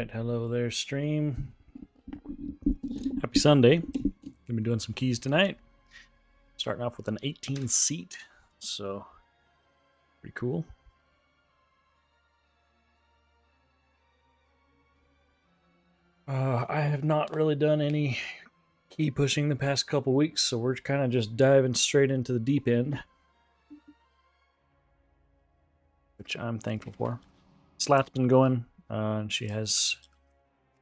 Alright, hello there, stream. Happy Sunday. Gonna be doing some keys tonight. Starting off with an 18 seat, so pretty cool. I have not really done any key pushing the past couple weeks, so we're kind of just diving straight into the deep end, which I'm thankful for. Slat's been going, and she has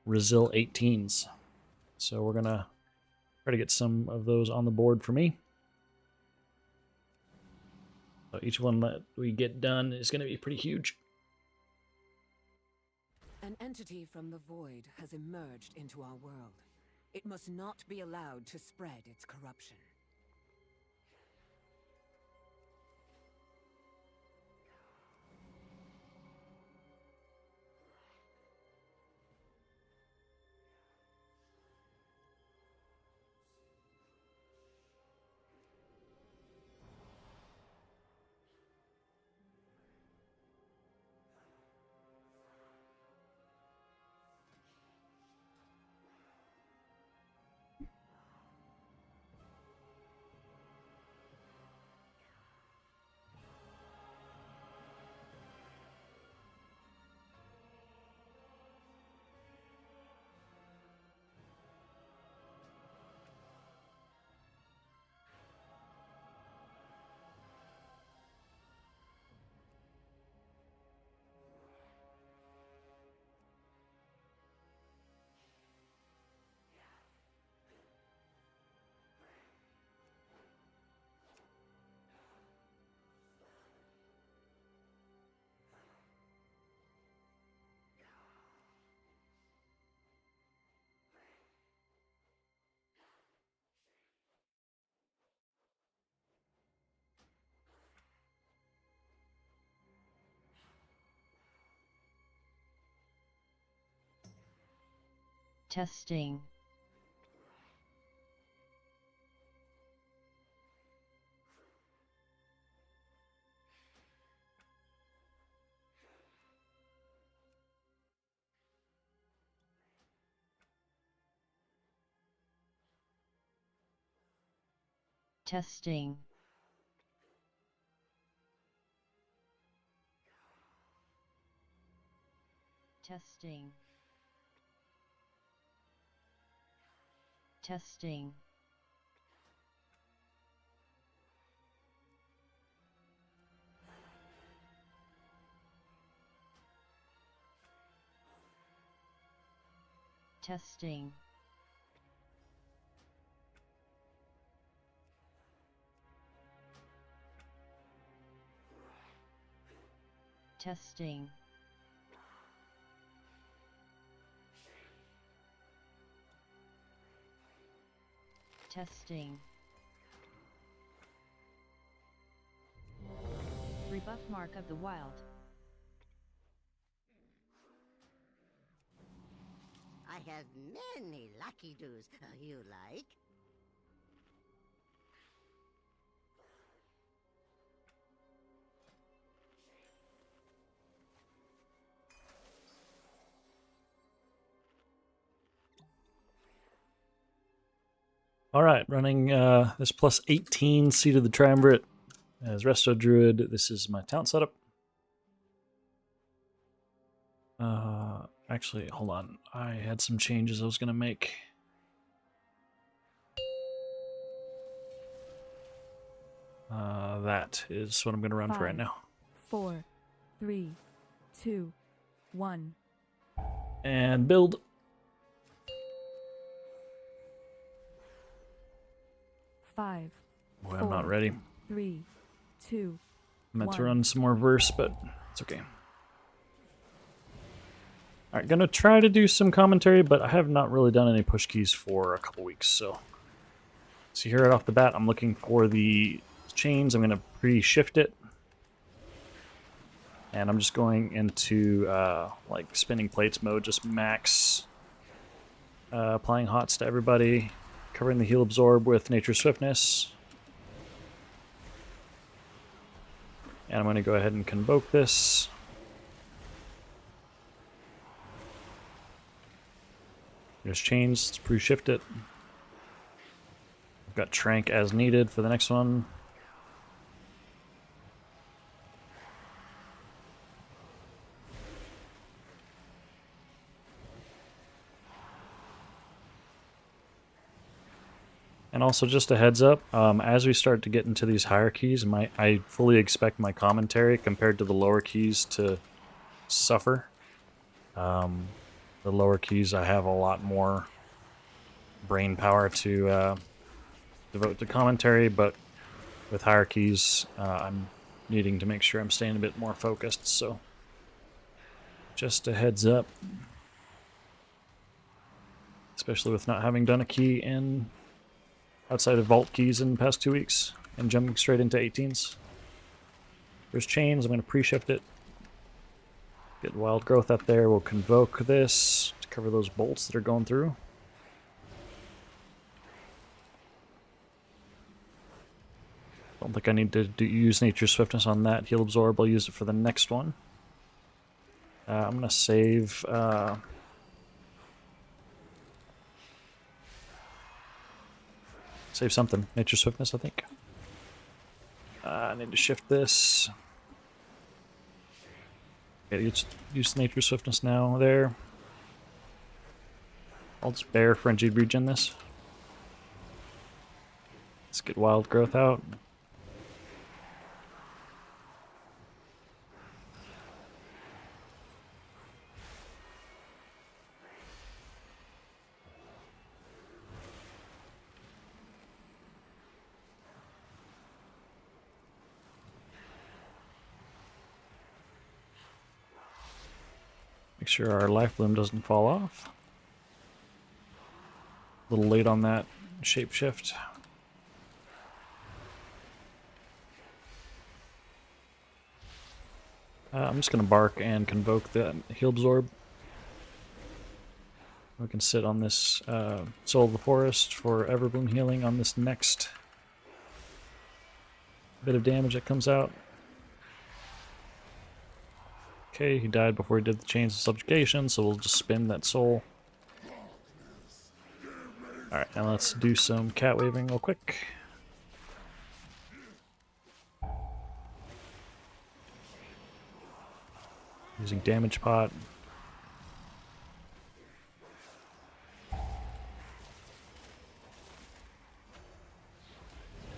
Resil 18s, so we're gonna try to get some of those on the board for me. So each one that we get done is going to be pretty huge. An entity from the void has emerged into our world. It must not be allowed to spread its corruption. Testing. Testing. Testing. Testing. Testing. Testing. Testing. Rebuff Mark of the Wild. I have many lucky doos you like. All right, running this plus 18 seat of the triumvirate as Resto Druid. This is my talent setup. Actually, hold on. I had some changes I was going to make. That is what I'm going to run for right now. 4, 3, 2, 1. And build. 5. Boy, I'm not ready. 3, 2. I meant to 1. run some more verse, but it's okay. Alright, gonna try to do some commentary, but I have not really done any push keys for a couple weeks, so. See here right off the bat, I'm looking for the chains. I'm gonna pre-shift it. And I'm just going into like spinning plates mode, just max applying hots to everybody, covering the heal absorb with nature's swiftness. And I'm going to go ahead and convoke this. There's chains. Let's pre-shift it. I've got Trank as needed for the next one. And also just a heads up, as we start to get into these higher keys, I fully expect my commentary compared to the lower keys to suffer. The lower keys I have a lot more brain power to devote to commentary, but with higher keys I'm needing to make sure I'm staying a bit more focused, so just a heads up. Especially with not having done a key in outside of vault keys in the past 2 weeks and jumping straight into 18s. There's chains, I'm going to pre-shift it. Get wild growth up there, we'll convoke this to cover those bolts that are going through. Don't think I need to use Nature's Swiftness on that. Heal Absorb, I'll use it for the next one. I'm going to save... Save something. Nature's Swiftness, I think. I need to shift this. Okay, use Nature's Swiftness now. There. I'll just bear Frenzied Regen this. Let's get Wild Growth out. Make sure our life bloom doesn't fall off. A little late on that shapeshift. I'm just going to bark and convoke the heal absorb. We can sit on this Soul of the Forest for Everbloom healing on this next bit of damage that comes out. Okay, he died before he did the Chains of Subjugation, so we'll just spin that soul. Alright, now let's do some cat waving real quick. Using Damage Pot.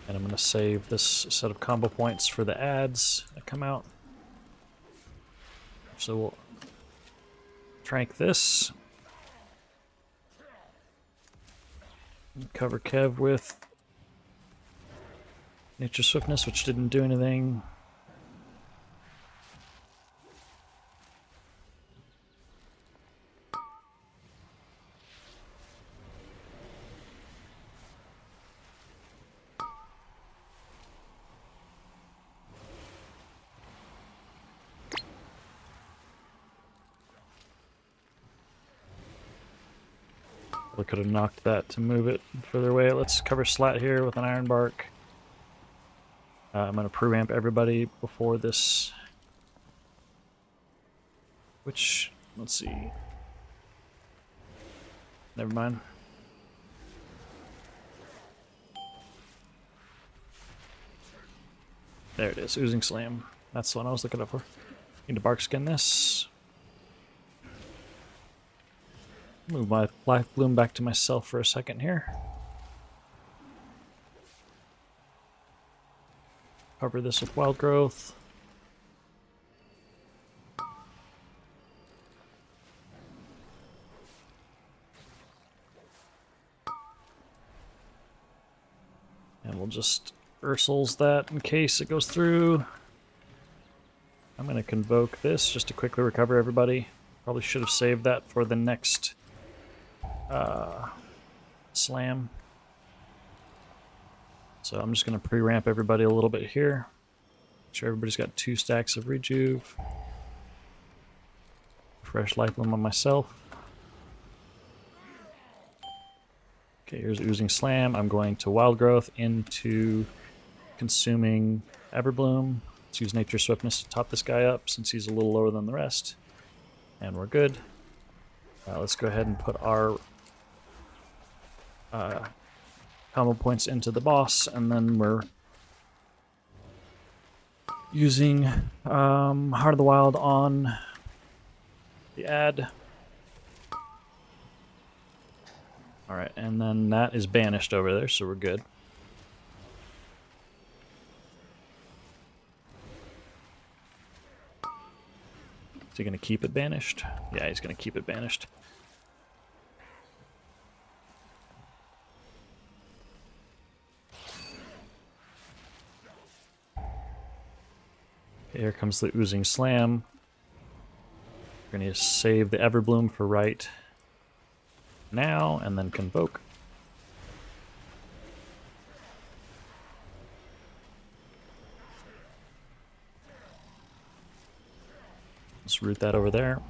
And I'm going to save this set of combo points for the ads that come out. So we'll trank this. Cover Kev with Nature's Swiftness, which didn't do anything. We could have knocked that to move it further away. Let's cover Slat here with an Iron Bark. I'm going to pre-ramp everybody before this. Which, let's see. Never mind. There it is, Oozing Slam. That's the one I was looking up for. Need to bark skin this. Move my life bloom back to myself for a second here. Cover this with wild growth. And we'll just Ursul's that in case it goes through. I'm going to convoke this just to quickly recover everybody. Probably should have saved that for the next slam. So I'm just going to pre-ramp everybody a little bit here. Make sure everybody's got 2 stacks of rejuve. Fresh life bloom on myself. Okay, here's Oozing Slam. I'm going to Wild Growth into consuming Everbloom. Let's use Nature's Swiftness to top this guy up since he's a little lower than the rest. And we're good. Let's go ahead and put our combo points into the boss, and then we're using Heart of the Wild on the ad. Alright, and then that is banished over there, so we're good. Is he going to keep it banished? Yeah, he's going to keep it banished. Okay, here comes the Oozing Slam. We're going to save the Everbloom for right now, and then Convoke. Let's root that over there.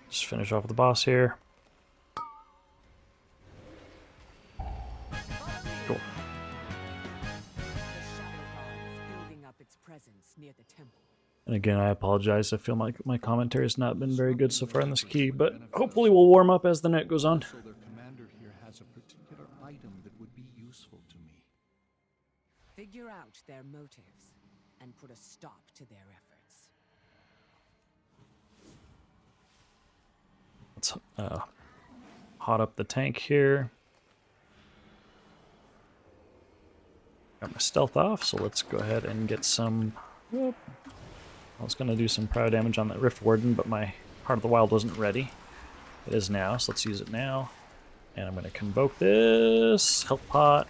Just finish off the boss here. Cool. And again, I apologize. I feel like my commentary has not been very good so far in this key, but hopefully we'll warm up as the night goes on. So their commander here has a particular item that would be useful to me. Figure out their motives and put a stop to their efforts. Let's hot up the tank here. Got my stealth off, so let's go ahead and get some... Whoop. I was going to do some prior damage on that Rift Warden, but my Heart of the Wild wasn't ready. It is now, so let's use it now. And I'm going to Convoke this. Health Pot.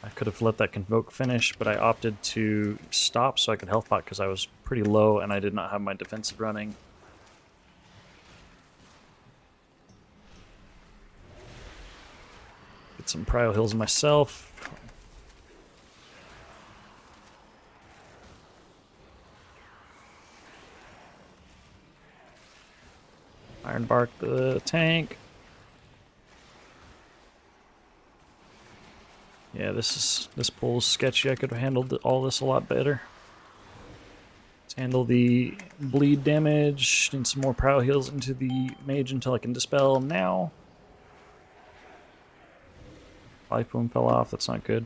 I could have let that Convoke finish, but I opted to stop so I could Health Pot because I was pretty low and I did not have my defensive running. Get some Prio Heals myself. Iron Bark the tank. Yeah, this pull is sketchy. I could have handled all this a lot better. Let's handle the bleed damage. Need some more Prio Heals into the mage until I can dispel now. Life Boom fell off. That's not good.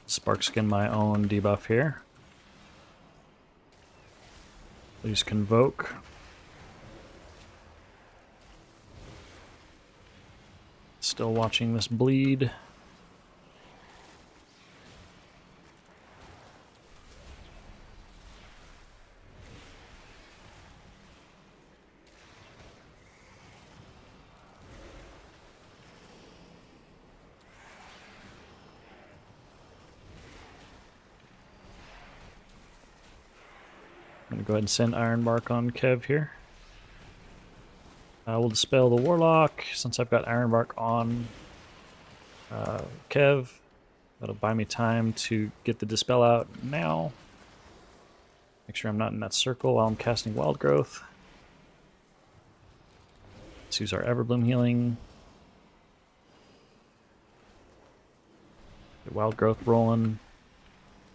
Sparkskin my own debuff here. Please Convoke. Still watching this bleed. I'm going to go ahead and send Iron Bark on Kev here. I will dispel the Warlock since I've got Iron Bark on Kev. That'll buy me time to get the Dispel out now. Make sure I'm not in that circle while I'm casting Wild Growth. Let's use our Everbloom healing. Get Wild Growth rolling.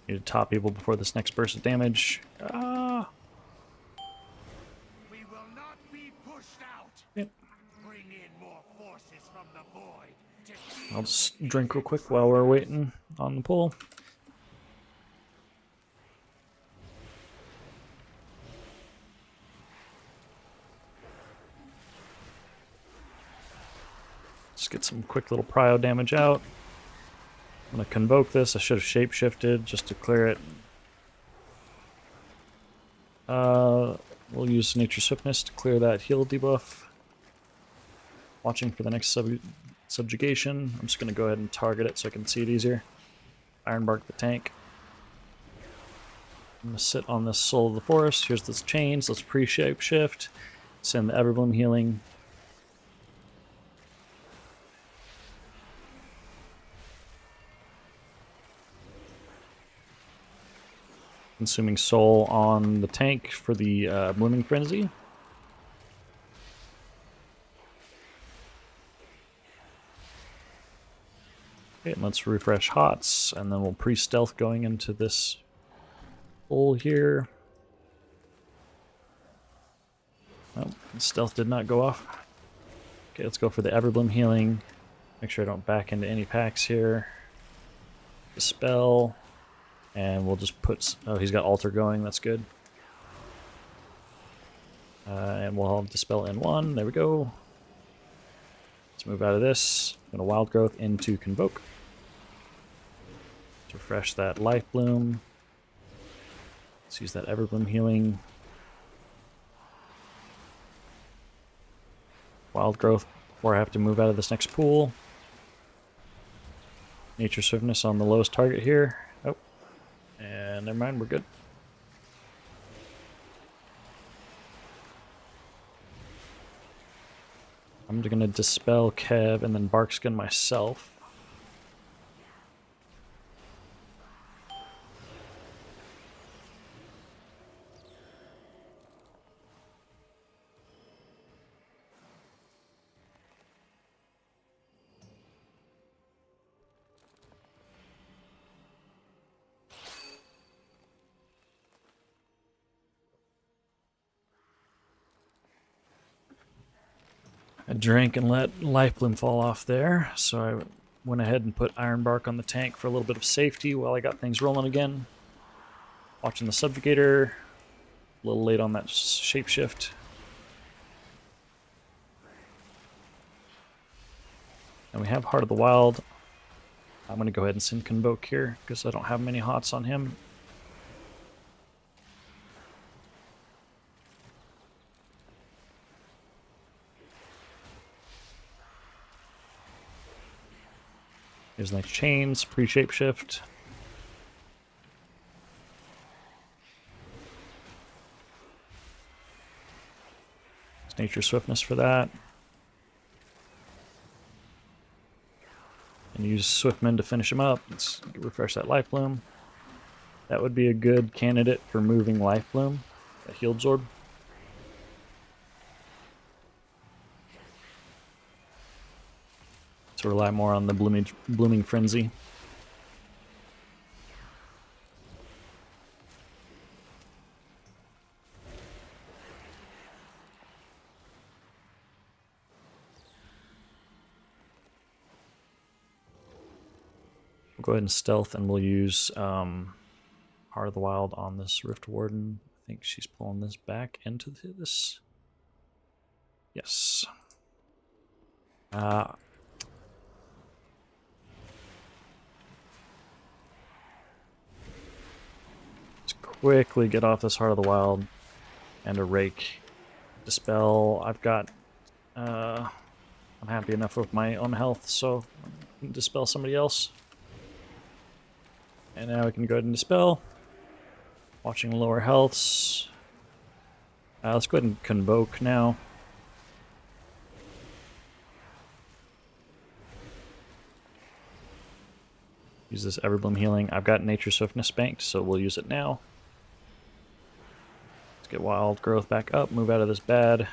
Need to top people before this next burst of damage. We will not be pushed out. Yep. Bring in more forces from the void. I'll just drink real quick while we're waiting on the pull. Just get some quick little prio damage out. I'm going to Convoke this. I should have shapeshifted just to clear it. We'll use Nature's Swiftness to clear that heal debuff. Watching for the next subjugation. I'm just going to go ahead and target it so I can see it easier. Iron Bark the tank. I'm going to sit on this Soul of the Forest. Here's this chains. Let's pre-shape shift. Send the Everbloom healing. Consuming soul on the tank for the Blooming Frenzy. Okay, and let's refresh Hots, and then we'll pre-stealth going into this hole here. Oh, stealth did not go off. Okay, let's go for the Everbloom healing. Make sure I don't back into any packs here. Dispel. And we'll just put... Oh, he's got Altar going. That's good. And we'll have Dispel in 1. There we go. Let's move out of this. I'm going to Wild Growth into Convoke. Let's refresh that Life Bloom. Let's use that Everbloom healing. Wild Growth before I have to move out of this next pool. Nature Swiftness on the lowest target here. Oh. And never mind, we're good. I'm just going to Dispel Kev and then Barkskin myself. I drank and let Life Bloom fall off there, so I went ahead and put Iron Bark on the tank for a little bit of safety while I got things rolling again. Watching the Subjugator, a little late on that shapeshift. And we have Heart of the Wild. I'm going to go ahead and send Convoke here, because I don't have many hots on him. Here's nice chains, pre-shapeshift. It's Nature Swiftness for that. And use Swiftman to finish him up. Let's refresh that Life Bloom. That would be a good candidate for moving Life Bloom, a Healed Zorb. To rely more on the blooming Frenzy. We'll go ahead and stealth, and we'll use Heart of the Wild on this Rift Warden. I think she's pulling this back into this. Yes. Quickly get off this Heart of the Wild and a Rake. Dispel. I've got... I'm happy enough with my own health, so I can Dispel somebody else. And now we can go ahead and Dispel. Watching lower healths. Let's go ahead and Convoke now. Use this Everbloom healing. I've got Nature Swiftness banked, so we'll use it now. Get Wild Growth back up, move out of this bad,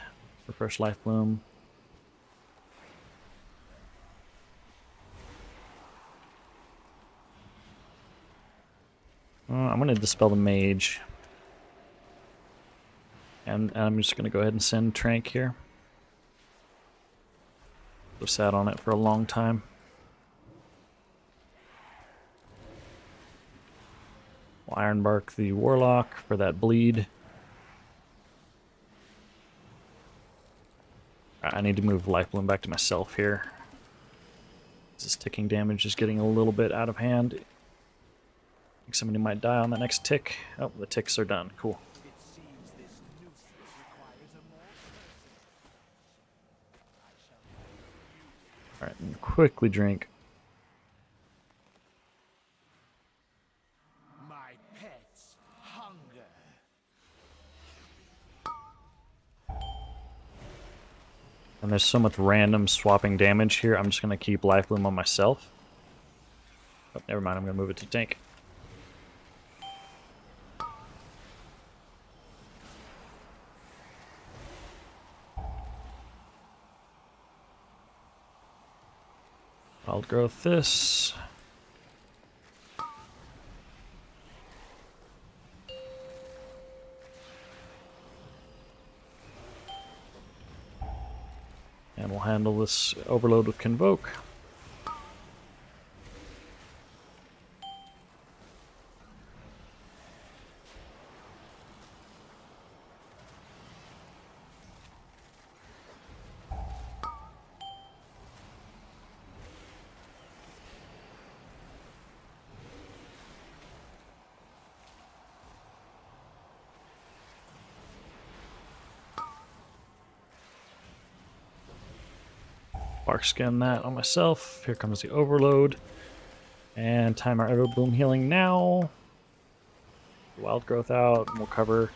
refresh Life Bloom. I'm going to Dispel the Mage. And I'm just going to go ahead and send Trank here. I've sat on it for a long time. We'll Iron Bark the Warlock for that bleed. I need to move Life Bloom back to myself here. This ticking damage is getting a little bit out of hand. I think somebody might die on that next tick. Oh, the ticks are done. Cool. Alright, quickly drink. My pets hunger. And there's so much random swapping damage here, I'm just going to keep Life Bloom on myself. Oh, never mind, I'm going to move it to tank. Wild Growth this. And we'll handle this overload with Convoke. Bark skin that on myself. Here comes the overload. And time our Everbloom healing now. Wild Growth out, and we'll cover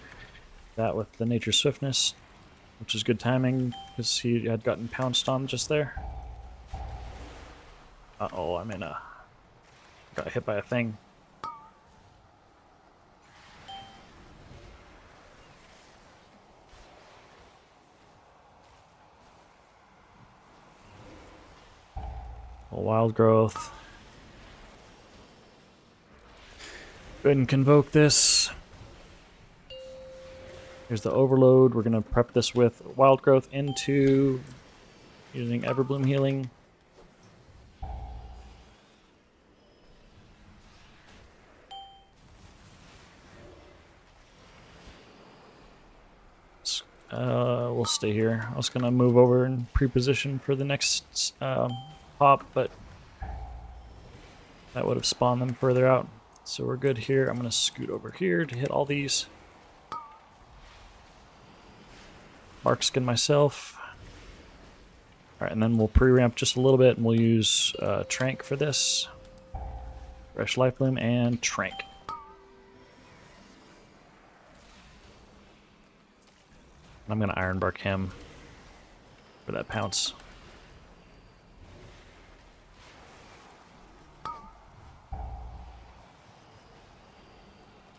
that with the Nature Swiftness, which is good timing because he had gotten pounced on just there. Uh-oh, I'm in a... got hit by a thing. Wild Growth. Go ahead and Convoke this. Here's the overload. We're going to prep this with Wild Growth into using Everbloom healing. We'll stay here. I was going to move over and pre-position for the next pop, but that would have spawned them further out. So we're good here. I'm going to scoot over here to hit all these. Mark skin myself. Alright, and then we'll pre-ramp just a little bit, and we'll use Trank for this. Fresh Life Bloom and Trank. I'm going to Ironbark him for that pounce.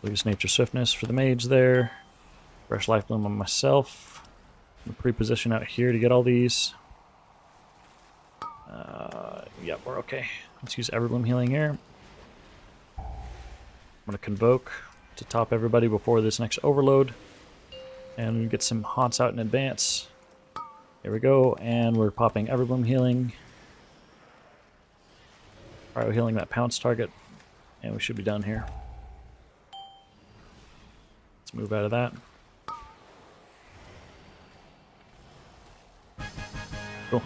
Use Nature Swiftness for the mage there. Fresh Life Bloom on myself. I'm going to pre-position out here to get all these. Yep, we're okay. Let's use Everbloom healing here. I'm going to Convoke to top everybody before this next overload. And get some haunts out in advance. There we go, and we're popping Everbloom healing. Cryo healing that pounce target, and we should be done here. Let's move out of that. Cool.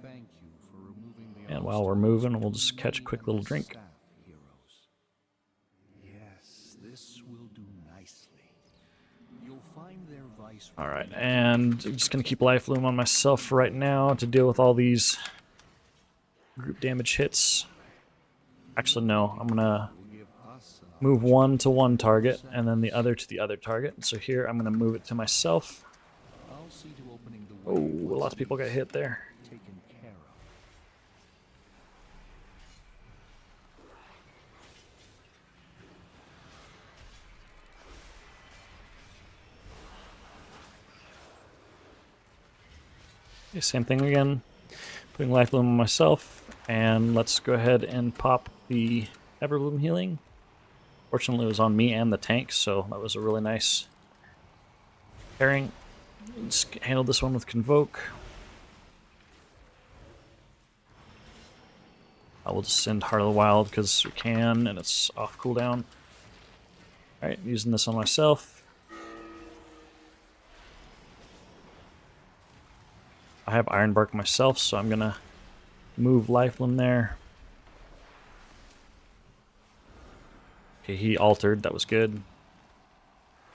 Thank you for removing the And while we're moving, we'll just catch a quick little drink. staff heroes. Yes, this will do nicely. You'll find their vice. Alright, and I'm just going to keep Life Bloom on myself for right now to deal with all these group damage hits. Actually, no, I'm going to move one to one target and then the other to the other target. So here I'm going to move it to myself. I'll see to opening the Oh, way lots of people got hit there. taken care of. Okay, same thing again. Putting Life Bloom on myself, and let's go ahead and pop the Everbloom healing. Fortunately, it was on me and the tank, so that was a really nice pairing. Just handled this one with Convoke. I will just send Heart of the Wild because we can, and it's off cooldown. Alright, using this on myself. I have Ironbark myself, so I'm gonna move Life Bloom there. Okay, he altered, that was good.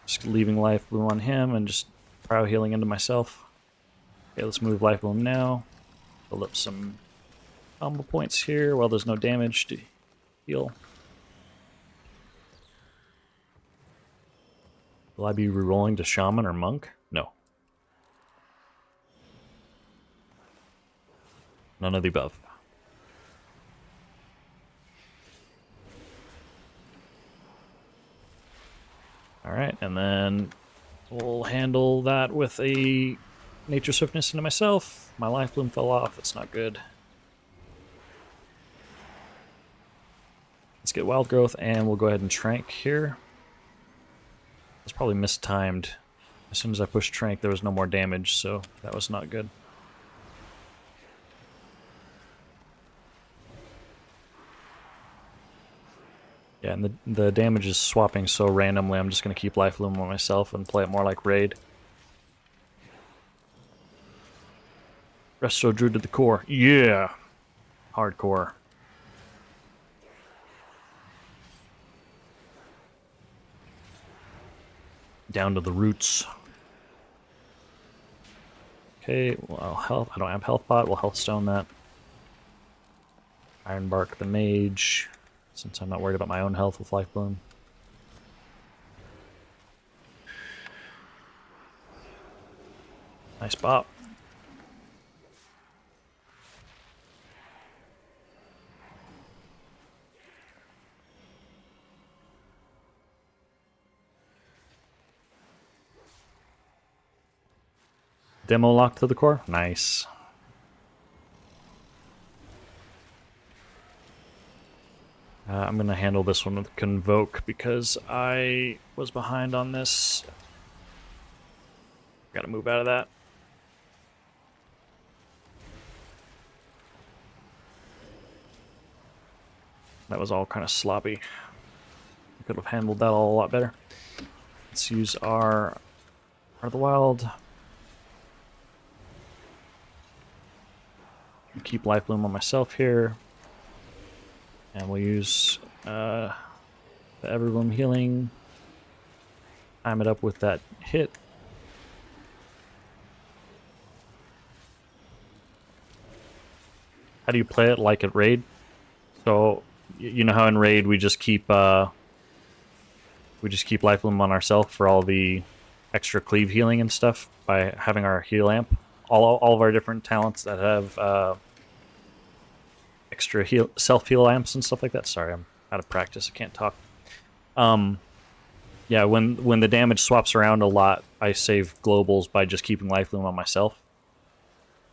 Just leaving Life Bloom on him and just cryo healing into myself. Okay, let's move Life Bloom now. Build up some combo points here while there's no damage to heal. Will I be rerolling to Shaman or Monk? No. None of the above. Alright, and then we'll handle that with a Nature Swiftness into myself. My Life Bloom fell off, that's not good. Let's get Wild Growth, and we'll go ahead and Trank here. It's probably mistimed. As soon as I pushed Trank, there was no more damage, so that was not good. Yeah, and the damage is swapping so randomly, I'm just going to keep Life Bloom on myself and play it more like Raid. Resto Druid to the core. Yeah! Hardcore. Down to the roots. Okay, well, health. I don't have health pot. We'll healthstone that. Ironbark the mage, since I'm not worried about my own health with Life Bloom. Nice bop. Demo locked to the core? Nice. I'm going to handle this one with Convoke because I was behind on this. Got to move out of that. That was all kind of sloppy. I could have handled that all a lot better. Let's use our Heart of the Wild. Keep Life Bloom on myself here. And we'll use the Everbloom healing. Time it up with that hit. How do you play it like at Raid? So you know how in Raid we just keep Life Bloom on ourselves for all the extra cleave healing and stuff by having our heal amp. All of our different talents that have extra self-heal amps and stuff like that. Sorry, I'm out of practice. I can't talk. Yeah, when the damage swaps around a lot, I save globals by just keeping Life Bloom on myself.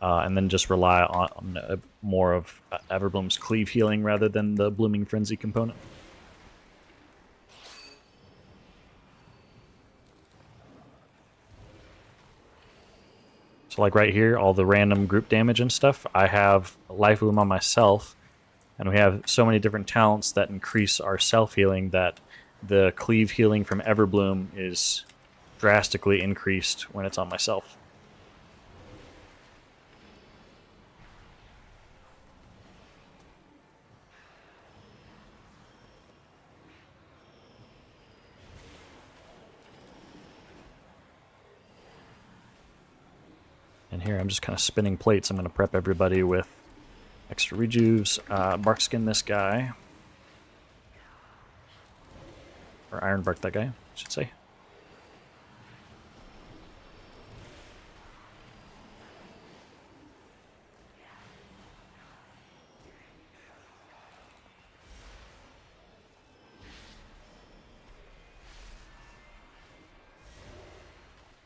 And then just rely on more of Everbloom's cleave healing rather than the Blooming Frenzy component. So like right here, all the random group damage and stuff, I have Life Bloom on myself, and we have so many different talents that increase our self-healing that the cleave healing from Everbloom is drastically increased when it's on myself. And here I'm just kind of spinning plates. I'm going to prep everybody with extra rejuves. Bark skin this guy. Or iron bark that guy, I should say.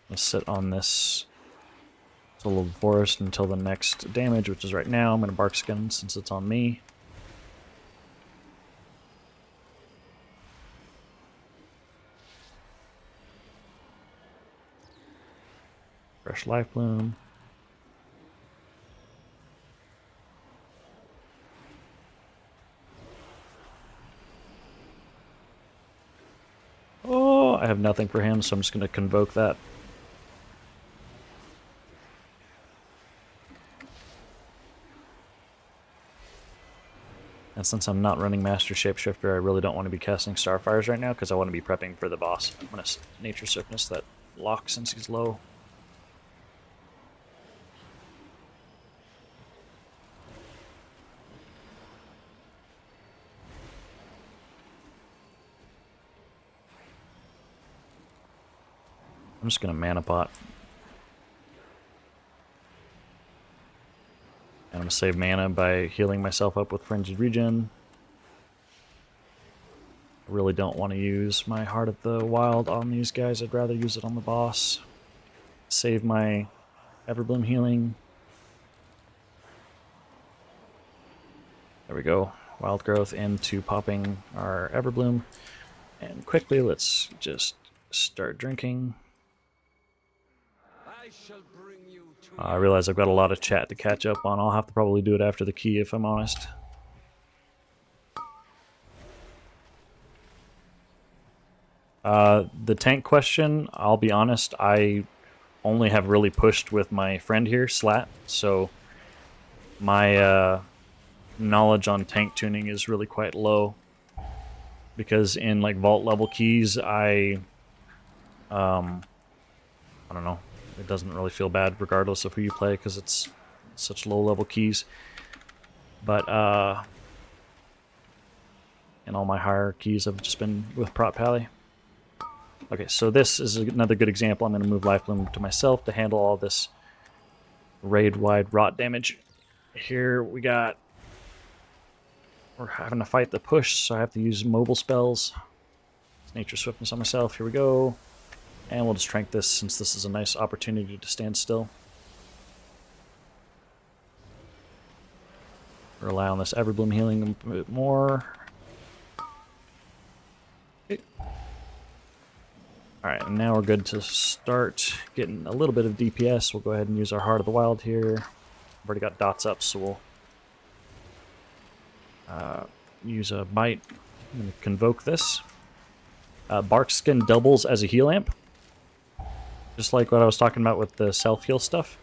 Let's sit on this Soul of the Forest until the next damage, which is right now. I'm going to bark skin since it's on me. Fresh Life Bloom. Oh, I have nothing for him, so I'm just going to convoke that. And since I'm not running Master Shapeshifter, I really don't want to be casting Starfires right now because I want to be prepping for the boss. I'm going to Nature Swiftness that lock since he's low. I'm just gonna mana pot. And I'm gonna save mana by healing myself up with Frenzied Regen. I really don't want to use my Heart of the Wild on these guys. I'd rather use it on the boss. Save my Everbloom healing. There we go. Wild Growth into popping our Everbloom. And quickly, let's just start drinking. I realize I've got a lot of chat to catch up on. I'll have to probably do it after the key, if I'm honest. The tank question, I'll be honest, I only have really pushed with my friend here, Slat, so my knowledge on tank tuning is really quite low. Because in like vault level keys, I don't know, it doesn't really feel bad regardless of who you play because it's such low level keys. But and all my higher keys have just been with Prot Pally. Okay, so this is another good example. I'm going to move Life Bloom to myself to handle all this raid-wide rot damage. Here we got... We're having to fight the push, so I have to use mobile spells. Nature Swiftness on myself. Here we go. And we'll just trank this since this is a nice opportunity to stand still. Rely on this Everbloom healing a bit more. Alright, and now we're good to start getting a little bit of DPS. We'll go ahead and use our Heart of the Wild here. I've already got dots up, so we'll use a bite. I'm going to convoke this. Bark Skin doubles as a heal amp. Just like what I was talking about with the self-heal stuff.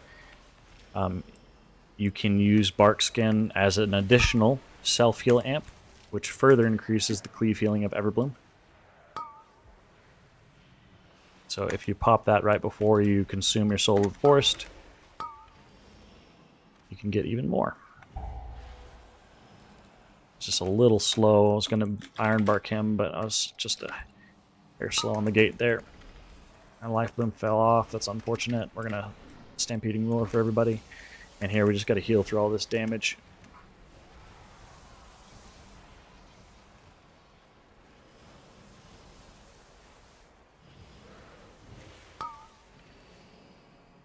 You can use Bark Skin as an additional self-heal amp, which further increases the cleave healing of Everbloom. So if you pop that right before you consume your Soul of the Forest, you can get even more. It's just a little slow. I was going to Iron Bark him, but I was just a hair slow on the gate there. My Life Bloom fell off. That's unfortunate. We're going to Stampeding Roar for everybody. And here we just got to heal through all this damage.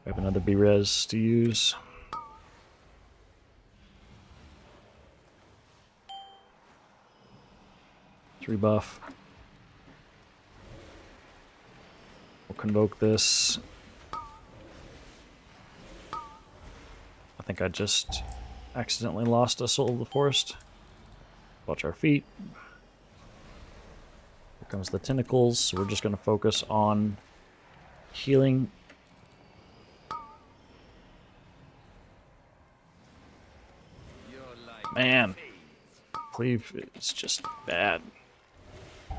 We have another B-Res to use. Three buff. We'll convoke this. I think I just accidentally lost a Soul of the Forest. Watch our feet. Here comes the tentacles. So we're just going to focus on healing. Man, cleave is just bad. I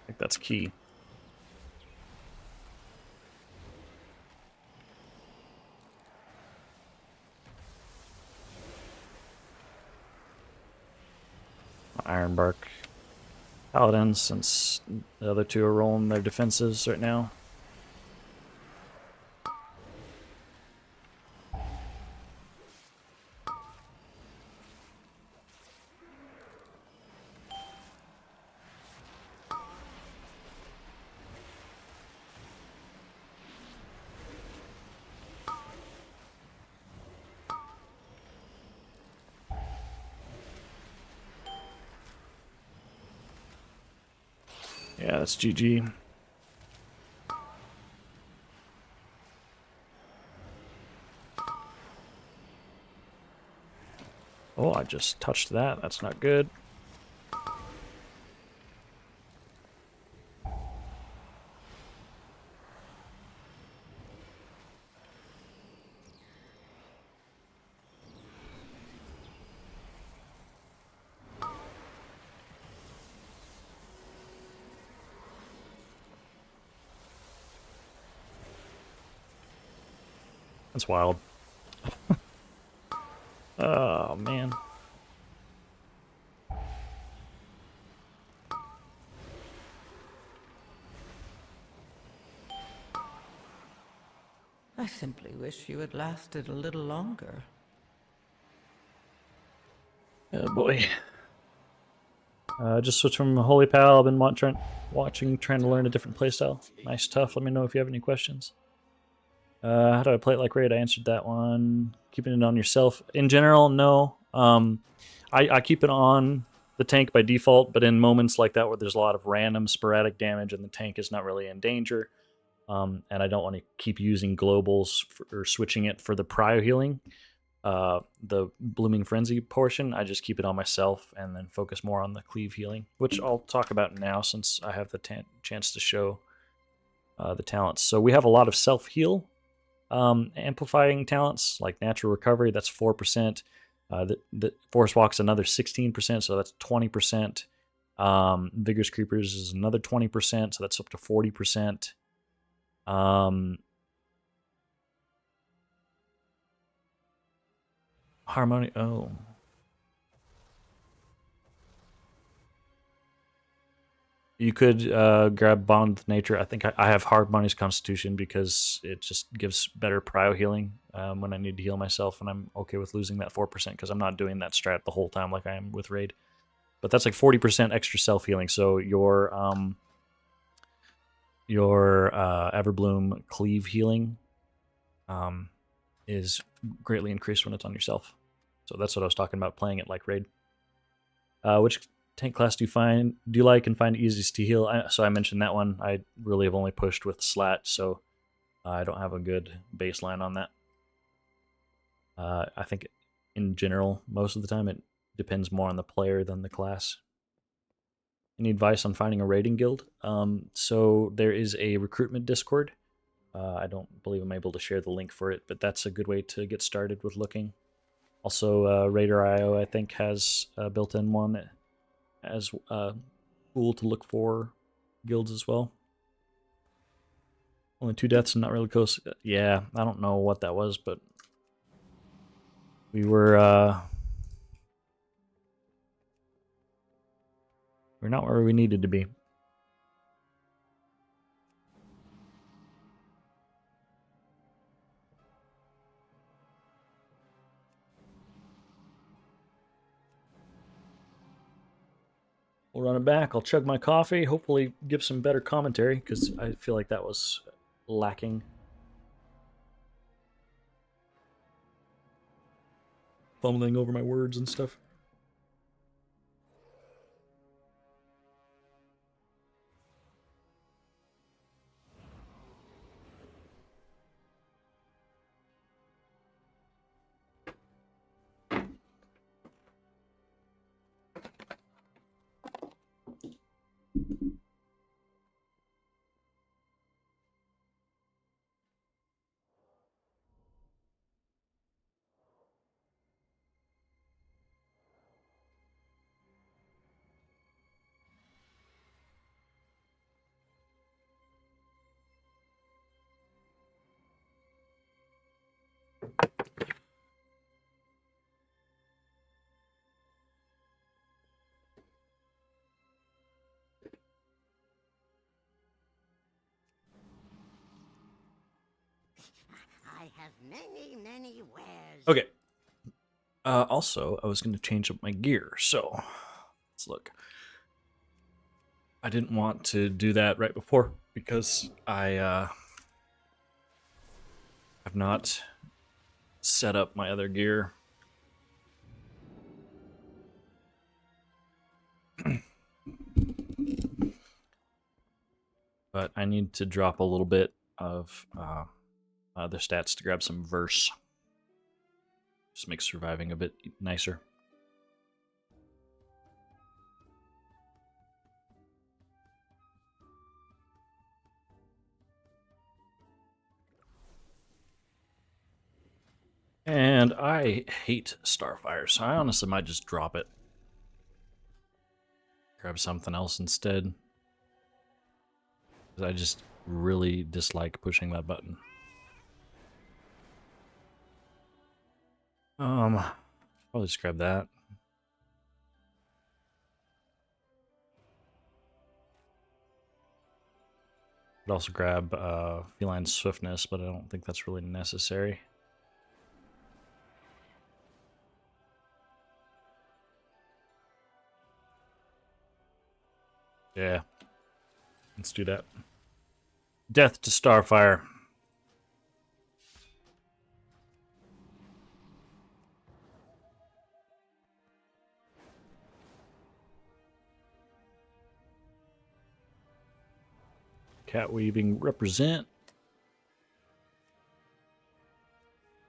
think that's key. Ironbark Paladins, since the other two are rolling their defenses right now. Yeah, that's GG. Oh, I just touched that. That's not good. That's wild. Oh, man. I simply wish you had lasted a little longer. Oh boy. Just switch from Holy Pal. I've been trying to learn a different playstyle. Nice, tough. Let me know if you have any questions. How do I play it like Raid? I answered that one. Keeping it on yourself. In general, no. I keep it on the tank by default, but in moments like that where there's a lot of random sporadic damage and the tank is not really in danger, and I don't want to keep using globals or switching it for the prio healing, the Blooming Frenzy portion, I just keep it on myself and then focus more on the cleave healing, which I'll talk about now since I have the chance to show the talents. So we have a lot of self-heal amplifying talents, like Natural Recovery, that's 4%. The Forest Walk's another 16%, so that's 20%. Vigorous Creepers is another 20%, so that's up to 40%. Harmony, oh. You could grab Bond with Nature. I think I have Harmony's Constitution because it just gives better prio healing when I need to heal myself, and I'm okay with losing that 4% because I'm not doing that strat the whole time like I am with Raid. But that's like 40% extra self-healing, so your Everbloom cleave healing is greatly increased when it's on yourself. So that's what I was talking about, playing it like Raid. Which tank class do you like and find easiest to heal? So I mentioned that one. I really have only pushed with Slat, so I don't have a good baseline on that. I think in general, most of the time, it depends more on the player than the class. Any advice on finding a raiding guild? So there is a recruitment Discord. I don't believe I'm able to share the link for it, but that's a good way to get started with looking. Also, Raider.io, I think, has a built-in one as a tool to look for guilds as well. Only 2 deaths and not really close. Yeah, I don't know what that was, but we're not where we needed to be. We'll run it back. I'll chug my coffee. Hopefully give some better commentary, because I feel like that was lacking. Fumbling over my words and stuff. I have many, many wares. Okay. Also, I was going to change up my gear, so let's look. I didn't want to do that right before because I have not set up my other gear. But I need to drop a little bit of other stats to grab some verse. Just makes surviving a bit nicer. And I hate Starfire, so I honestly might just drop it. Grab something else instead. Because I just really dislike pushing that button. Probably just grab that. Could also grab feline swiftness, but I don't think that's really necessary. Yeah, let's do that. Death to Starfire. Cat weaving represent.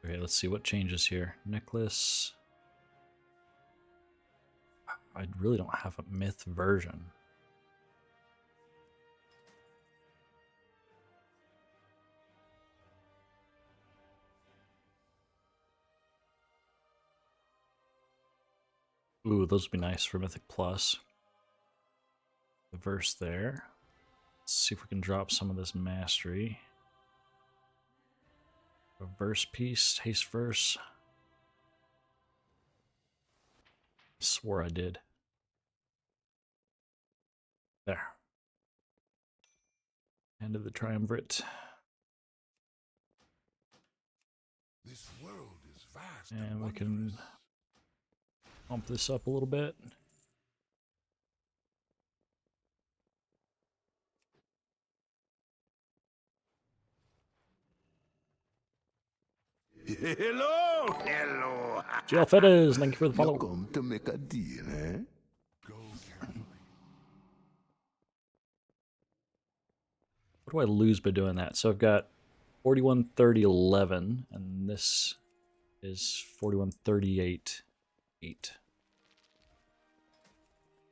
Okay, let's see what changes here. Necklace. I really don't have a myth version. Ooh, those would be nice for Mythic Plus. The verse there. Let's see if we can drop some of this mastery. A verse piece, haste verse. I swore I did. There. End of the triumvirate. This world is vast And we can bump this up a little bit. Hello, hello. GL Fetters, thank you for the follow. You come to make a deal, eh? Go carefully. What do I lose by doing that? So I've got 41, 30, 11, and this is 41, 38, 8.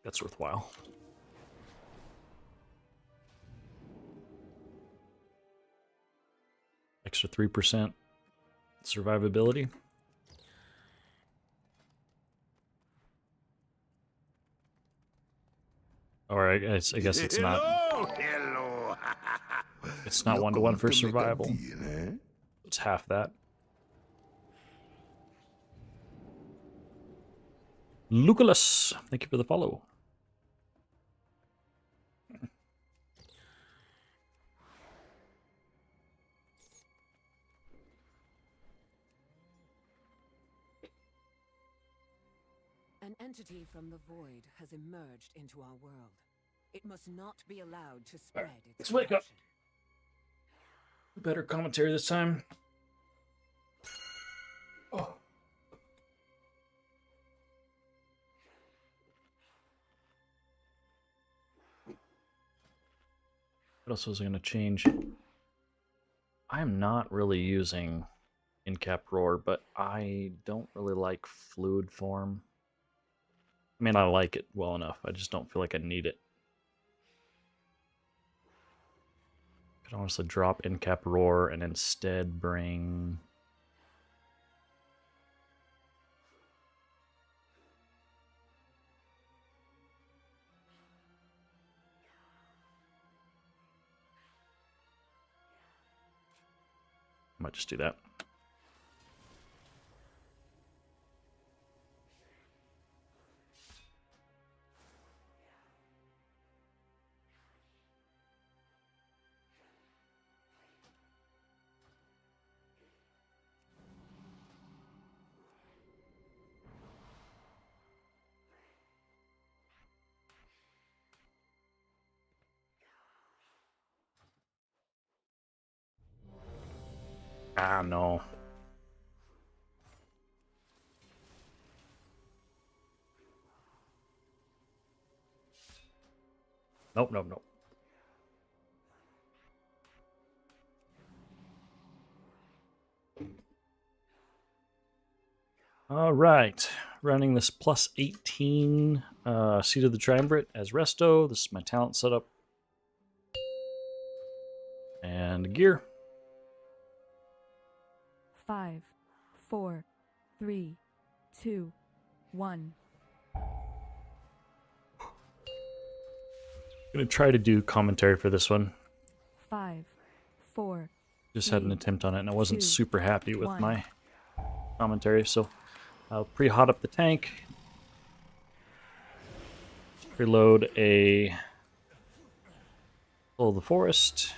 That's worthwhile. Extra 3% survivability. Or I guess it's not. Hello. It's not 1-to-1 for survival. It's half that. Lucullus, thank you for the follow. An entity from the void has emerged into our world. It must not be allowed to spread its let's wake up. corruption. Better commentary this time. Oh. What else was I going to change? I'm not really using in-cap roar, but I don't really like fluid form. I mean, I like it well enough. I just don't feel like I need it. Could honestly drop in-cap roar and instead bring... Might just do that. Ah, no. Nope, nope, nope. All right, running this plus 18 Seat of the Triumvirate as Resto. This is my talent setup. And gear. 5, 4, 3, 2, 1. Gonna try to do commentary for this one. 5, 4. Just had an attempt on it and I wasn't 2, super happy with 1. my commentary, so I'll pre-hot up the tank. Preload a Soul of the Forest.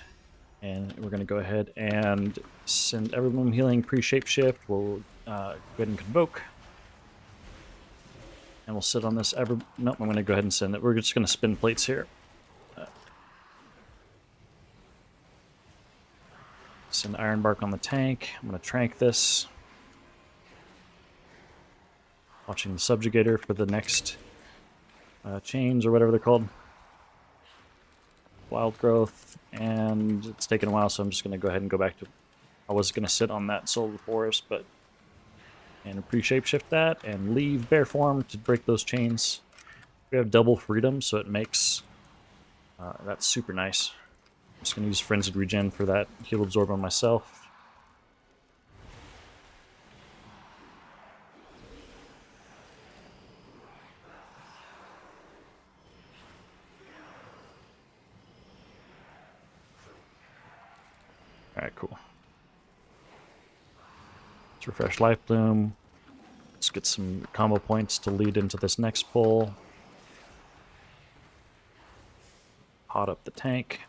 And we're going to go ahead and send Everbloom Healing pre-shapeshift. We'll go ahead and convoke. And we'll sit on this Nope, I'm going to go ahead and send it. We're just going to spin plates here. Send Ironbark on the tank. I'm going to trank this. Watching the Subjugator for the next chains or whatever they're called. Wild growth, and it's taken a while, so I'm just going to go ahead and go back to... I was going to sit on that Soul of the Forest, but... And pre-shapeshift that, and leave bear form to break those chains. We have double freedom, so it makes... that's super nice. I'm just going to use Frenzied Regen for that heal absorb on myself. Alright, cool. Let's refresh Life Bloom. Let's get some combo points to lead into this next pull. Pot up the tank.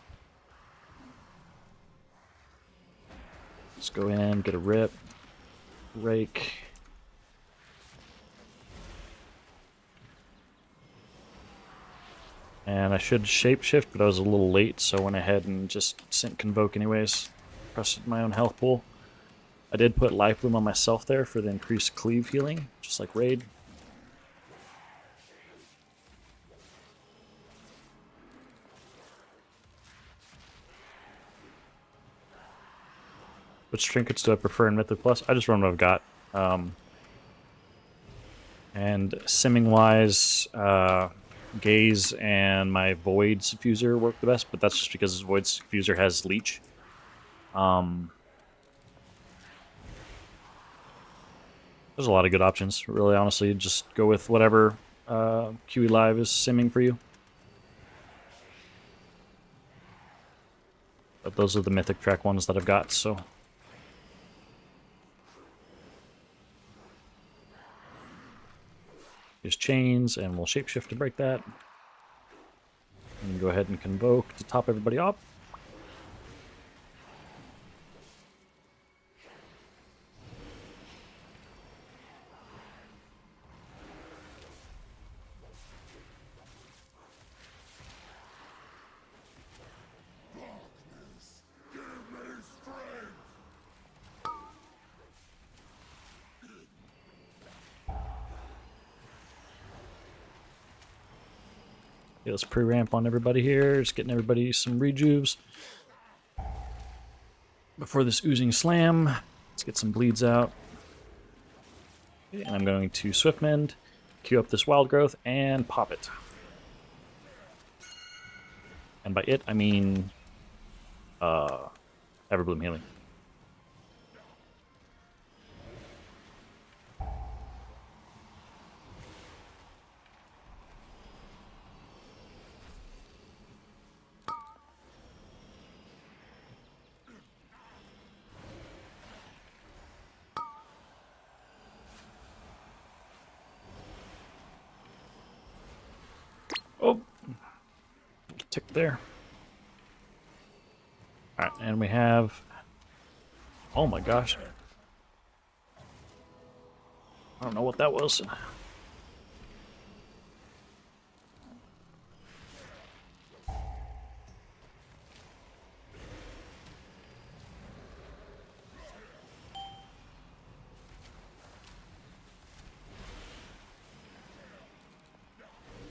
Let's go in, get a rip. Rake. And I should shapeshift, but I was a little late, so I went ahead and just sent Convoke anyways. Pressed my own health pool. I did put Life Bloom on myself there for the increased cleave healing, just like Raid. Which trinkets do I prefer in Mythic Plus? I just run what I've got. And simming-wise, Gaze and my Void Suffuser work the best, but that's just because Void Suffuser has Leech. There's a lot of good options, really, honestly. Just go with whatever QE Live is simming for you. But those are the Mythic track ones that I've got, so... Use chains, and we'll shapeshift to break that. And go ahead and convoke to top everybody up. Okay, let's pre-ramp on everybody here. Just getting everybody some rejuves. Before this oozing slam, let's get some bleeds out. Okay, and I'm going to Swiftmend, queue up this wild growth, and pop it. And by it, I mean Everbloom Healing. Oh, tick there. Alright, and we have... Oh my gosh. I don't know what that was.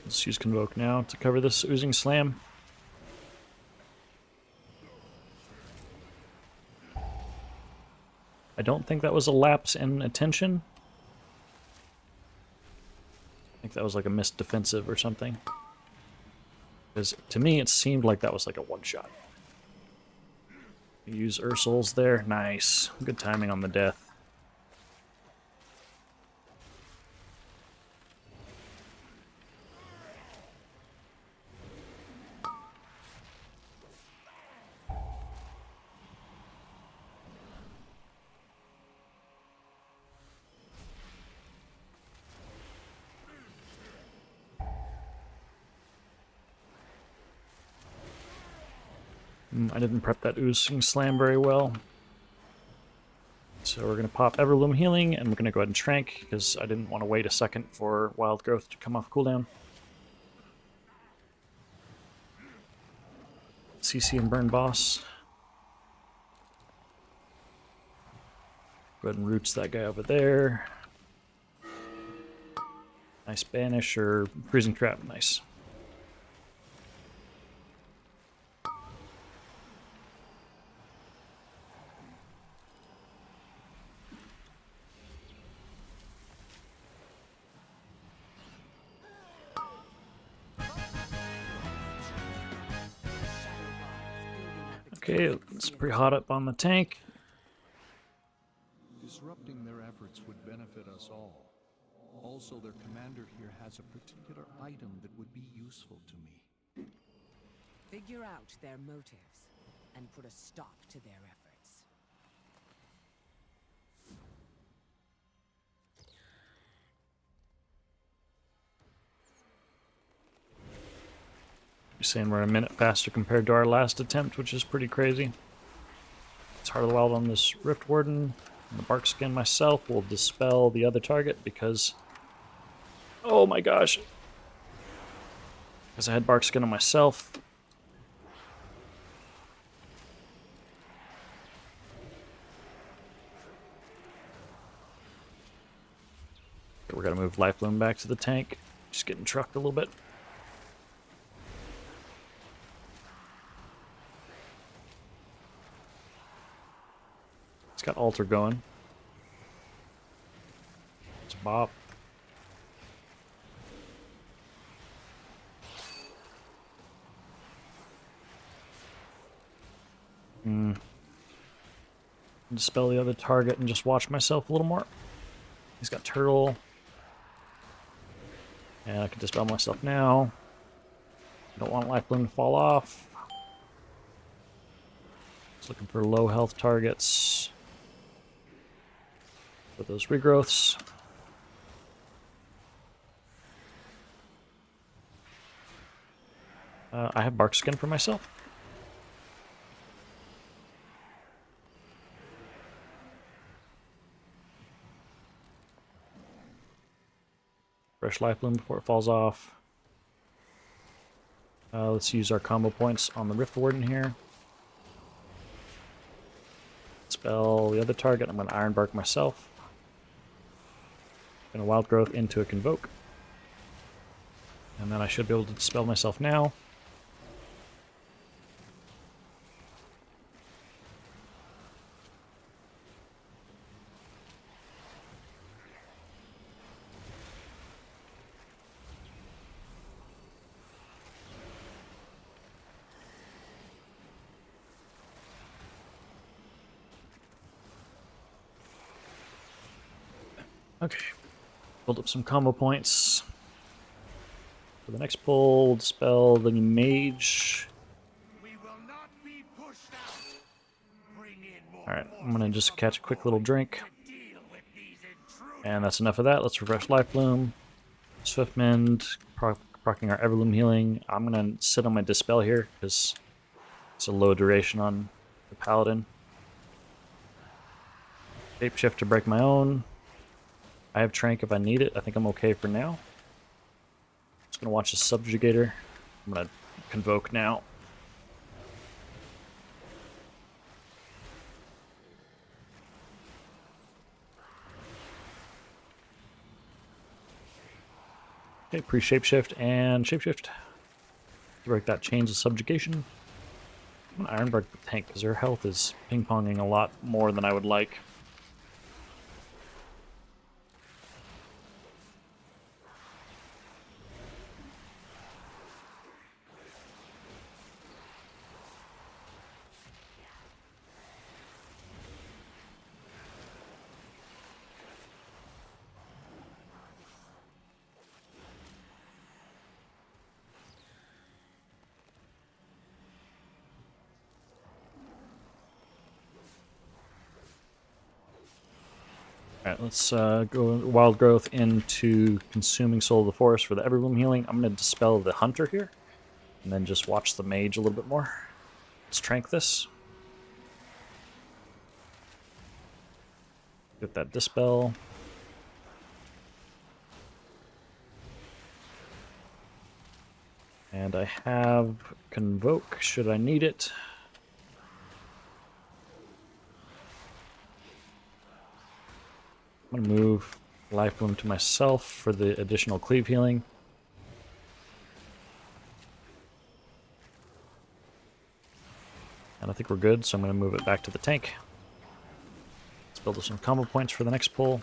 Let's use Convoke now to cover this oozing slam. I don't think that was a lapse in attention. I think that was like a missed defensive or something. Because to me it seemed like that was like a one-shot. Use Ursul's there. Nice. Good timing on the death. I didn't prep that Oozing Slam very well. So we're going to pop Everloom Healing, and we're going to go ahead and Trank, because I didn't want to wait a second for Wild Growth to come off cooldown. CC and Burn Boss. Go ahead and Roots that guy over there. Nice Banish or Freezing Trap, nice. Okay, it's pretty hot up on the tank. Disrupting their efforts would benefit us all. Also, their commander here has a particular item that would be useful to me. Figure out their motives and put a stop to their efforts. You're saying we're a minute faster compared to our last attempt, which is pretty crazy. It's Heart of the Wild on this Rift Warden. And the Bark Skin myself will dispel the other target because... Oh my gosh! Because I had Bark Skin on myself. We're gonna move Life Bloom back to the tank. Just getting trucked a little bit. It's got Alter going. It's a bop. Dispel the other target and just watch myself a little more. He's got Turtle. And I can dispel myself now. Don't want Life Bloom to fall off. Just looking for low health targets. For those regrowths. I have Bark Skin for myself. Fresh Life Bloom before it falls off. Let's use our combo points on the Rift Warden here. Spell the other target. I'm going to Iron Bark myself. Going to Wild Growth into a Convoke. And then I should be able to dispel myself now. Okay, build up some combo points. For the next pull, we'll dispel the Mage. Alright, I'm gonna just catch a quick little drink. And that's enough of that. Let's refresh Life Bloom. Swiftmend, proccing our Everloom healing. I'm gonna sit on my Dispel here, because it's a low duration on the Paladin. Shapeshift to break my own. I have Trank if I need it. I think I'm okay for now. Just gonna watch the Subjugator. I'm gonna Convoke now. Okay, pre-Shapeshift and Shapeshift. To break that Chains of Subjugation. I'm gonna Ironbark the tank because her health is ping-ponging a lot more than I would like. Alright, let's go Wild Growth into Consuming Soul of the Forest for the Everbloom healing. I'm going to dispel the Hunter here, and then just watch the Mage a little bit more. Let's trank this. Get that dispel. And I have Convoke, should I need it. I'm going to move Life Bloom to myself for the additional cleave healing. And I think we're good, so I'm going to move it back to the tank. Let's build up some combo points for the next pull.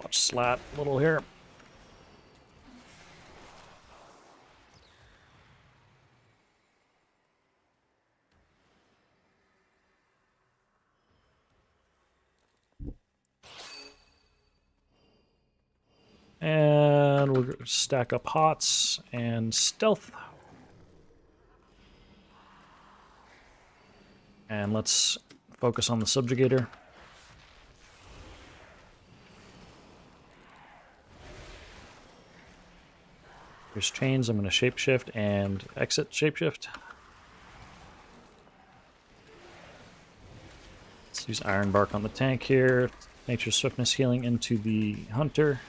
Watch Slat a little here. And we'll stack up Hots and Stealth. And let's focus on the Subjugator. Here's Chains. I'm going to Shapeshift and exit Shapeshift. Let's use Iron Bark on the tank here. Nature's Swiftness healing into the Hunter.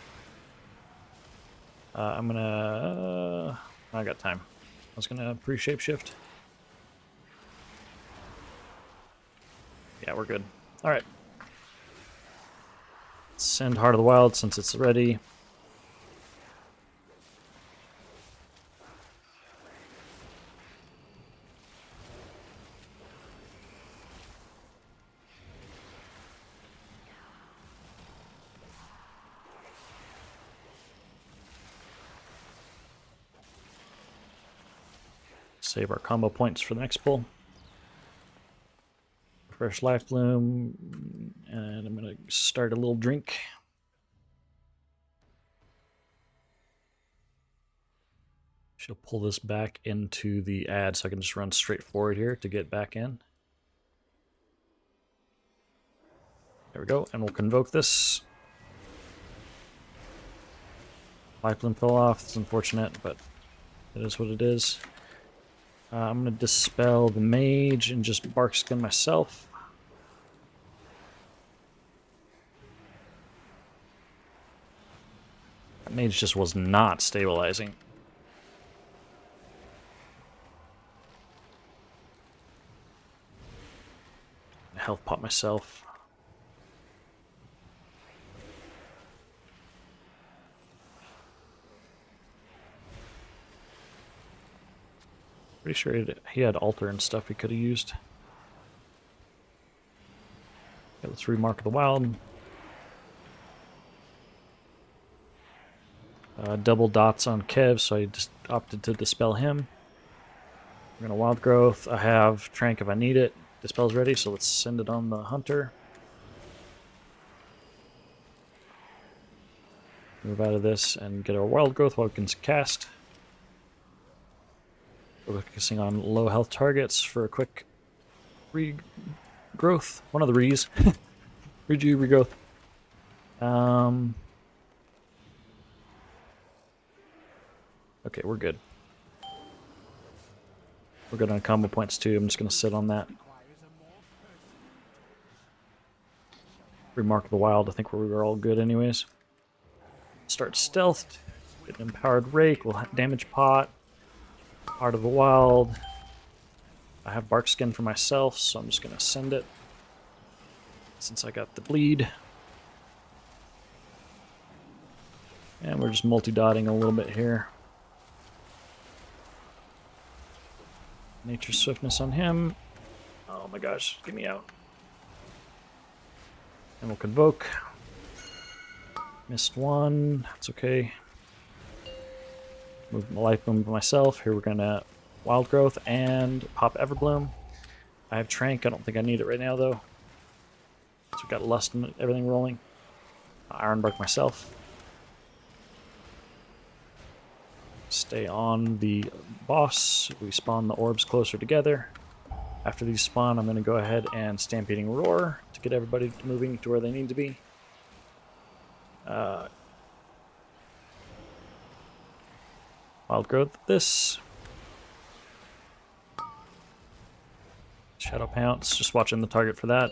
I'm gonna... I got time. I was gonna pre-Shapeshift. Yeah, we're good. Alright. Send Heart of the Wild since it's ready. Save our combo points for the next pull. Fresh Life Bloom, and I'm going to start a little drink. She'll pull this back into the ad, so I can just run straight forward here to get back in. There we go, and we'll Convoke this. Life Bloom fell off, it's unfortunate, but it is what it is. I'm going to Dispel the Mage and just Barkskin myself. That Mage just was not stabilizing. Health pop myself. Pretty sure he had altar and stuff he could have used. Okay, let's Remark of the Wild. Double dots on Kev, so I just opted to Dispel him. We're gonna Wild Growth. I have Trank if I need it. Dispel's ready, so let's send it on the Hunter. Move out of this and get our Wild Growth while we can cast. We're focusing on low health targets for a quick regrowth. One of the re's. Regrowth. Okay, we're good. We're good on combo points too. I'm just going to sit on that. Remark of the Wild. I think we were all good anyways. Start stealthed. Get an Empowered Rake. We'll damage pot. Heart of the Wild. I have Barkskin for myself, so I'm just going to send it. Since I got the bleed. And we're just multi-dotting a little bit here. Nature's Swiftness on him. Oh my gosh, get me out. And we'll Convoke. Missed one. That's okay. Move my Life Bloom by myself. Here we're gonna Wild Growth and pop Everbloom. I have Trank. I don't think I need it right now though. So we got Lust and everything rolling. Iron Bark myself. Stay on the boss. We spawn the orbs closer together. After these spawn, I'm going to go ahead and Stampeding Roar to get everybody moving to where they need to be. Wild Growth this. Shadow Pounce, just watching the target for that.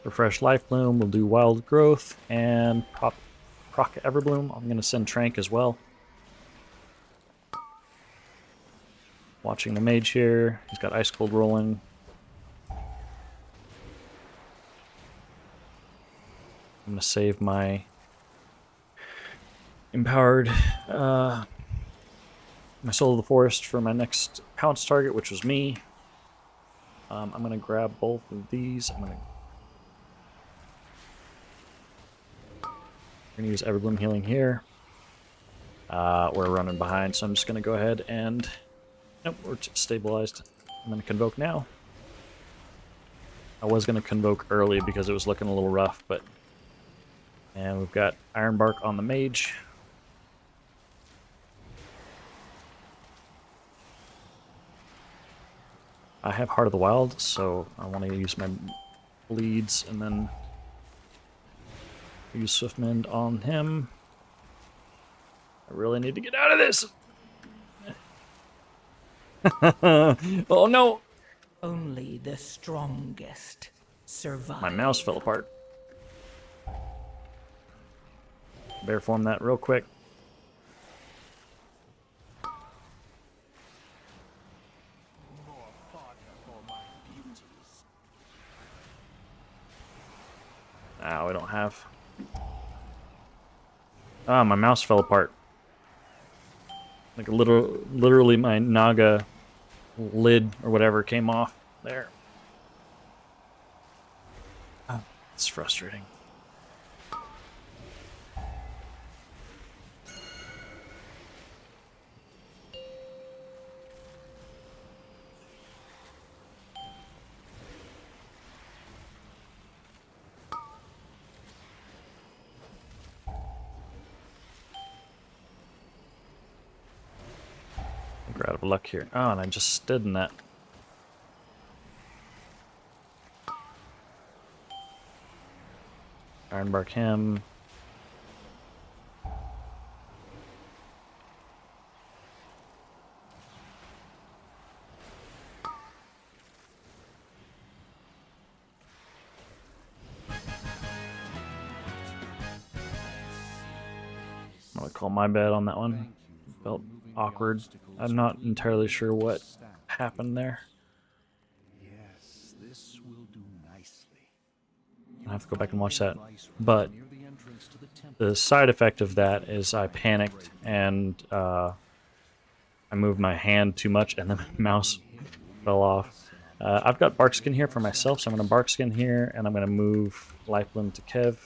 Refresh Life Bloom, we'll do Wild Growth, and proc Everbloom. I'm going to send Trank as well. Watching the mage here, he's got Ice Cold rolling. I'm going to save my Empowered, my Soul of the Forest for my next Pounce target, which was me. I'm going to grab both of these. We're going to use Everbloom Healing here. We're running behind, so I'm just going to go ahead and... Nope, we're stabilized. I'm going to Convoke now. I was going to Convoke early because it was looking a little rough, but... And we've got Ironbark on the Mage. I have Heart of the Wild, so I want to use my bleeds and then use Swiftmend on him. I really need to get out of this! Oh no! Only the strongest survive. My mouse fell apart. Bear form that real quick. We don't have... Ah, my mouse fell apart. Like literally my Naga lid or whatever came off there. Oh, it's frustrating. We're out of luck here. Oh, and I just stood in that. Ironbark him. I'm gonna call my bad on that one. Felt awkward. I'm not entirely sure what happened there. Yes, this will do nicely. I have to go back and watch that. But the side effect of that is I panicked and I moved my hand too much and the mouse fell off. I've got Barkskin here for myself, so I'm going to Barkskin here and I'm going to move Life Bloom to Kev.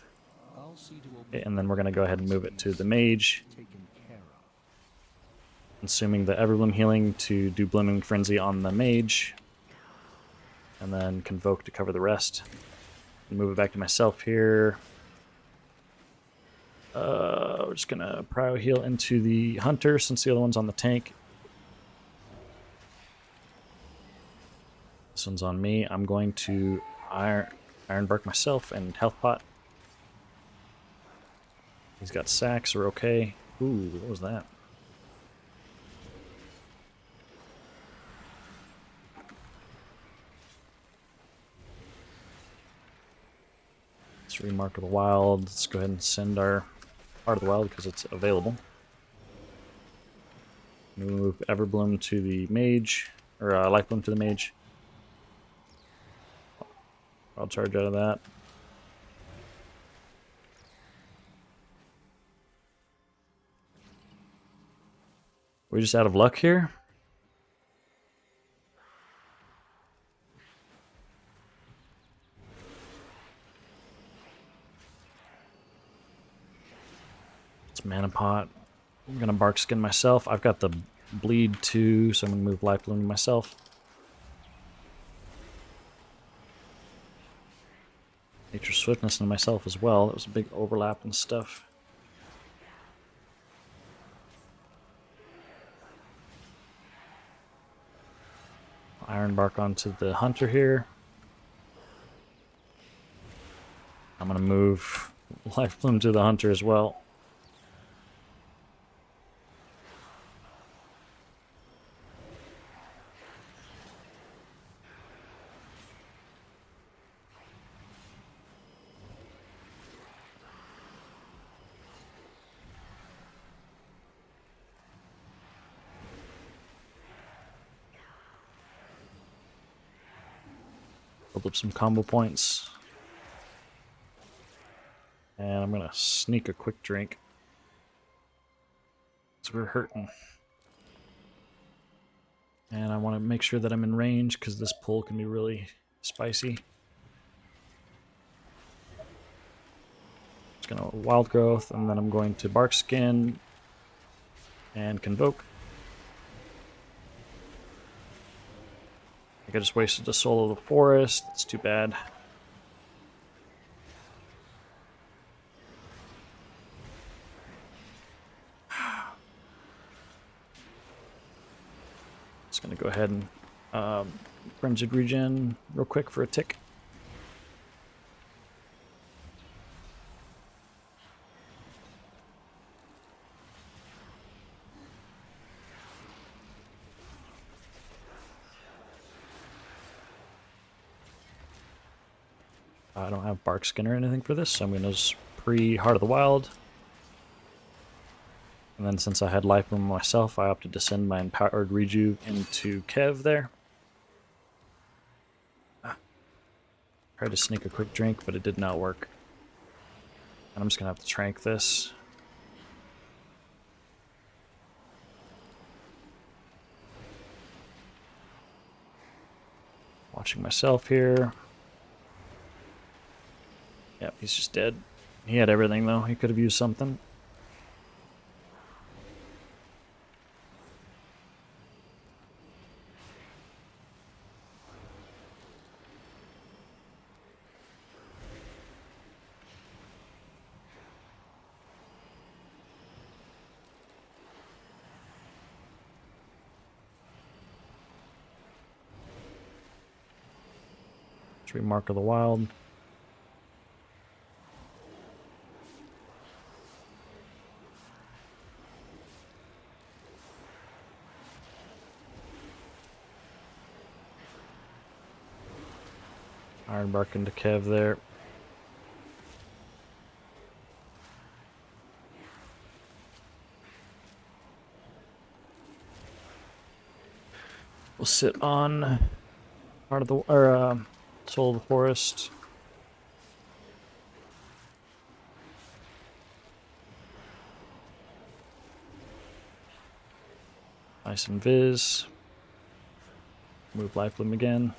Okay, and then we're going to go ahead and move it to the Mage. Consuming the Everbloom healing to do Blooming Frenzy on the Mage. And then Convoke to cover the rest. And move it back to myself here. We're just going to Prio Heal into the Hunter since the other one's on the tank. This one's on me. I'm going to Ironbark myself and Health Pot. He's got sacks, we're okay. Ooh, what was that? Let's remark of the Wild. Let's go ahead and send our Heart of the Wild because it's available. Move Everbloom to the Mage, or Life Bloom to the Mage. I'll charge out of that. We're just out of luck here. It's Mana Pot. I'm gonna Barkskin myself. I've got the Bleed too, so I'm gonna move Life Bloom to myself. Nature Swiftness into myself as well. That was a big overlap and stuff. Ironbark onto the Hunter here. I'm gonna move Life Bloom to the Hunter as well. Build up some combo points. And I'm gonna sneak a quick drink. So we're hurting. And I want to make sure that I'm in range because this pull can be really spicy. Just gonna wild growth, and then I'm going to bark skin and convoke. I think I just wasted the soul of the forest. It's too bad. Just gonna go ahead and frenzied regen real quick for a tick. I don't have bark skin or anything for this, so I'm gonna just pre-Heart of the Wild. And then since I had life from myself, I opted to send my empowered rejuve into Kev there. Tried to sneak a quick drink, but it did not work. And I'm just gonna have to trank this. Watching myself here. Yep, he's just dead. He had everything though, he could have used something. Mark of the Wild. Iron Bark into Kev there. We'll sit on part of the Soul of the Forest. Nice and Viz. Move Life Limb again.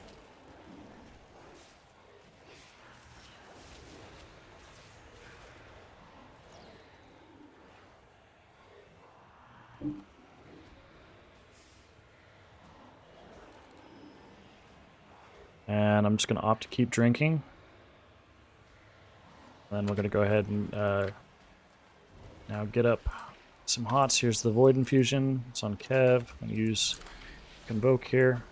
And I'm just going to opt to keep drinking. Then we're going to go ahead and now get up some hots. Here's the Void Infusion. It's on Kev. I'm going to use Convoke here.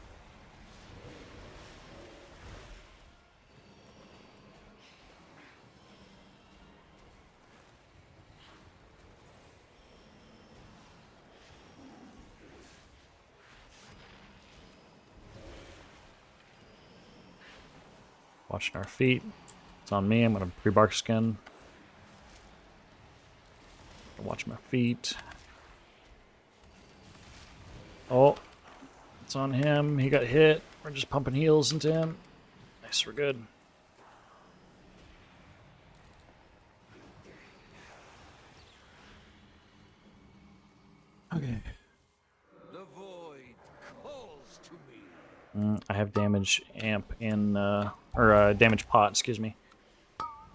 Watching our feet. It's on me. I'm going to pre-bark skin. Watch my feet. Oh, it's on him. He got hit. We're just pumping heals into him. Nice, we're good. Okay. The void calls to me. I have damage amp in, damage pot, excuse me.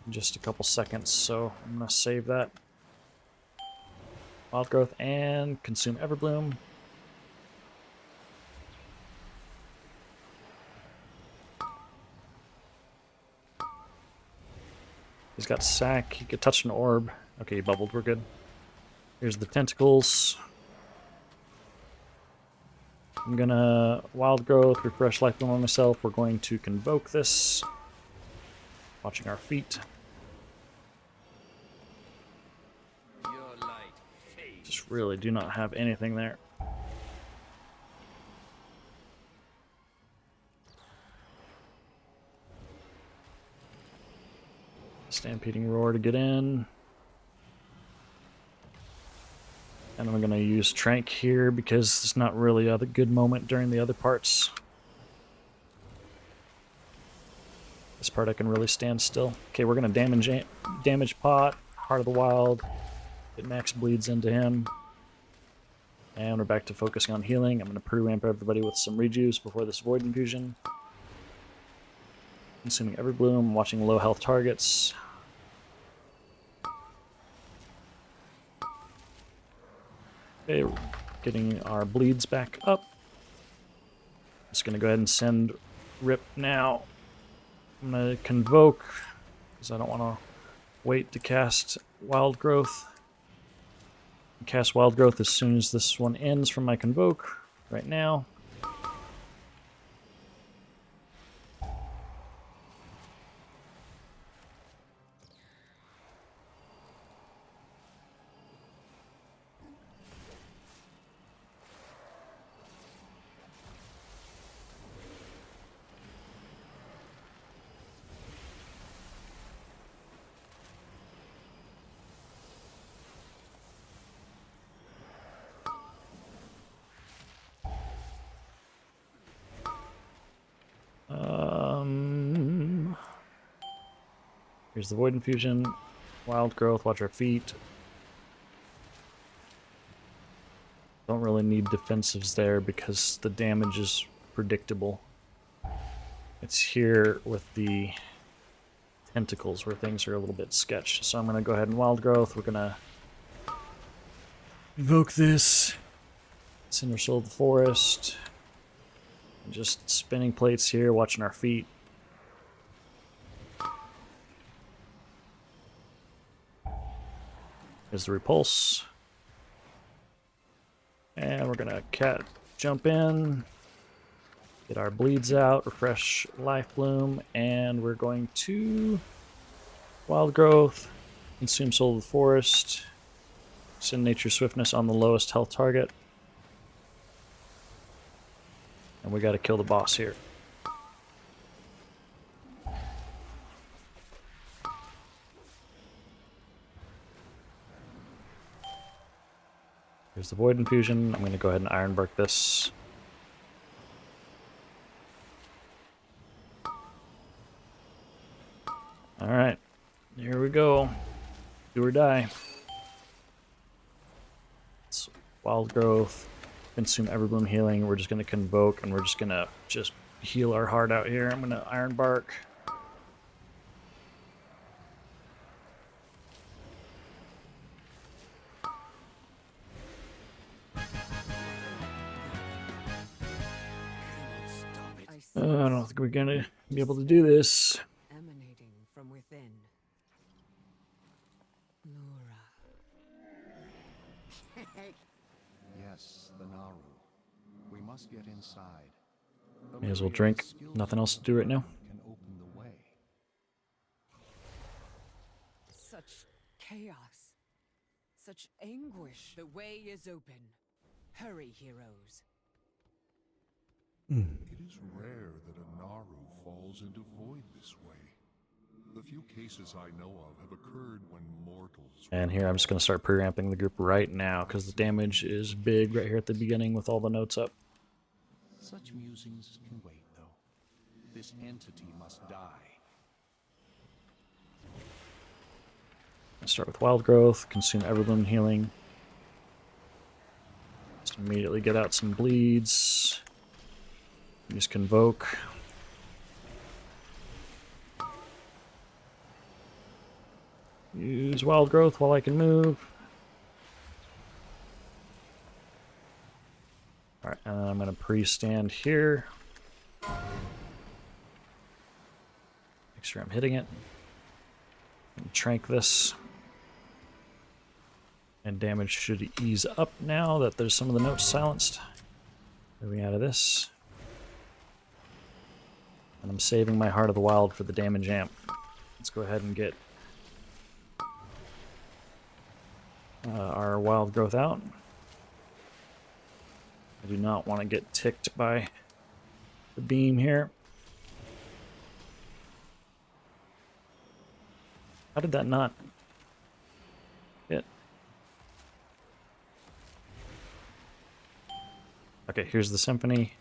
In just a couple seconds, so I'm gonna save that. Wild Growth and consume Everbloom. He's got sack, he could touch an orb. Okay, he bubbled, we're good. Here's the tentacles. I'm gonna Wild Growth, refresh life on myself. We're going to convoke this. Watching our feet. Just really do not have anything there. Stampeding Roar to get in. And I'm going to use Trank here because it's not really a good moment during the other parts. part I can really stand still. Okay, we're gonna damage pot, Heart of the Wild, get max bleeds into him. And we're back to focusing on healing. I'm gonna pre-ramp everybody with some rejuice before this Void Infusion. Consuming every bloom, watching low health targets. Okay, getting our bleeds back up. Just gonna go ahead and send Rip now. I'm gonna Convoke, because I don't want to wait to cast Wild Growth. Cast Wild Growth as soon as this one ends from my Convoke, right now. Here's the Void Infusion, Wild Growth, watch our feet. Don't really need defensives there because the damage is predictable. It's here with the tentacles where things are a little bit sketched. So I'm going to go ahead and Wild Growth. We're going to invoke this. Cinder Soul of the Forest. Just spinning plates here, watching our feet. Here's the Repulse. And we're gonna cat jump in, get our bleeds out, refresh Life Bloom, and we're going to Wild Growth, consume Soul of the Forest, send Nature Swiftness on the lowest health target. And we gotta kill the boss here. Here's the Void Infusion. I'm going to go ahead and Ironbark this. Alright, here we go. Do or die. It's Wild Growth. Consume Everbloom Healing. We're just going to Convoke and we're just going to heal our heart out here. I'm going to Ironbark. I don't think we're gonna be able to do this. Emanating from within. Lura. Yes, the Naru. We must get inside. May as well drink. Nothing else to do right now. Can open the way. Such chaos. Such anguish. The way is open. Hurry, heroes. It is rare that a Naru falls into void this way. The few cases I know of have occurred when mortals... And here I'm just going to start pre-ramping the group right now because the damage is big right here at the beginning with all the notes up. Such musings can wait, though. This entity must die. I'll start with Wild Growth, consume Everbloom Healing. Just immediately get out some bleeds. Use Convoke. Use Wild Growth while I can move. Alright, and then I'm going to pre-stand here. Make sure I'm hitting it. And trank this. And damage should ease up now that there's some of the notes silenced. Moving out of this. And I'm saving my Heart of the Wild for the damage amp. Let's go ahead and get our Wild Growth out. I do not want to get ticked by the beam here. How did that not hit? Okay, here's the Symphony.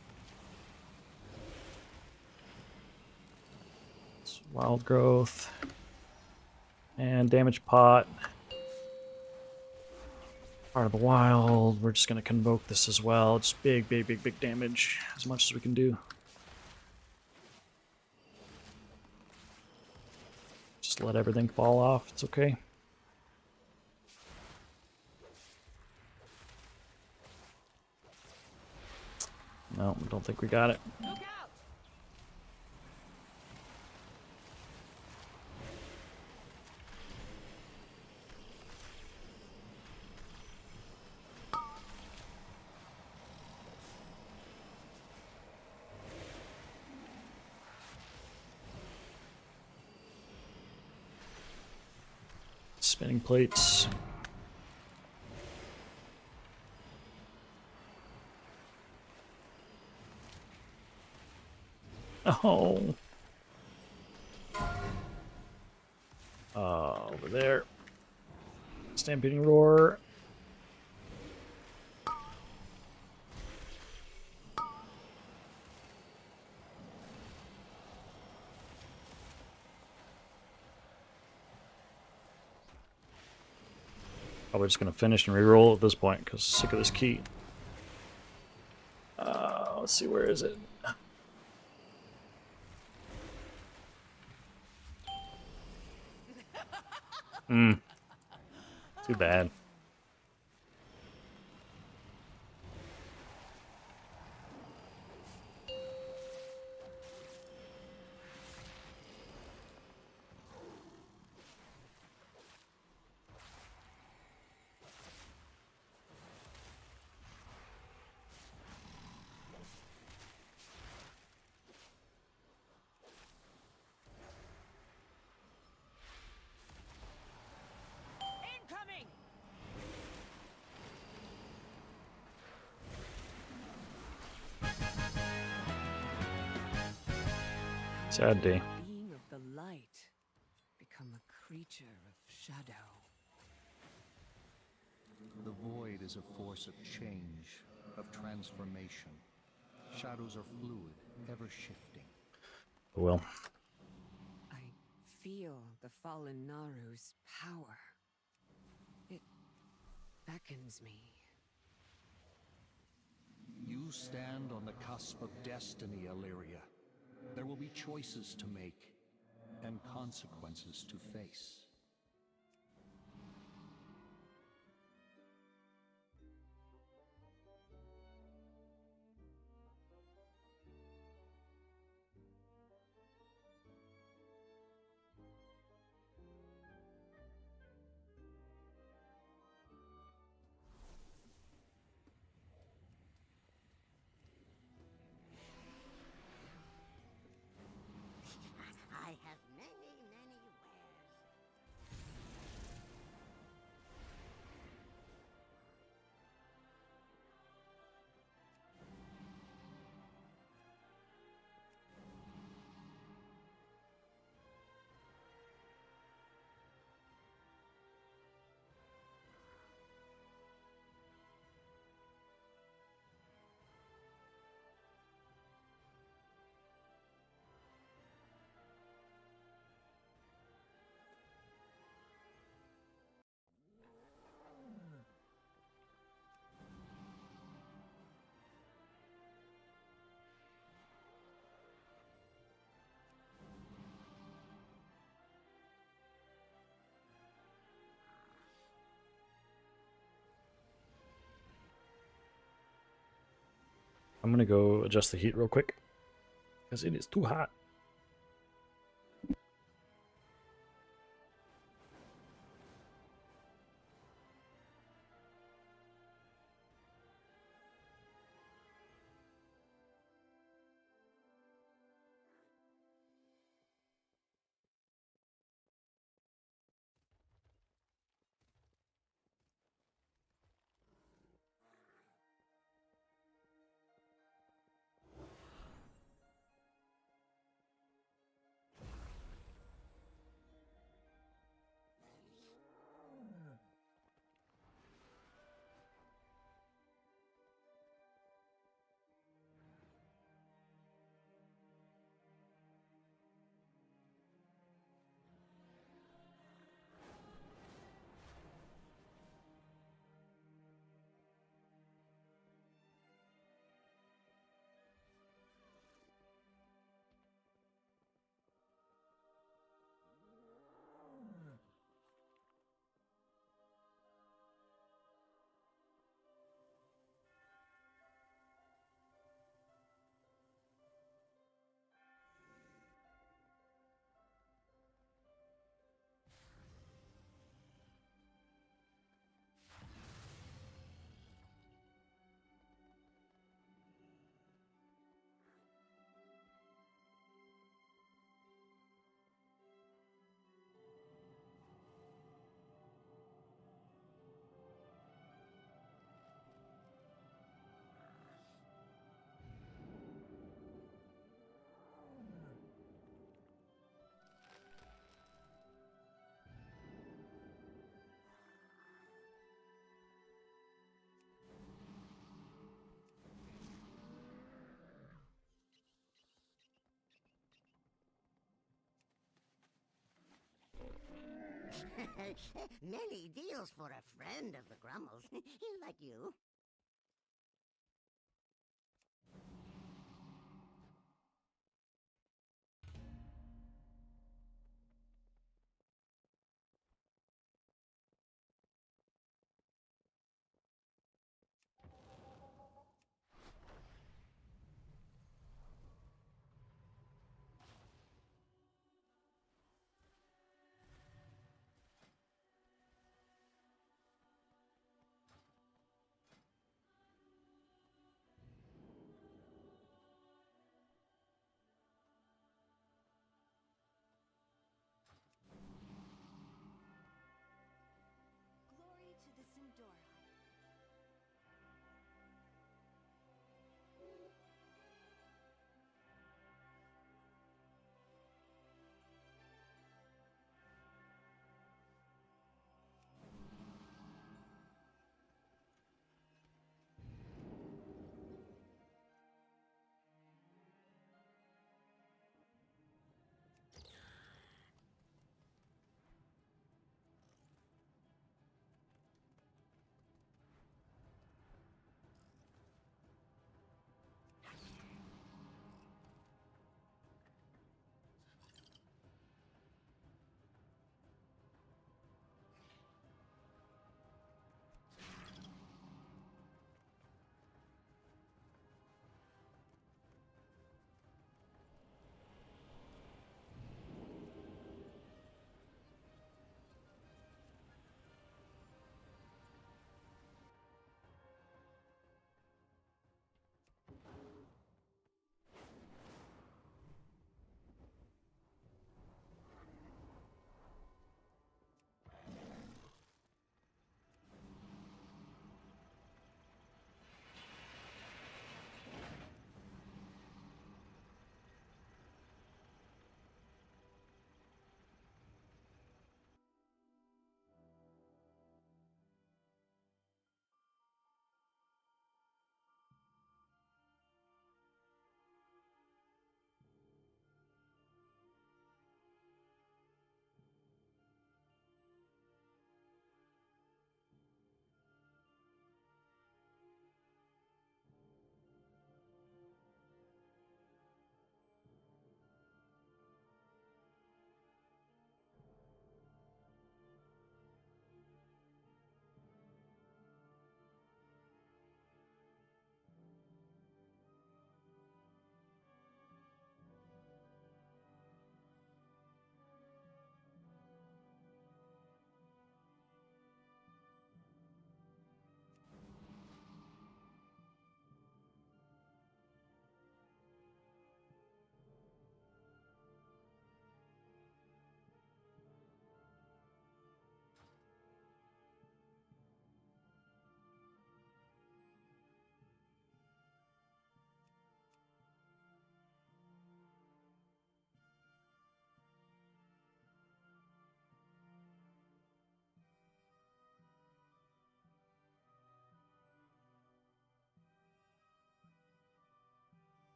Wild Wild growth. And damage pot. Part of the wild. We're just going to convoke this as well. Just big, big, big, big damage. As much as we can do. Just let everything fall off. It's okay. No, don't think we got it. Look out! Spinning plates. Oh. Over there. Stampeding roar. Probably just gonna finish and reroll at this point because sick of this key. Let's see, where is it? Too bad. Incoming! Sad day. Being of the light, become a creature of shadow. The void is a force of change, of transformation. Shadows are fluid, ever shifting. Well, I feel the fallen Naru's power. It beckons me. You stand on the cusp of destiny, Illyria. There will be choices to make, and consequences to face. I have many, many wares. I'm gonna go adjust the heat real quick because it is too hot. Many deals for a friend of the Grummles, like you.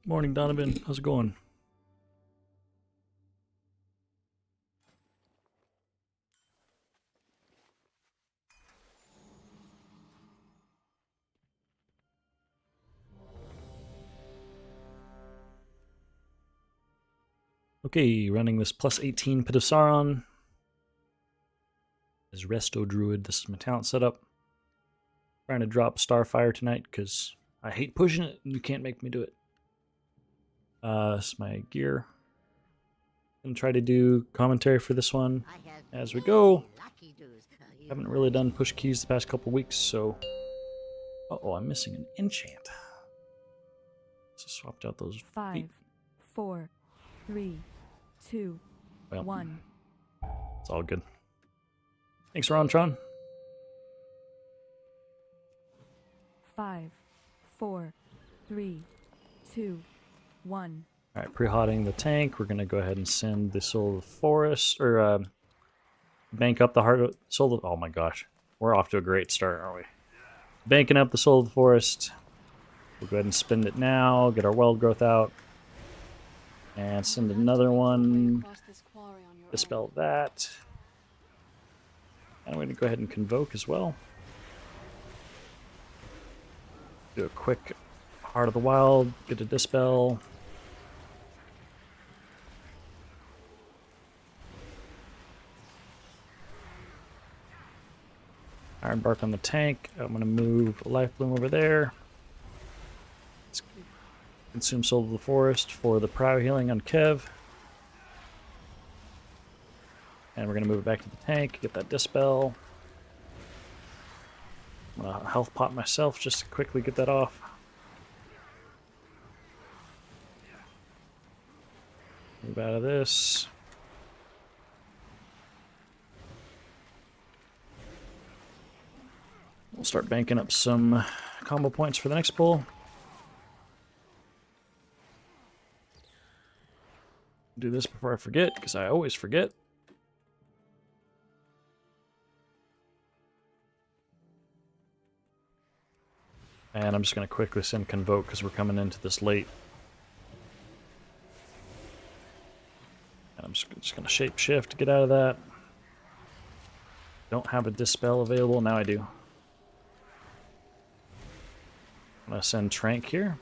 Morning, Donovan. How's it going? Okay, running this plus 18 Pit of Sauron. As Resto Druid, this is my talent setup. Trying to drop Starfire tonight because I hate pushing it and you can't make me do it. This is my gear. Gonna try to do commentary for this one as we go. Haven't really done push keys the past couple weeks, so... Uh-oh, I'm missing an enchant. So swapped out those 5, feet. 4, 3, 2, Well, 1. it's all good. Thanks, Rontron. 5, 4, 3, 2, 1. Alright, pre-hotting the tank. We're going to go ahead and send the Soul of the Forest, or bank up the Heart of Soul of... Oh my gosh. We're off to a great start, aren't we? Banking up the Soul of the Forest. We'll go ahead and spend it now, get our wild growth out. And send another one. Dispel that. And we're going to go ahead and convoke as well. Do a quick Heart of the Wild, get a dispel. Iron Bark on the tank. I'm going to move Life Bloom over there. Let's consume Soul of the Forest for the Prow Healing on Kev. And we're going to move it back to the tank, get that dispel. I'm going to health pot myself just to quickly get that off. Move out of this. We'll start banking up some combo points for the next pull. Do this before I forget, because I always forget. And I'm just going to quickly send Convoke because we're coming into this late. And I'm just going to shape shift to get out of that. Don't have a Dispel available. Now I do. I'm going to send Trank here.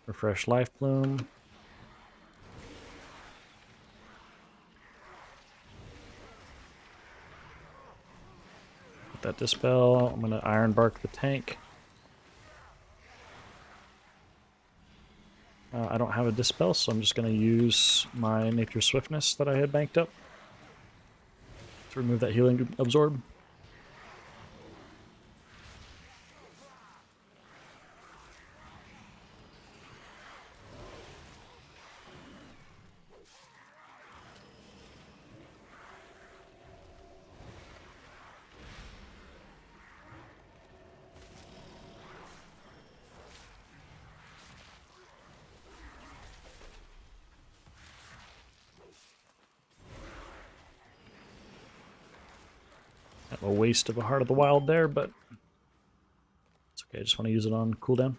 Refresh Life Bloom. Get that Dispel. I'm going to Iron Bark the tank. I don't have a Dispel, so I'm just going to use my Nature Swiftness that I had banked up to remove that Healing Absorb. A waste of a Heart of the Wild there, but it's okay. I just want to use it on cooldown.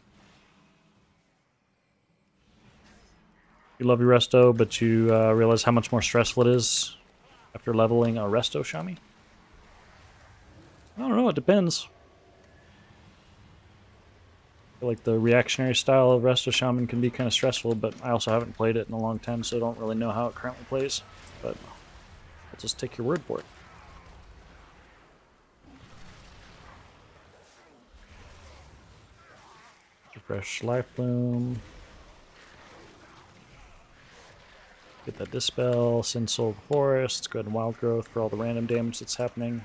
You love your Resto, but you realize how much more stressful it is after leveling a Resto Shami? I don't know, it depends. I feel like the reactionary style of Resto Shaman can be kind of stressful, but I also haven't played it in a long time, so I don't really know how it currently plays. But I'll just take your word for it. Refresh Life Bloom. Get that Dispel, send Soul of the Forest, let's go ahead and Wild Growth for all the random damage that's happening.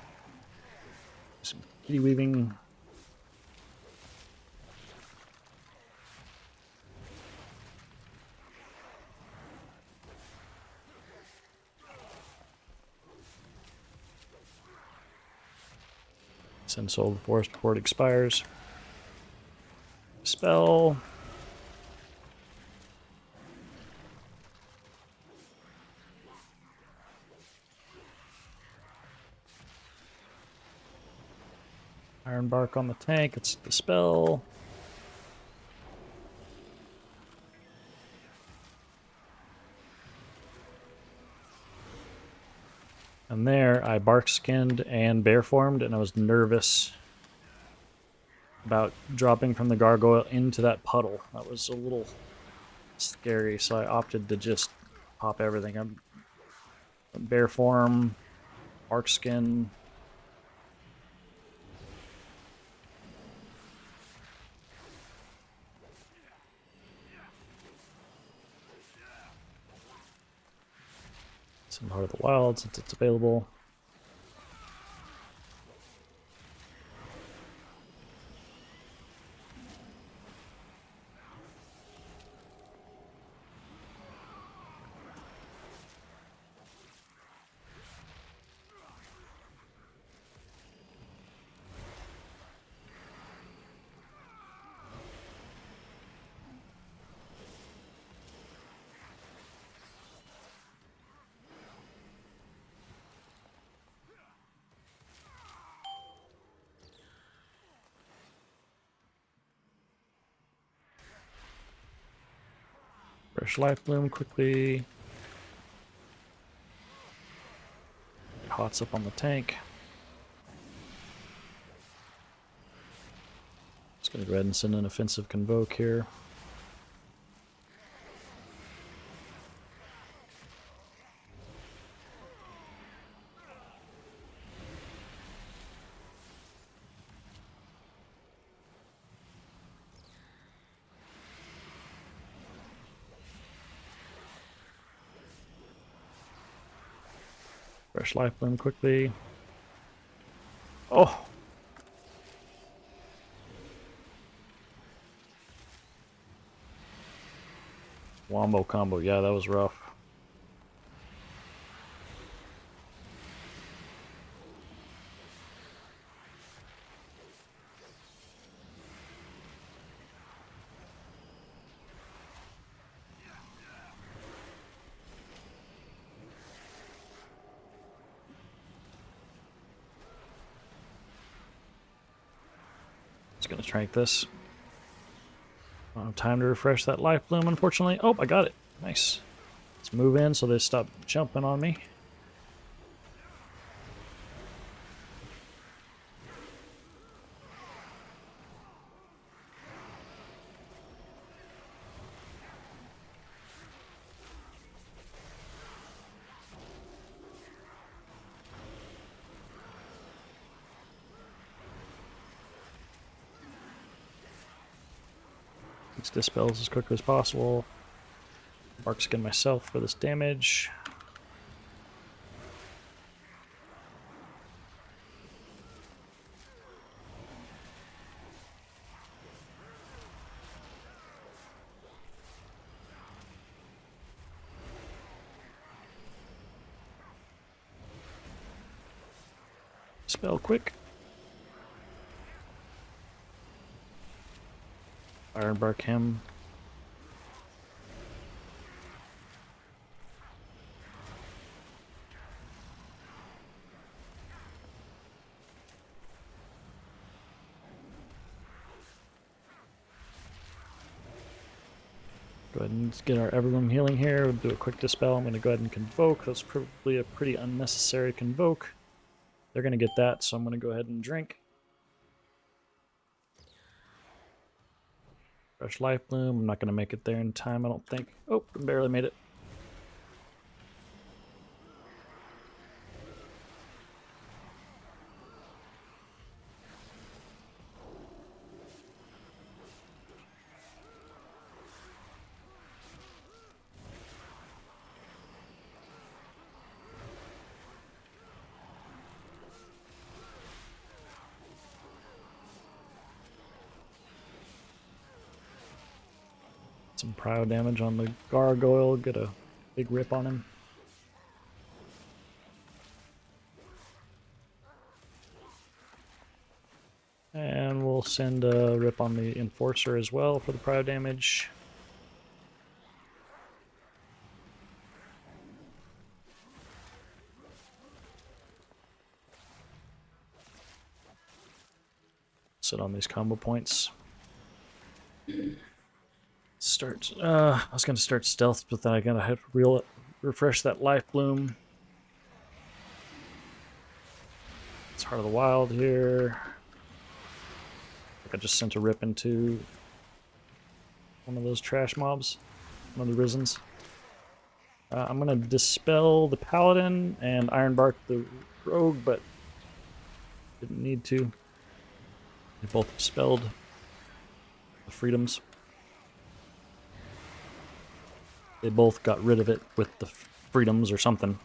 Some Kitty Weaving. Send Soul of the Forest before it expires. Spell. Iron Bark on the tank, it's the spell. And there, I bark skinned and bear formed, and I was nervous about dropping from the gargoyle into that puddle. That was a little scary, so I opted to just pop everything. I'm bear form, bark skin. Some Heart of the Wild since it's available. Fresh life bloom quickly. Hots up on the tank. Just gonna go ahead and send an offensive convoke here. Fresh life bloom quickly. Oh! Wombo combo. Yeah, that was rough. Just gonna trank this. I don't have time to refresh that life bloom, unfortunately. Oh, I got it. Nice. Let's move in so they stop jumping on me. Let's dispels as quickly as possible. Bark skin myself for this damage. Spell quick. Ironbark him. Go ahead and get our Everloom healing here. We'll do a quick dispel. I'm going to go ahead and convoke. That's probably a pretty unnecessary convoke. They're going to get that, so I'm going to go ahead and drink. Fresh life bloom. I'm not going to make it there in time, I don't think. Oh, barely made it. Some prio damage on the gargoyle, get a big rip on him. And we'll send a rip on the enforcer as well for the prio damage. Sit on these combo points. I was gonna start stealth, but then I gotta have to refresh that life bloom. It's Heart of the Wild here. I just sent a rip into one of those trash mobs, one of the Risens. I'm gonna dispel the Paladin and Ironbark the Rogue, but didn't need to. They both dispelled the freedoms. They both got rid of it with the freedoms or something.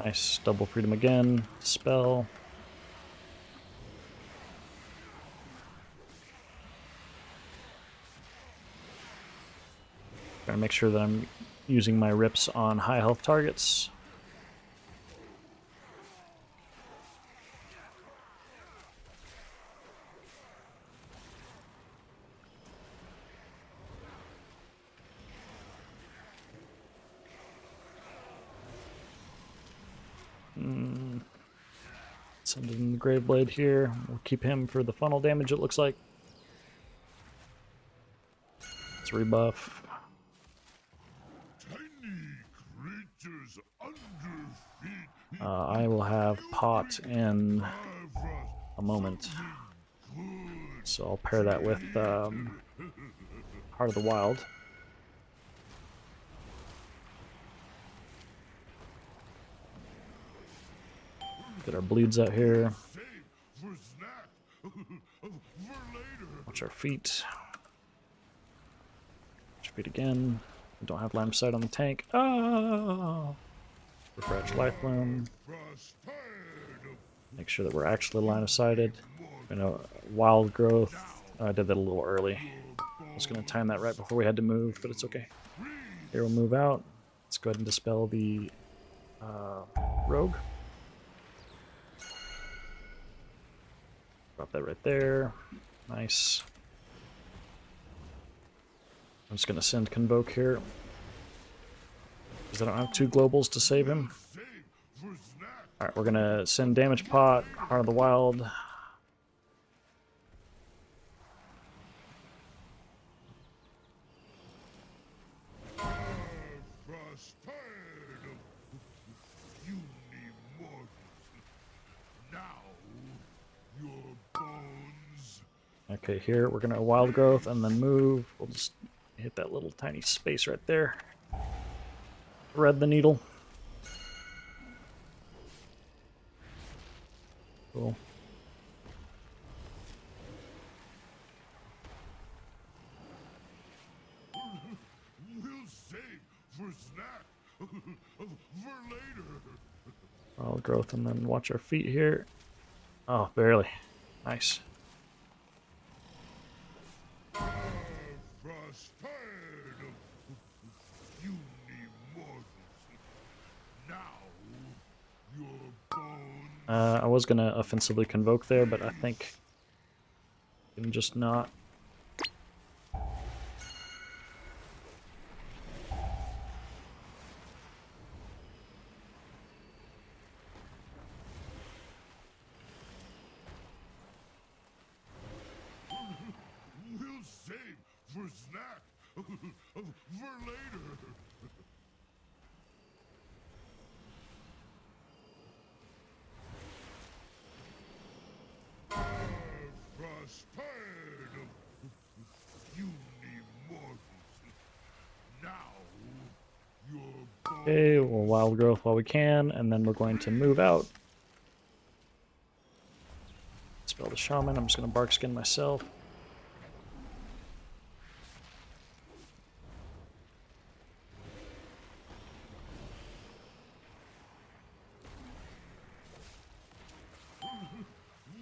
Nice, double freedom again, spell. Trying to make sure that I'm using my rips on high health targets. Send in the Graveblade here. We'll keep him for the funnel damage, it looks like. Let's rebuff. I will have Pot in a moment. So I'll pair that with Heart of the Wild. Get our bleeds out here. Watch our feet. Watch our feet again. We don't have line of sight on the tank. Oh! Refresh Life Bloom. Make sure that we're actually line of sighted. You know, Wild Growth. I did that a little early. I was going to time that right before we had to move, but it's okay. Here we'll move out. Let's go ahead and dispel the Rogue. Drop that right there. Nice. I'm just going to send Convoke here, because I don't have 2 globals to save him. Alright, we're going to send Damage Pot, Heart of the Wild. Okay, here we're going to Wild Growth and then move. We'll just hit that little tiny space right there. Thread the needle. Cool. We'll save for snack for later. Wild Growth and then watch our feet here. Oh, barely. Nice. I was gonna offensively Convoke there, but I think I'm just not. We'll save for snack for later. Okay, we'll Wild Growth while we can, and then we're going to move out. Spell the Shaman. I'm just going to Bark Skin myself.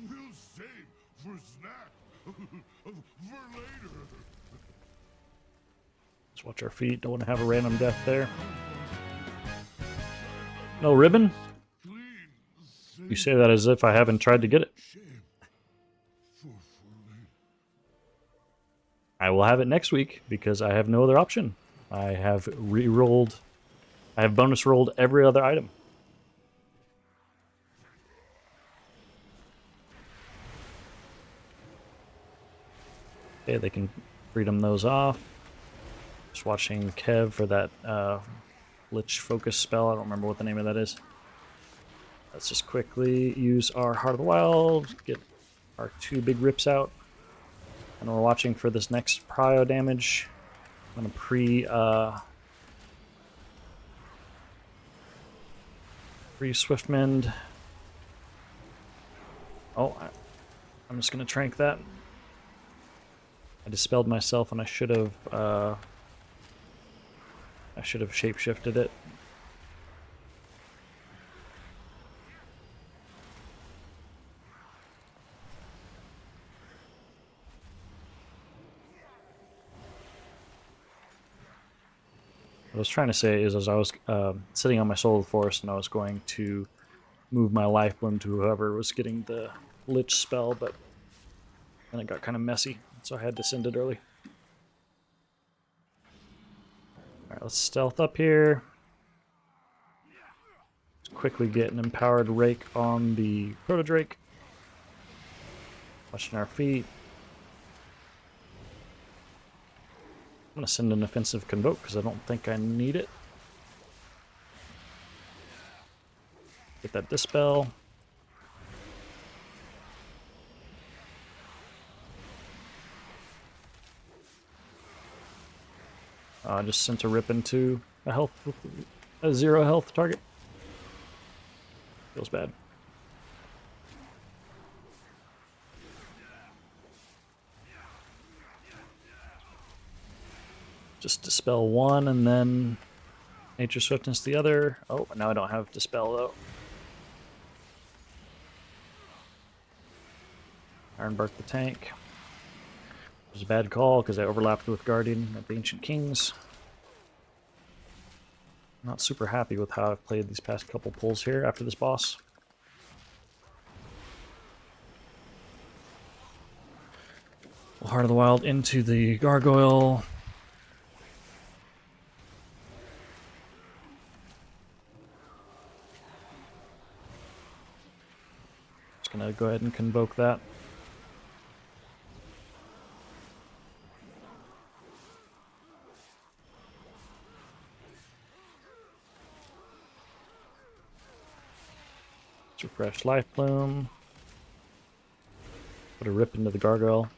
We'll save for snack for later. Let's watch our feet. Don't want to have a random death there. No ribbon? You say that as if I haven't tried to get it. I will have it next week because I have no other option. I have re-rolled. I have bonus rolled every other item. Okay, they can freedom those off. Just watching Kev for that Lich focus spell. I don't remember what the name of that is. Let's just quickly use our Heart of the Wild, get our 2 big rips out. And we're watching for this next prio damage. I'm gonna pre Swiftmend. Oh, I'm just gonna trank that. I dispelled myself, and I should have shapeshifted it. What I was trying to say is, as I was sitting on my Soul of the Forest, and I was going to move my life bloom to whoever was getting the Lich spell, but then it got kind of messy, so I had to send it early. Alright, let's stealth up here. Let's quickly get an empowered rake on the Proto-Drake. Watching our feet. I'm going to send an offensive convoke because I don't think I need it. Get that dispel. I just sent a rip into a 0 health target. Feels bad. Just dispel one and then nature swiftness the other. Oh, now I don't have dispel though. Ironbark the tank. It was a bad call because I overlapped with Guardian at the Ancient Kings. Not super happy with how I've played these past couple pulls here after this boss. Heart of the Wild into the Gargoyle. Just gonna go ahead and convoke that. Let's refresh Life Bloom. Put a rip into the Gargoyle.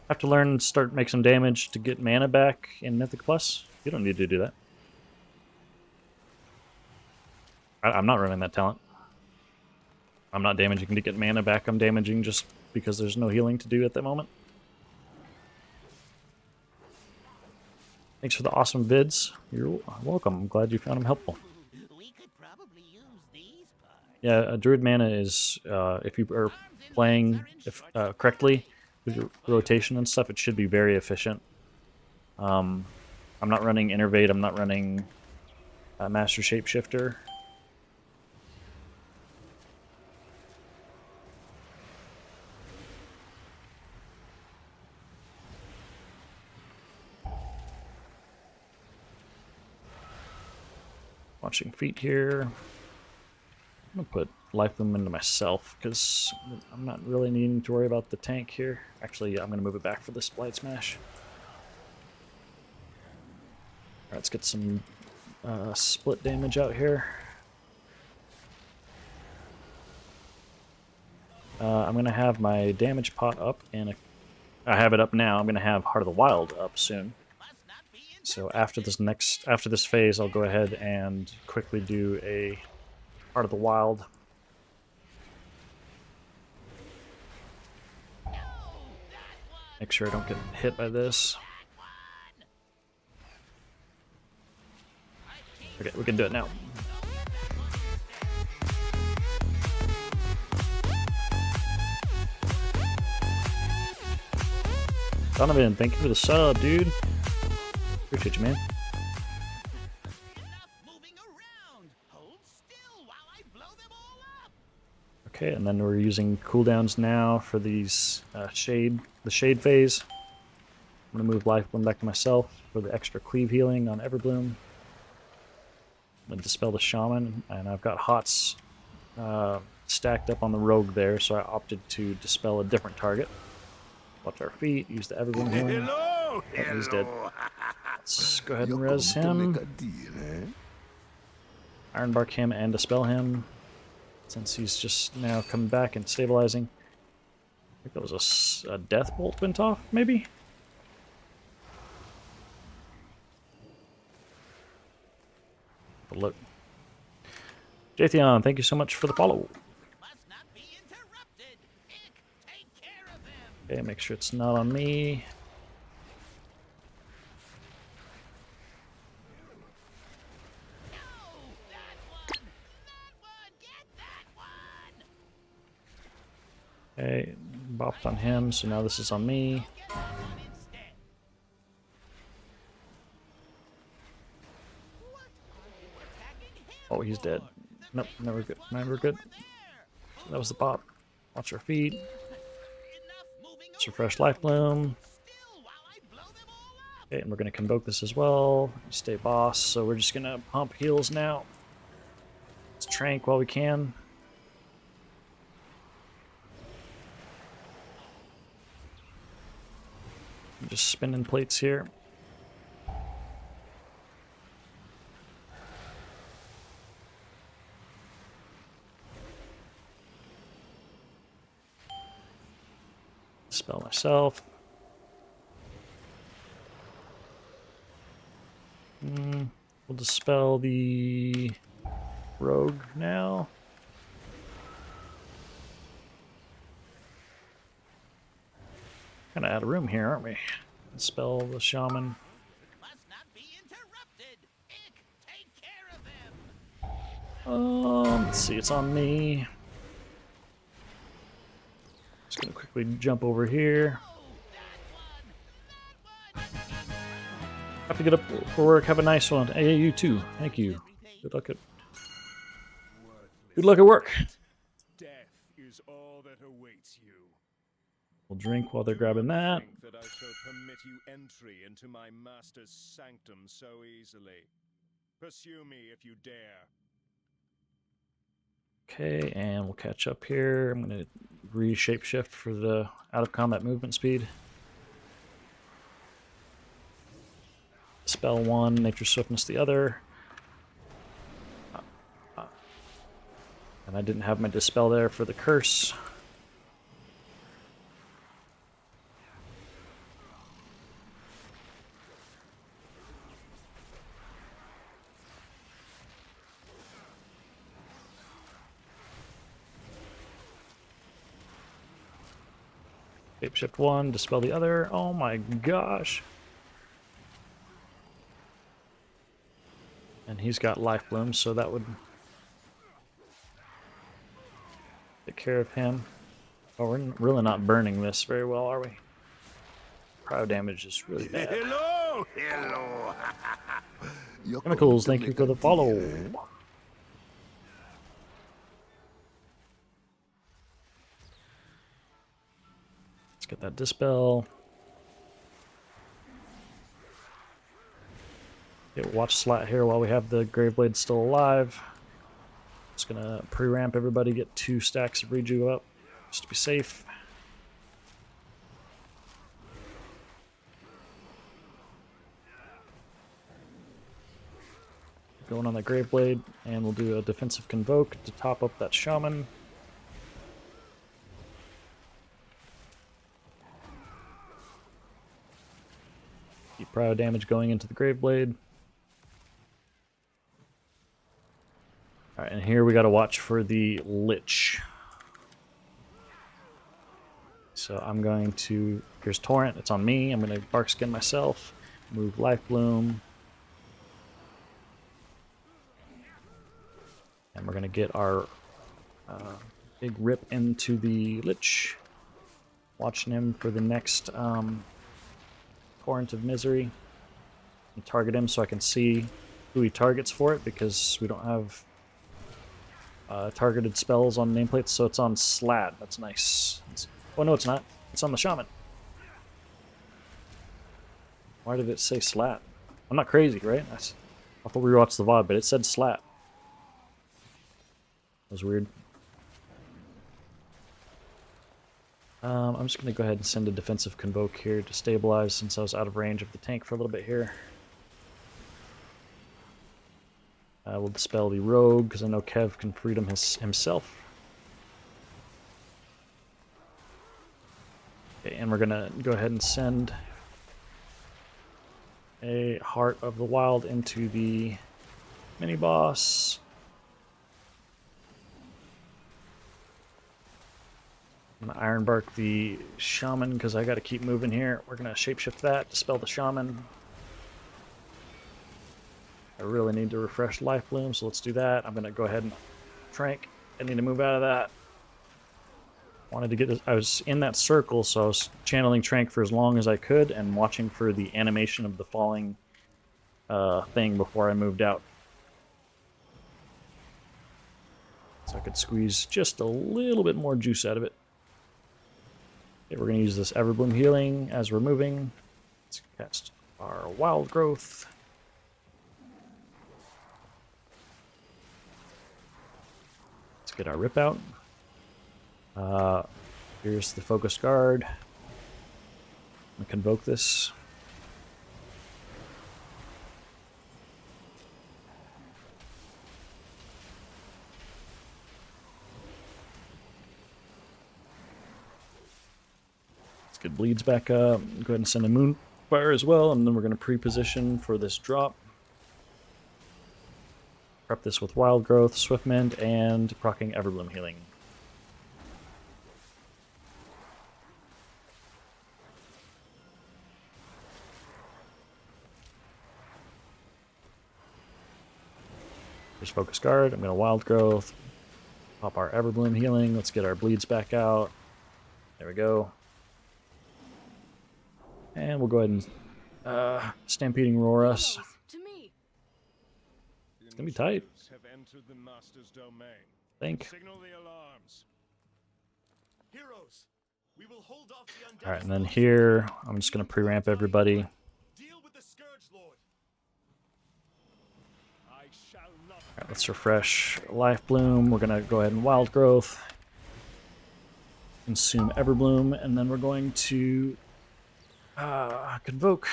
I have to learn to make some damage to get mana back in Mythic Plus. You don't need to do that. I'm not running that talent. I'm not damaging to get mana back. I'm damaging just because there's no healing to do at that moment. Thanks for the awesome vids. You're welcome. I'm glad you found them helpful. We could probably use these parts. Yeah, Druid mana is, if you are playing correctly with your rotation and stuff, it should be very efficient. I'm not running Innervate, I'm not running Master Shapeshifter. Watching feet here. I'm gonna put Life Bloom into myself because I'm not really needing to worry about the tank here. Actually, yeah, I'm gonna move it back for this Blight Smash. Alright, let's get some split damage out here. I'm gonna have my damage pot up and I have it up now. I'm gonna have Heart of the Wild up soon. So after this phase, I'll go ahead and quickly do a Heart of the Wild. Make sure I don't get hit by this. Okay, we can do it now. Donovan, thank you for the sub, dude. Appreciate you, man. Okay, and then we're using cooldowns now for these the shade phase. I'm gonna move Life Bloom back to myself for the extra cleave healing on Everbloom. I'm gonna dispel the Shaman, and I've got Hots stacked up on the Rogue there, so I opted to dispel a different target. Watch our feet. Use the evergreen healing. Hello, Oh, he's dead. Let's go ahead and You're res going to him. make a deal, eh? Ironbark him and dispel him. Since he's just now coming back and stabilizing. I think that was a death bolt went off, maybe? But look. Jathion, thank you so much for the follow. Must not be interrupted. Ick, take care of him. Okay, make sure it's not on me. No, that one. Get that one. Okay, bopped on him, so now this is on me. Get that one instead. What are you attacking him Oh, he's dead. for? Nope, never good. Never good. That was the bop. Watch our feet. Enough moving Let's refresh Life Bloom. still while I blow them all up. Okay, and we're going to convoke this as well. Stay boss, so we're just going to pump heals now. Let's trank while we can. I'm just spinning plates here. Spell myself. We'll dispel the rogue now. Kind of out of room here, aren't we? Dispel the shaman. Must not be interrupted. Ick, take care of him. Let's see, it's on me. Just gonna quickly jump over here. Have to get up for work. Have a nice one. Hey, you too. Thank you. Good luck at work. Death is all that awaits you. We'll drink while they're grabbing that. Think that I shall permit you entry into my master's sanctum so easily. Pursue me if you dare. Okay, and we'll catch up here. I'm gonna reshape shift for the out of combat movement speed. Spell one, nature swiftness the other. And I didn't have my dispel there for the curse. Shapeshift one, dispel the other. Oh my gosh. And he's got life bloom, so that would take care of him. Oh, we're really not burning this very well, are we? Cryo damage is really bad. Hello, hello. Chemicals, thank you for the follow. Let's get that dispel. Okay, watch Slat here while we have the Graveblade still alive. Just gonna pre-ramp everybody, get 2 stacks of reju up, just to be safe. Going on the Graveblade, and we'll do a defensive convoke to top up that shaman. Keep cryo damage going into the Graveblade. Alright, and here we gotta watch for the Lich. So I'm going to, here's Torrent, it's on me, I'm gonna bark skin myself, move Life Bloom. And we're gonna get our big rip into the Lich. Watching him for the next Torrent of Misery. And target him so I can see who he targets for it, because we don't have targeted spells on nameplates, so it's on Slat. That's nice. Oh no, it's not. It's on the Shaman. Why did it say Slat? I'm not crazy, right? I thought we rewatched the VOD, but it said Slat. That was weird. I'm just going to go ahead and send a defensive Convoke here to stabilize since I was out of range of the tank for a little bit here. We'll dispel the Rogue because I know Kev can freedom himself. Okay, and we're going to go ahead and send a Heart of the Wild into the mini-boss. I'm going to Ironbark the Shaman because I got to keep moving here. We're going to shapeshift that, dispel the Shaman. I really need to refresh Life Bloom, so let's do that. I'm going to go ahead and Trank. I need to move out of that. Wanted to get this. I was in that circle, so I was channeling Trank for as long as I could and watching for the animation of the falling thing before I moved out. So I could squeeze just a little bit more juice out of it. Okay, we're going to use this Everbloom healing as we're moving. Let's cast our Wild Growth. Let's get our Rip out. Here's the Focus Guard. I'm going to Convoke this. Let's get Bleeds back up. Go ahead and send a Moonfire as well, and then we're going to pre-position for this drop. Prep this with Wild Growth, Swiftmend, and proccing Everbloom healing. Here's Focus Guard. I'm going to Wild Growth. Pop our Everbloom healing. Let's get our Bleeds back out. There we go. And we'll go ahead and Stampeding Roar us. To me. It's going to be tight. Have entered the master's domain. I think. Signal the alarms. Heroes, we will hold off the undead. Alright, and then here, I'm just going to pre-ramp everybody. Deal with the Scourge Lord. I shall not. Alright, let's refresh Life Bloom. We're going to go ahead and Wild Growth. Consume Everbloom, and then we're going to Convoke.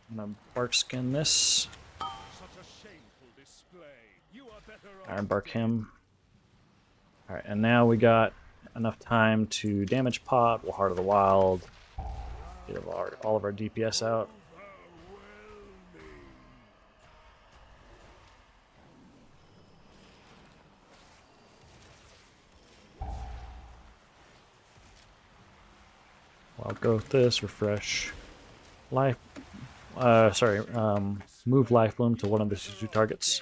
I'm going to Bark Skin this. Such a shameful display. You are better off. Ironbark him. Alright, and now we got enough time to damage pot. We'll Heart of the Wild. Get all of our DPS out. Wild Growth this, refresh life. Move Life Bloom to one of the two targets.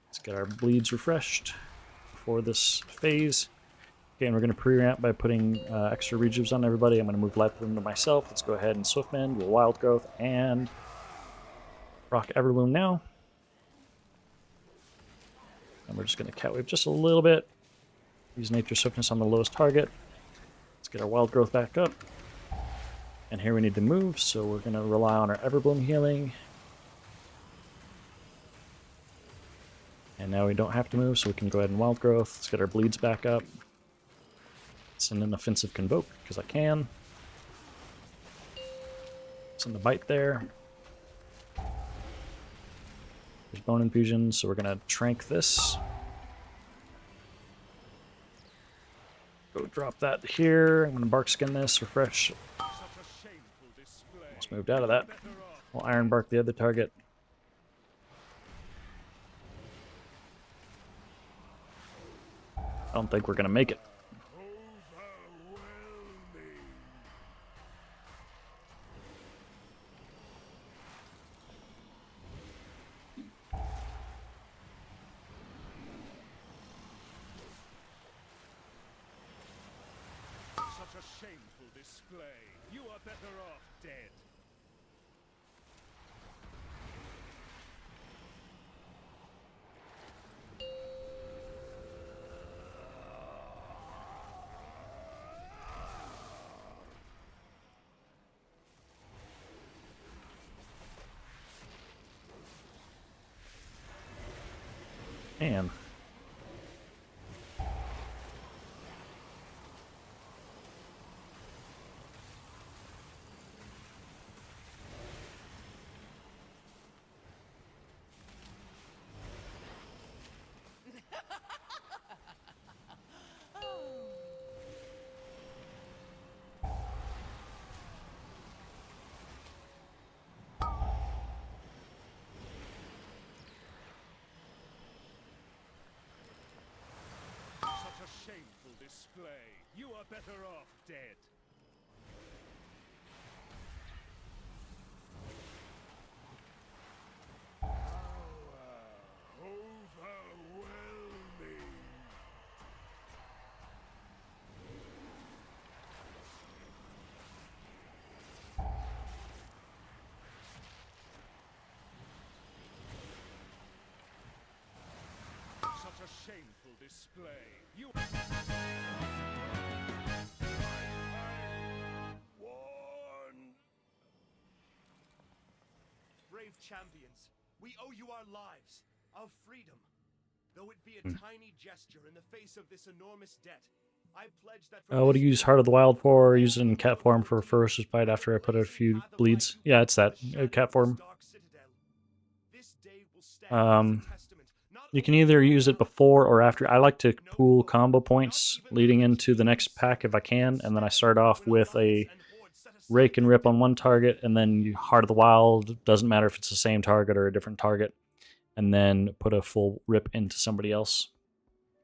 Let's get our bleeds refreshed for this phase. Okay, and we're going to pre-ramp by putting extra rejuves on everybody. I'm going to move Life Bloom to myself. Let's go ahead and Swiftmend, we'll Wild Growth, and rock Everbloom now. And we're just going to Catwave just a little bit. Use Nature Swiftness on the lowest target. Let's get our Wild Growth back up. And here we need to move, so we're going to rely on our Everbloom healing. And now we don't have to move, so we can go ahead and Wild Growth. Let's get our bleeds back up. Send an offensive Convoke, because I can. Send the Bite there. There's Bone Infusion, so we're going to Trank this. Go drop that here. I'm going to Bark Skin this, refresh. Almost moved out of that. We'll Ironbark the other target. I don't think we're going to make it. Such a shameful display. You are better off dead. Man. shameful display. You are better off dead. Overwhelming. Such a shameful display. You. Warn. Brave champions, we owe you our lives, our freedom. Though it be a tiny gesture in the face of this enormous debt, I pledge that. What do you use Heart of the Wild for? Use it in cat form for ferocious bite after I put out a few bleeds. Yeah, it's that cat form. You can either use it before or after. I like to pool combo points leading into the next pack if I can, and then I start off with a Rake and Rip on one target, and then you Heart of the Wild, doesn't matter if it's the same target or a different target, and then put a full Rip into somebody else.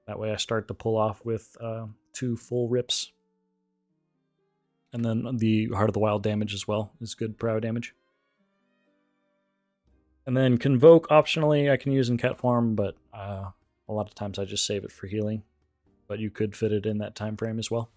That way I start to pull off with 2 full rips. And then the Heart of the Wild damage as well is good prow damage. And then Convoke, optionally, I can use in cat form, but a lot of times I just save it for healing. But you could fit it in that time frame as well.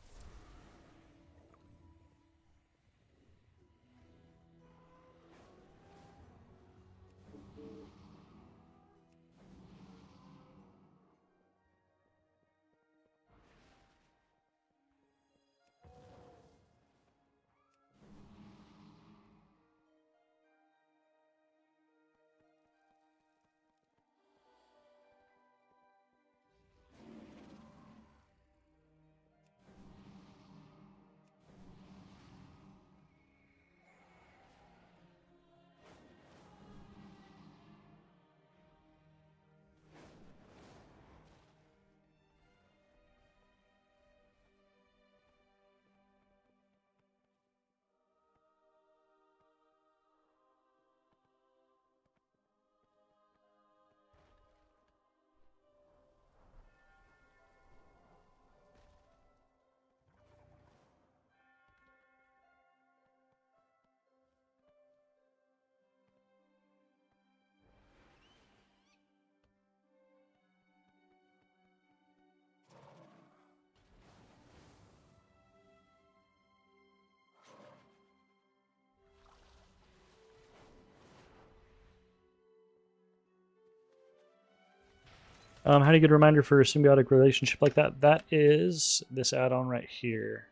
How do you get a reminder for a symbiotic relationship like that? That is this add-on right here.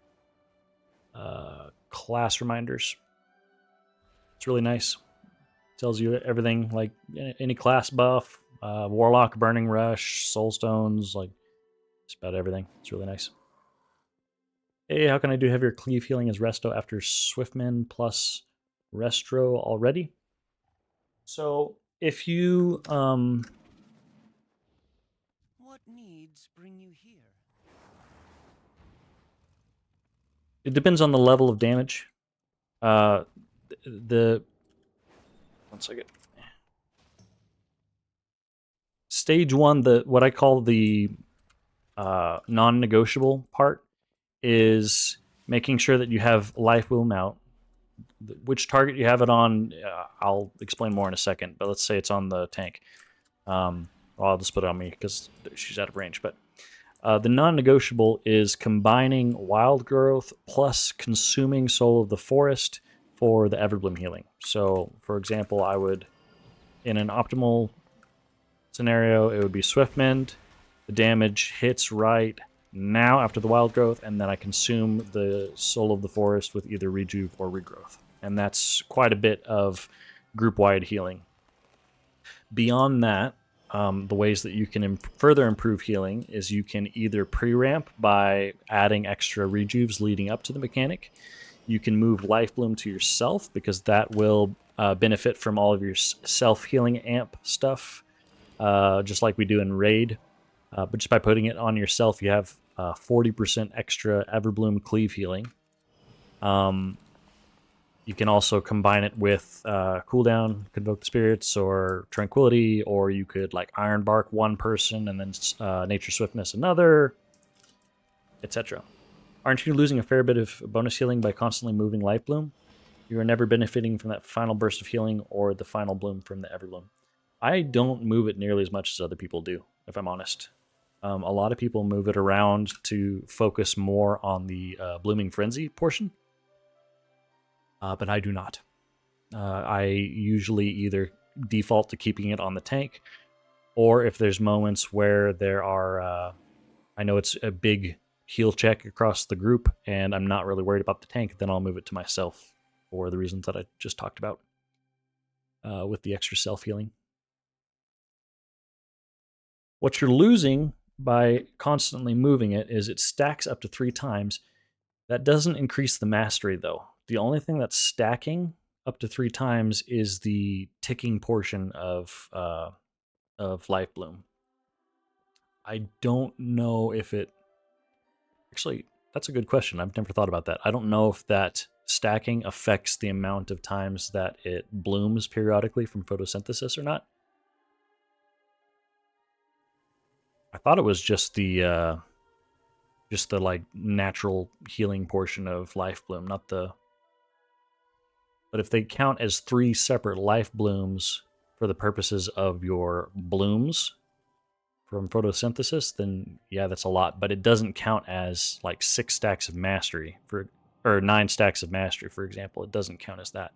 Class reminders. It's really nice. Tells you everything, like any class buff, Warlock, Burning Rush, Soulstones, like just about everything. It's really nice. Hey, how can I do heavier cleave healing as Resto after Swiftman plus Resto already? So if you What needs bring you here? it depends on the level of damage. One second. Stage 1, what I call the non-negotiable part is making sure that you have life bloom out. Which target you have it on, I'll explain more in a second, but let's say it's on the tank. Well, I'll just put it on me because she's out of range. But the non-negotiable is combining Wild Growth plus consuming Soul of the Forest for the Everbloom healing. So, for example, I would, in an optimal scenario, it would be Swiftmend. The damage hits right now after the Wild Growth, and then I consume the Soul of the Forest with either Rejuve or Regrowth. And that's quite a bit of group-wide healing. Beyond that, the ways that you can further improve healing is you can either pre-ramp by adding extra rejuves leading up to the mechanic. You can move Life Bloom to yourself because that will benefit from all of your self-healing amp stuff, just like we do in Raid. But just by putting it on yourself, you have 40% extra Everbloom cleave healing. You can also combine it with cooldown, Convoke the Spirits, or Tranquility, or you could like Iron Bark one person and then Nature Swiftness another. etc. Aren't you losing a fair bit of bonus healing by constantly moving Life Bloom? You are never benefiting from that final burst of healing or the final bloom from the Everbloom. I don't move it nearly as much as other people do, if I'm honest. A lot of people move it around to focus more on the Blooming Frenzy portion, but I do not. I usually either default to keeping it on the tank, or if there's moments where there are, I know it's a big heal check across the group, and I'm not really worried about the tank, then I'll move it to myself for the reasons that I just talked about with the extra self-healing. What you're losing by constantly moving it is it stacks up to 3 times. That doesn't increase the mastery, though. The only thing that's stacking up to 3 times is the ticking portion of Life Bloom. I don't know if it... Actually, that's a good question. I've never thought about that. I don't know if that stacking affects the amount of times that it blooms periodically from photosynthesis or not. I thought it was just the like natural healing portion of Life Bloom, not the... But if they count as 3 separate Life Blooms for the purposes of your blooms from photosynthesis, then yeah, that's a lot. But it doesn't count as like 6 stacks of mastery or 9 stacks of mastery, for example. It doesn't count as that.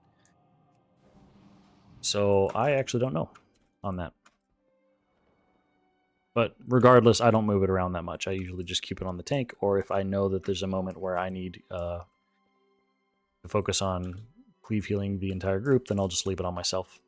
So I actually don't know on that. But regardless, I don't move it around that much. I usually just keep it on the tank, or if I know that there's a moment where I need to focus on cleave healing the entire group, then I'll just leave it on myself.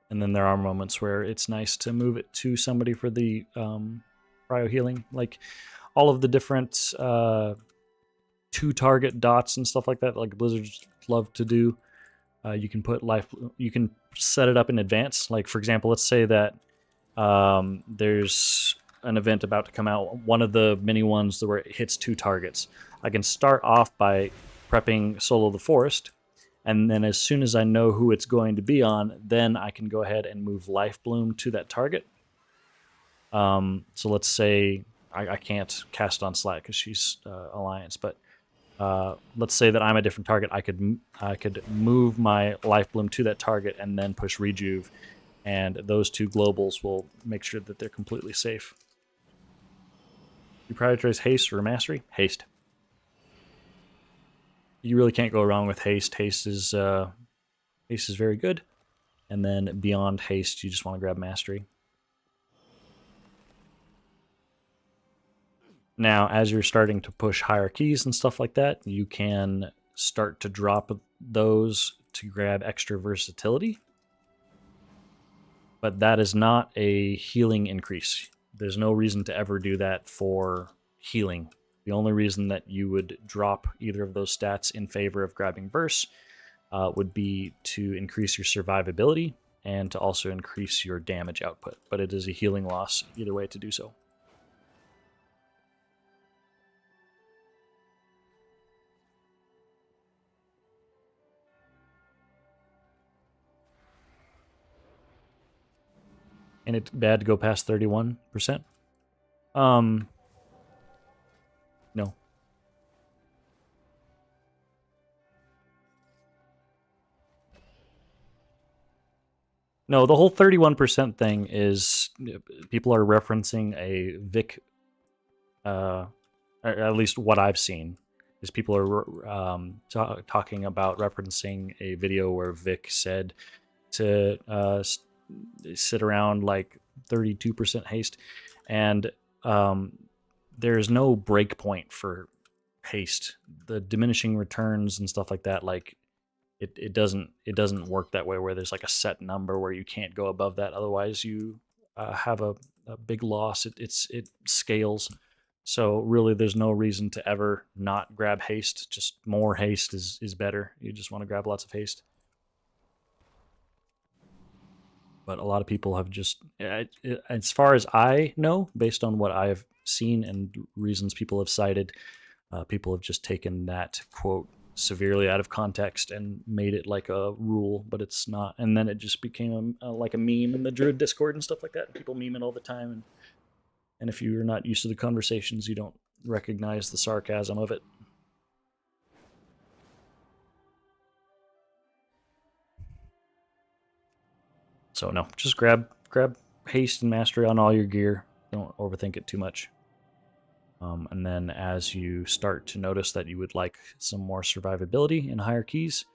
And then there are moments where it's nice to move it to somebody for the cryo healing, like all of the different 2-target dots and stuff like that, like Blizzards love to do. You can put you can set it up in advance. Like for example, let's say that there's an event about to come out, one of the mini ones where it hits 2 targets. I can start off by prepping Solo the Forest, and then as soon as I know who it's going to be on, then I can go ahead and move Life Bloom to that target. So let's say I can't cast on Slack because she's Alliance, but let's say that I'm a different target. I could move my Life Bloom to that target and then push Rejuve, and those 2 globals will make sure that they're completely safe. You prioritize haste or mastery? Haste. You really can't go wrong with haste. Haste is very good. And then beyond haste, you just want to grab mastery. Now, as you're starting to push higher keys and stuff like that, you can start to drop those to grab extra versatility. But that is not a healing increase. There's no reason to ever do that for healing. The only reason that you would drop either of those stats in favor of grabbing burst would be to increase your survivability and to also increase your damage output. But it is a healing loss either way to do so. And it's bad to go past 31%? No. No, the whole 31% thing is people are referencing a Vic, or at least what I've seen, is people are talking about referencing a video where Vic said to sit around like 32% haste, and there's no break point for haste. The diminishing returns and stuff like that, like it doesn't work that way where there's like a set number where you can't go above that, otherwise you have a big loss. It scales. So really there's no reason to ever not grab haste. Just more haste is better. You just want to grab lots of haste. But a lot of people have just, as far as I know, based on what I've seen and reasons people have cited, people have just taken that quote severely out of context and made it like a rule, but it's not. And then it just became like a meme in the Druid Discord and stuff like that. People meme it all the time. And if you're not used to the conversations, you don't recognize the sarcasm of it. So no, just grab haste and mastery on all your gear. Don't overthink it too much. And then as you start to notice that you would like some more survivability in higher keys,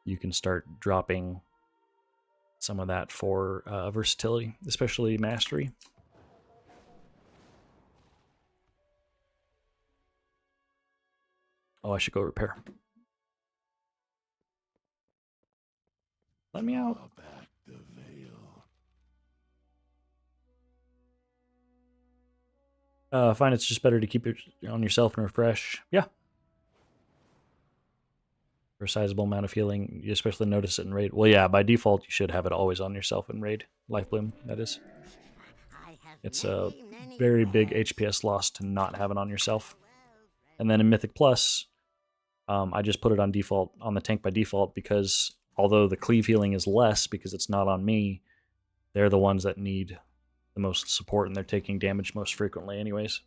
you can start dropping some of that for versatility, especially mastery. Oh, I should go repair. Let me out. I find it's just better to keep it on yourself and refresh. Yeah. For a sizable amount of healing, you especially notice it in raid. Well, yeah, by default, you should have it always on yourself in raid. Life Bloom, that is. It's a very big HPS loss to not have it on yourself. And then in Mythic Plus, I just put it on default, on the tank by default, because although the cleave healing is less because it's not on me, they're the ones that need the most support, and they're taking damage most frequently anyways.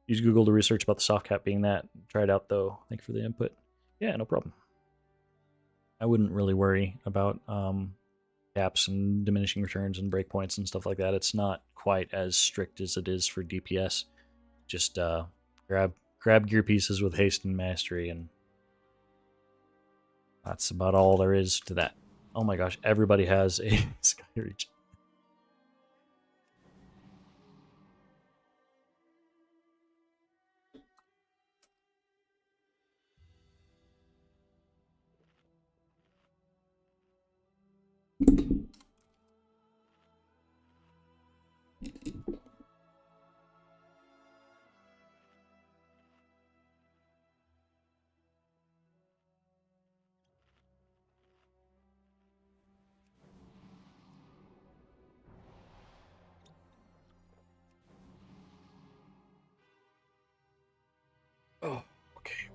Use Google to research about the soft cap being that. Try it out though. Thank you for the input. Yeah, no problem. I wouldn't really worry about caps and diminishing returns and breakpoints and stuff like that. It's not quite as strict as it is for DPS. Just grab gear pieces with haste and mastery, and that's about all there is to that. Oh my gosh, everybody has a Skyreach. Oh, okay.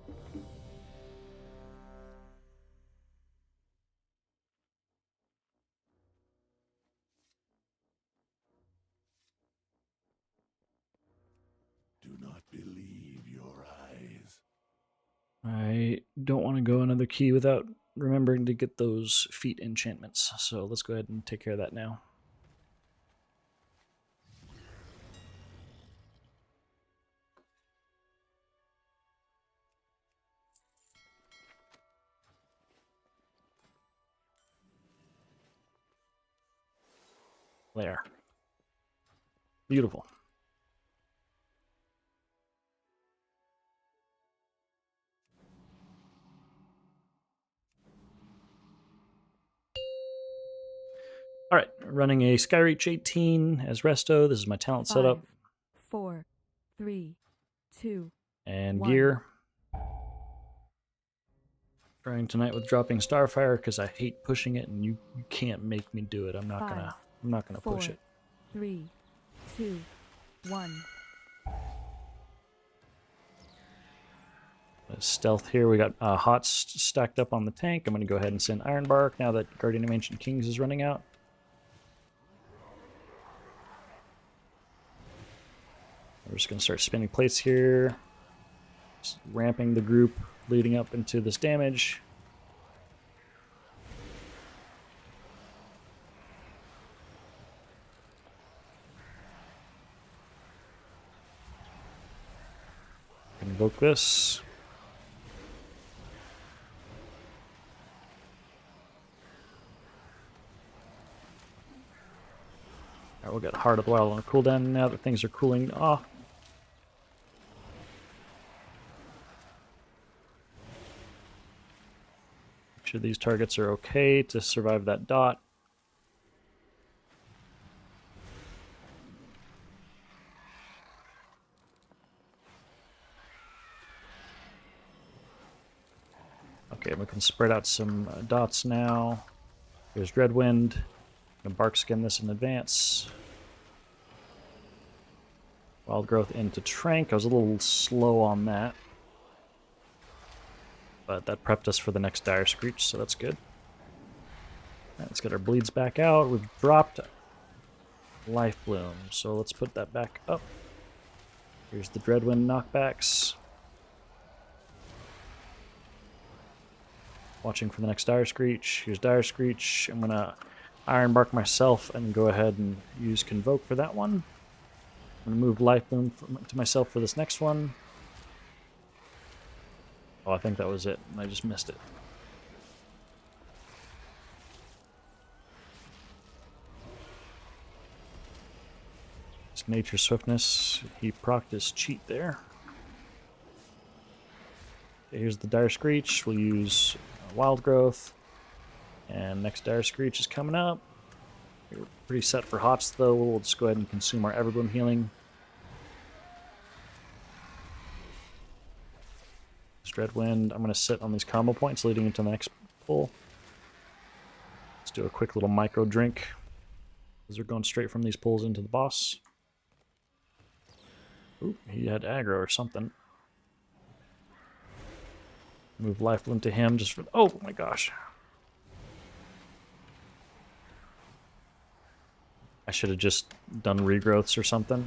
Do not believe your eyes. I don't want to go another key without remembering to get those feat enchantments. So let's go ahead and take care of that now. There. Beautiful. All right, running a Skyreach 18 as Resto. This is my talent 5, setup. 4, 3, 2, And 1. gear. Trying tonight with dropping Starfire because I hate pushing it, and you can't make me do it. I'm not gonna push it. 3, 2, 1. Stealth here. We got Hots stacked up on the tank. I'm gonna go ahead and send Ironbark now that Guardian of Ancient Kings is running out. We're just gonna start spinning plates here. Just ramping the group leading up into this damage. Invoke this. Alright, we'll get Heart of the Wild on a cooldown now that things are cooling off. Make sure these targets are okay to survive that dot. Okay, we can spread out some dots now. There's Dreadwind. I'm gonna bark skin this in advance. Wild Growth into Trank. I was a little slow on that. But that prepped us for the next Dire Screech, so that's good. Right, let's get our bleeds back out. We've dropped Life Bloom, so let's put that back up. Here's the Dreadwind knockbacks. Watching for the next Dire Screech. Here's Dire Screech. I'm gonna Ironbark myself and go ahead and use Convoke for that one. I'm gonna move Life Bloom to myself for this next one. Oh, I think that was it. I just missed it. It's Nature Swiftness. He procced his cheat there. Okay, here's the Dire Screech. We'll use Wild Growth. And next Dire Screech is coming up. We're pretty set for Hots though. We'll just go ahead and consume our Everbloom healing. Dreadwind. I'm going to sit on these combo points leading into the next pull. Let's do a quick little micro drink, because we're going straight from these pulls into the boss. Ooh, he had aggro or something. Move Life Bloom to him just for... Oh my gosh. I should have just done regrowths or something.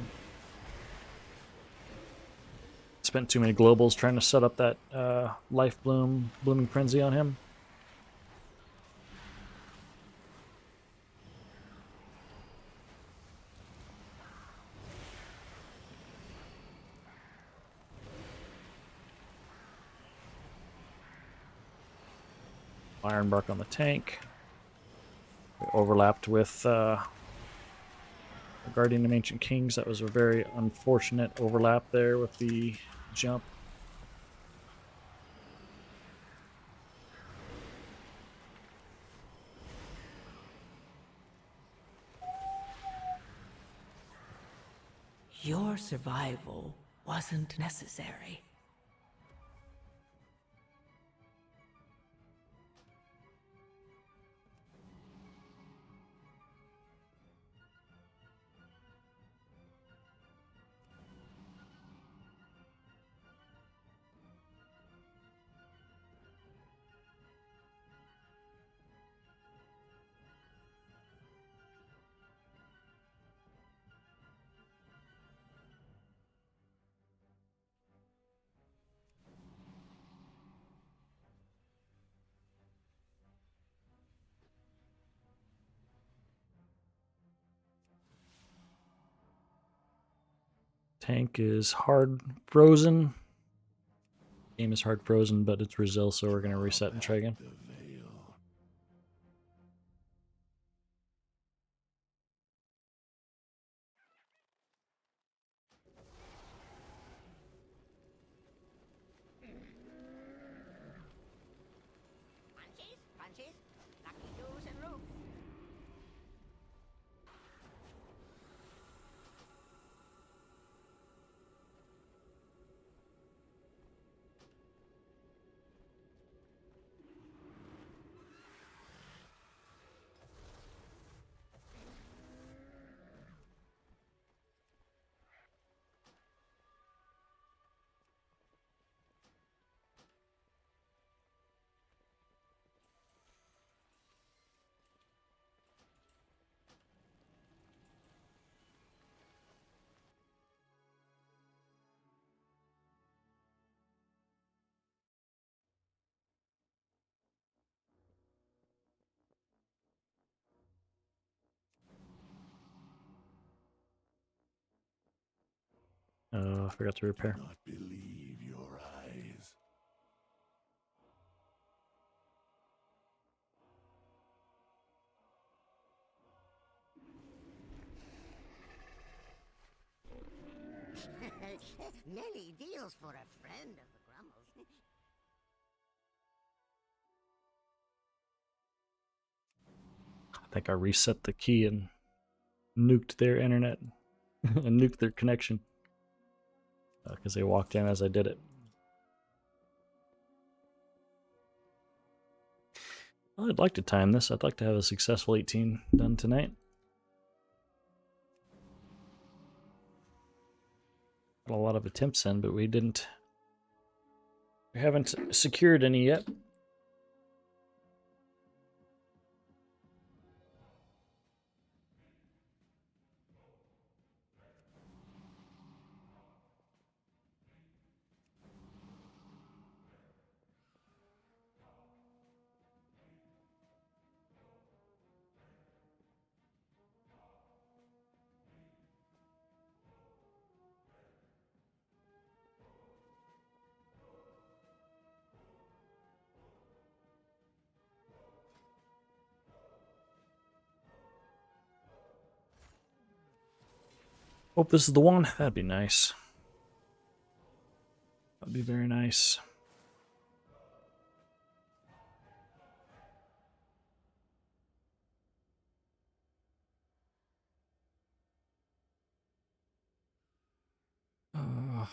Spent too many globals trying to set up that Life Bloom, Blooming Frenzy on him. Ironbark on the tank. We overlapped with Guardian of Ancient Kings. That was a very unfortunate overlap there with the jump. Your survival wasn't necessary. Tank is hard frozen. Game is hard frozen, but it's Resil, so we're going to reset and try again. Punches, punches, lucky doos and roots. Oh, I forgot to repair. Do not believe your eyes. Many deals for a friend of the Grumbles. I think I reset the key and nuked their internet and nuked their connection because they walked in as I did it. Well, I'd like to time this. I'd like to have a successful 18 done tonight. Got a lot of attempts in, but we didn't We haven't secured any yet. Hope this is the one. That'd be nice. That'd be very nice. Uh,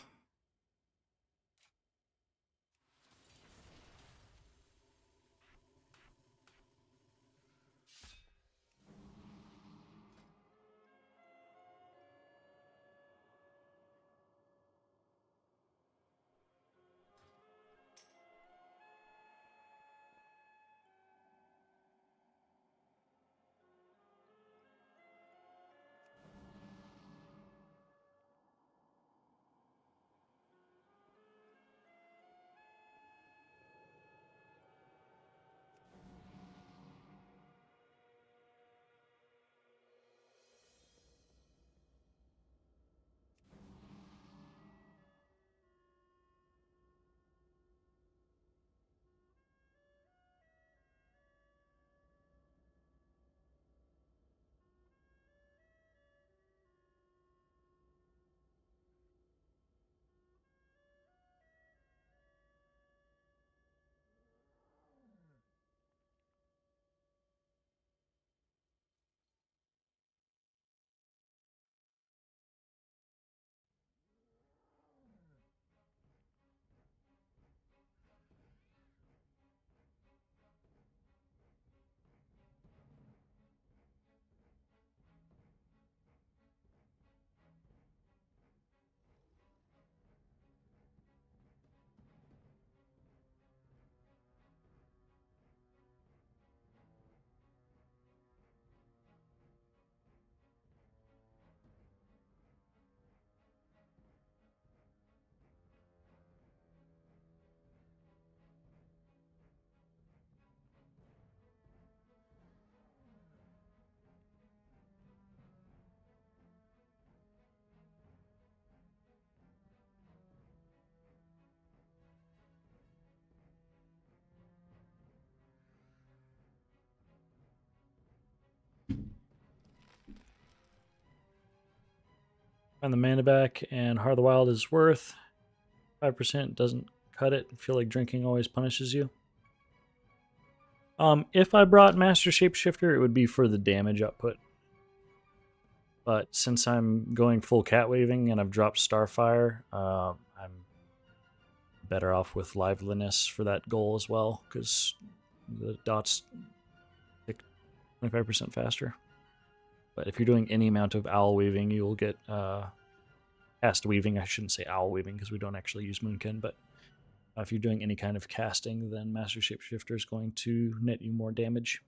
Find the mana back, and Heart of the Wild is worth 5%. Doesn't cut it. I feel like drinking always punishes you. If I brought Master Shapeshifter, it would be for the damage output. But since I'm going full cat waving and I've dropped Starfire, I'm better off with Liveliness for that goal as well, because the dots tick 25% faster. But if you're doing any amount of owl weaving, you'll get cast weaving. I shouldn't say owl weaving because we don't actually use Moonkin, but if you're doing any kind of casting, then Master Shapeshifter is going to net you more damage.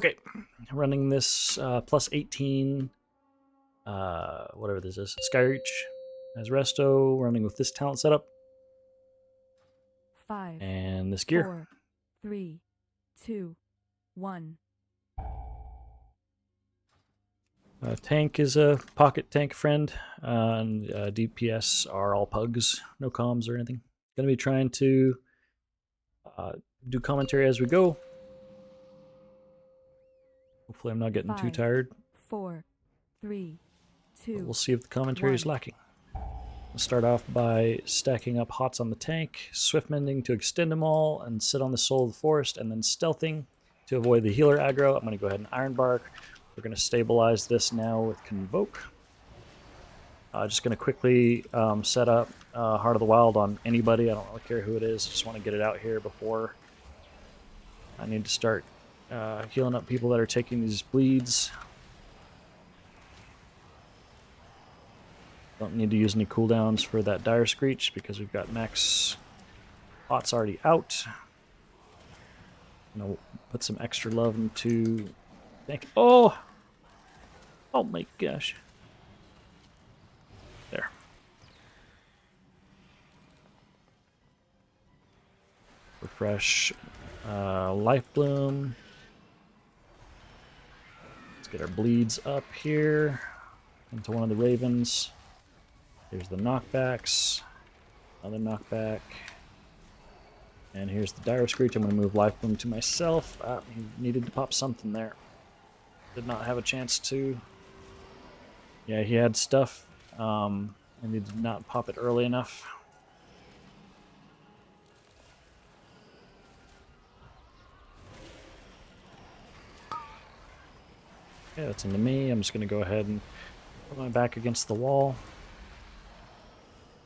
Okay, running this plus 18, whatever this is, Skyreach as Resto, running with this talent setup. 5, and this gear. 4, 3, 2, 1. Tank is a pocket tank friend, and DPS are all pugs, no comms or anything. Gonna be trying to do commentary as we go. Hopefully I'm not getting too 5, tired. 4, 3, 2. But we'll see if the commentary is 1. lacking. We'll start off by stacking up hots on the tank, swift mending to extend them all, and sit on the soul of the forest, and then stealthing to avoid the healer aggro. I'm going to go ahead and Iron Bark. We're going to stabilize this now with Convoke. Just going to quickly set up Heart of the Wild on anybody. I don't really care who it is. Just want to get it out here before I need to start healing up people that are taking these bleeds. Don't need to use any cooldowns for that Dire Screech because we've got max pots already out. I'm gonna put some extra love into tank. Oh my gosh. There. Refresh Life Bloom. Let's get our bleeds up here into one of the ravens. Here's the knockbacks, another knockback, and here's the Dire Screech. I'm going to move Life Bloom to myself. He needed to pop something there. Did not have a chance to. Yeah, he had stuff, and he did not pop it early enough. Okay, that's into me. I'm just going to go ahead and put my back against the wall.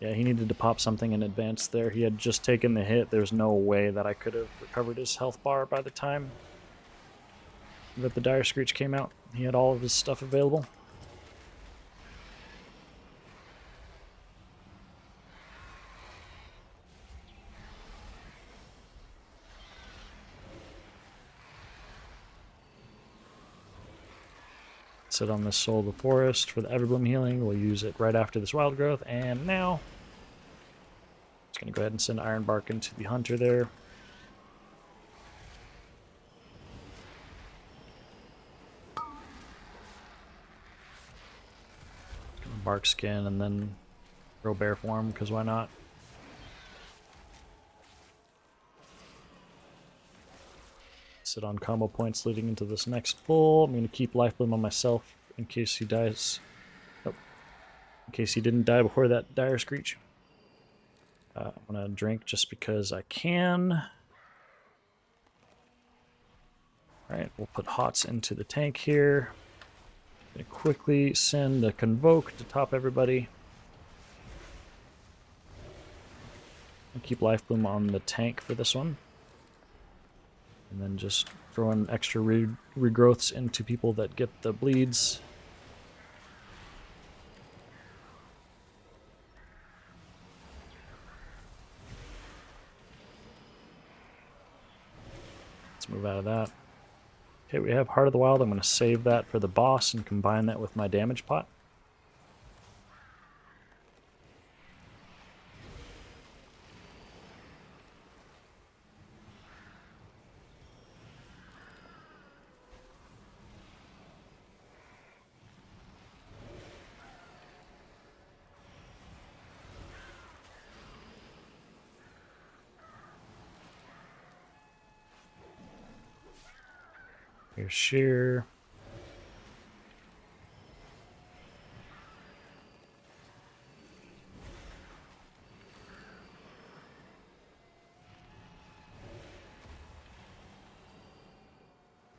Yeah, he needed to pop something in advance there. He had just taken the hit. There's no way that I could have recovered his health bar by the time that the Dire Screech came out. He had all of his stuff available. Sit on this Soul of the Forest for the Everbloom healing. We'll use it right after this Wild Growth. And now, just going to go ahead and send Iron Bark into the Hunter there. Bark Skin and then throw Bear Form, because why not? Sit on combo points leading into this next pull. I'm going to keep Life Bloom on myself in case he dies. Nope. In case he didn't die before that Dire Screech. I'm going to drink just because I can. Alright, we'll put Hots into the tank here. Going to quickly send a Convoke to top everybody. I'll keep Life Bloom on the tank for this one. And then just throw in extra regrowths into people that get the bleeds. Let's move out of that. Okay, we have Heart of the Wild. I'm going to save that for the boss and combine that with my damage pot. Here's Sheer.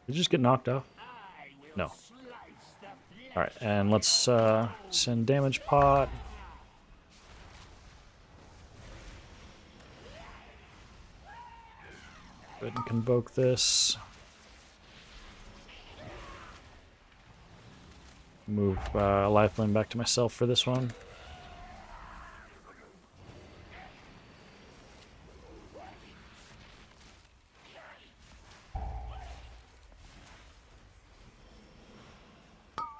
Did you just get knocked off? No. Alright, and let's send damage pot. Go ahead and Convoke this. Move Lifeline back to myself for this one.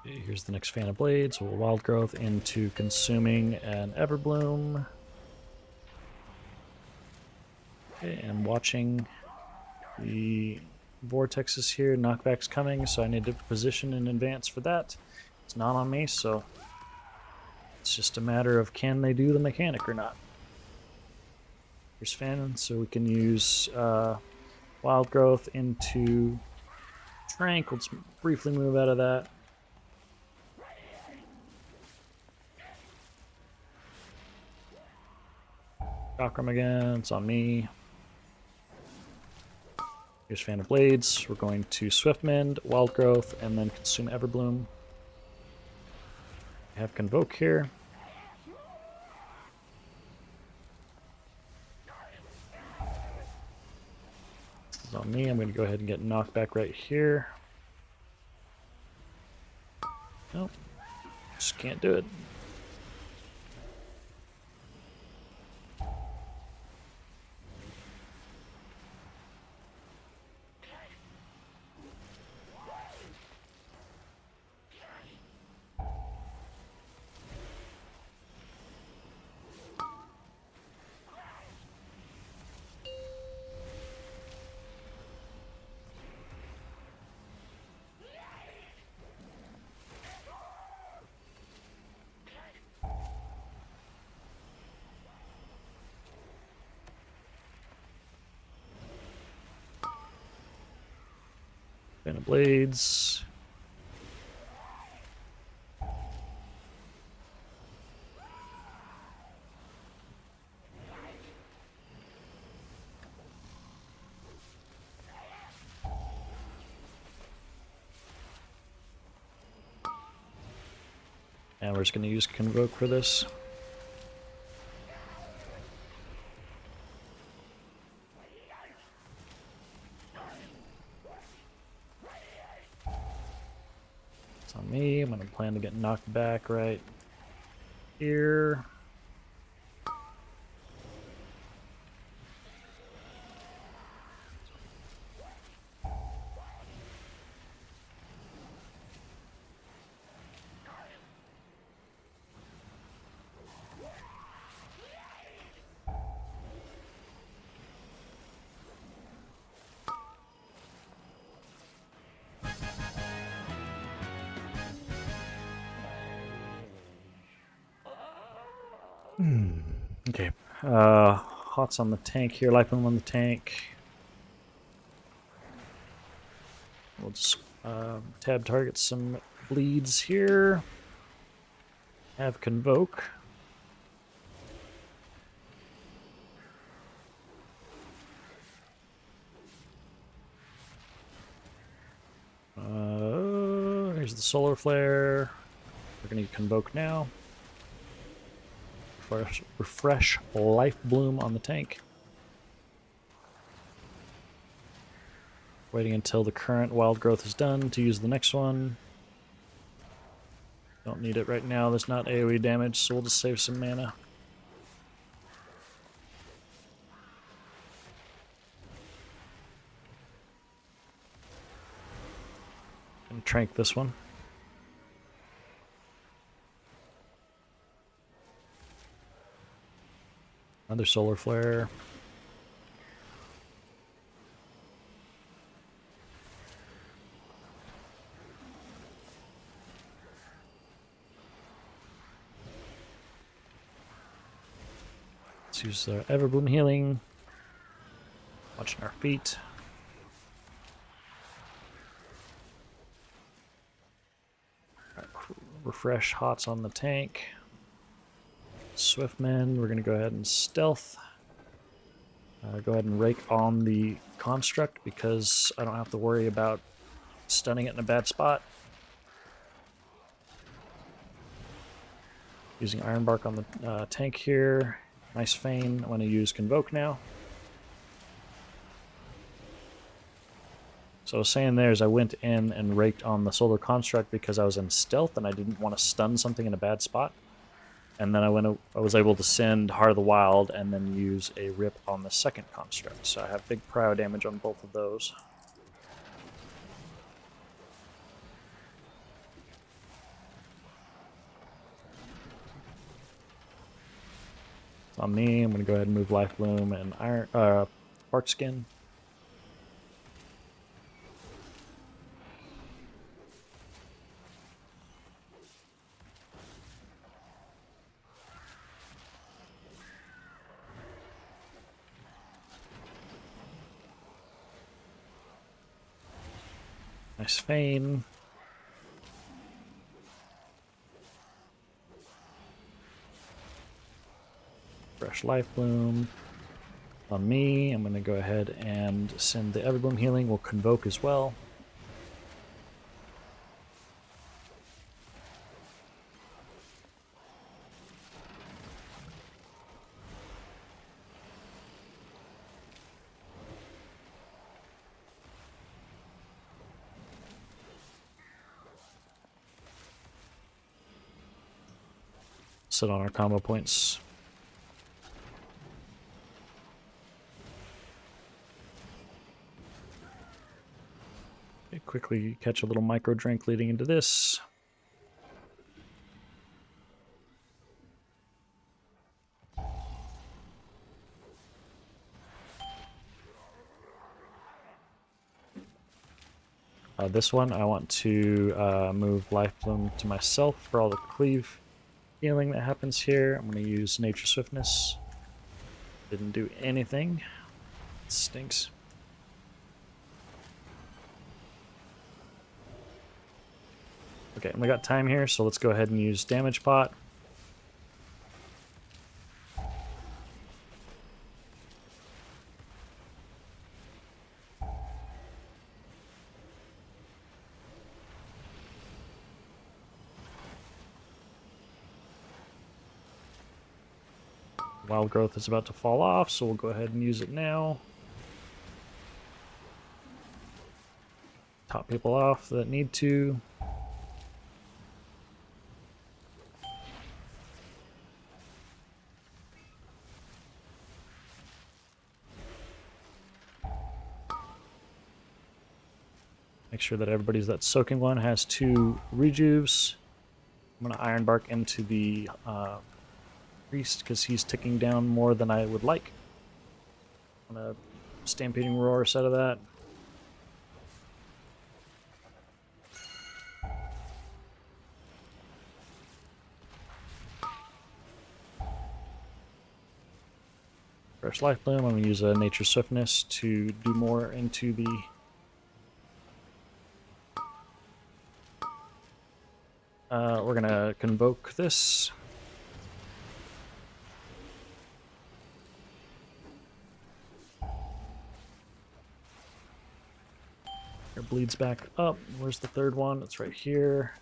Okay, here's the next fan of blades. So we'll wild growth into consuming an Everbloom. Okay, and watching the vortexes here. Knockback's coming, so I need to position in advance for that. It's not on me, so it's just a matter of can they do the mechanic or not. Here's fan, so we can use wild growth into Trank. Let's briefly move out of that. Chakram again, it's on me. Here's Fan of Blades. We're going to Swift Mend, Wild Growth, and then consume Everbloom. I have Convoke here. This is on me. I'm going to go ahead and get knockback right here. Nope. Just can't do it. Fan of Blades. And we're just going to use Convoke for this. It's on me. I'm going to plan to get knocked back right here. Okay. Hots on the tank here, life boom on the tank. We'll just tab target some bleeds here. Have Convoke. Here's the solar flare. We're gonna Convoke now. Refresh life bloom on the tank. Waiting until the current wild growth is done to use the next one. Don't need it right now. There's not AoE damage, so we'll just save some mana. And trank this one. Another solar flare. Let's use the Everbloom healing. Watching our feet. Refresh hots on the tank. Swiftman, we're going to go ahead and stealth. Go ahead and rake on the construct because I don't have to worry about stunning it in a bad spot. Using Ironbark on the tank here. Nice feign. I'm going to use Convoke now. So I was saying there is I went in and raked on the Solar Construct because I was in stealth and I didn't want to stun something in a bad spot. And then I was able to send Heart of the Wild and then use a rip on the second construct. So I have big prio damage on both of those. on me. I'm going to go ahead and move Life Bloom and Iron, Spark Skin. Nice Feign. Fresh Life Bloom on me. I'm going to go ahead and send the Everbloom healing. We'll Convoke as well. Sit on our combo points. Okay, quickly catch a little micro drink leading into this. This one, I want to move Life Bloom to myself for all the cleave healing that happens here. I'm going to use Nature Swiftness. Didn't do anything. It stinks. Okay, we got time here, so let's go ahead and use Damage Pot. Wild Growth is about to fall off, so we'll go ahead and use it now. Top people off that need to. Make sure that everybody's that soaking one has 2 rejuves. I'm going to Iron Bark into the Priest because he's ticking down more than I would like. I'm going to Stampeding Roar set of that. Fresh Life Bloom. I'm going to use a Nature Swiftness to do more into the we're going to Convoke this. It bleeds back up. Where's the third one? It's right here.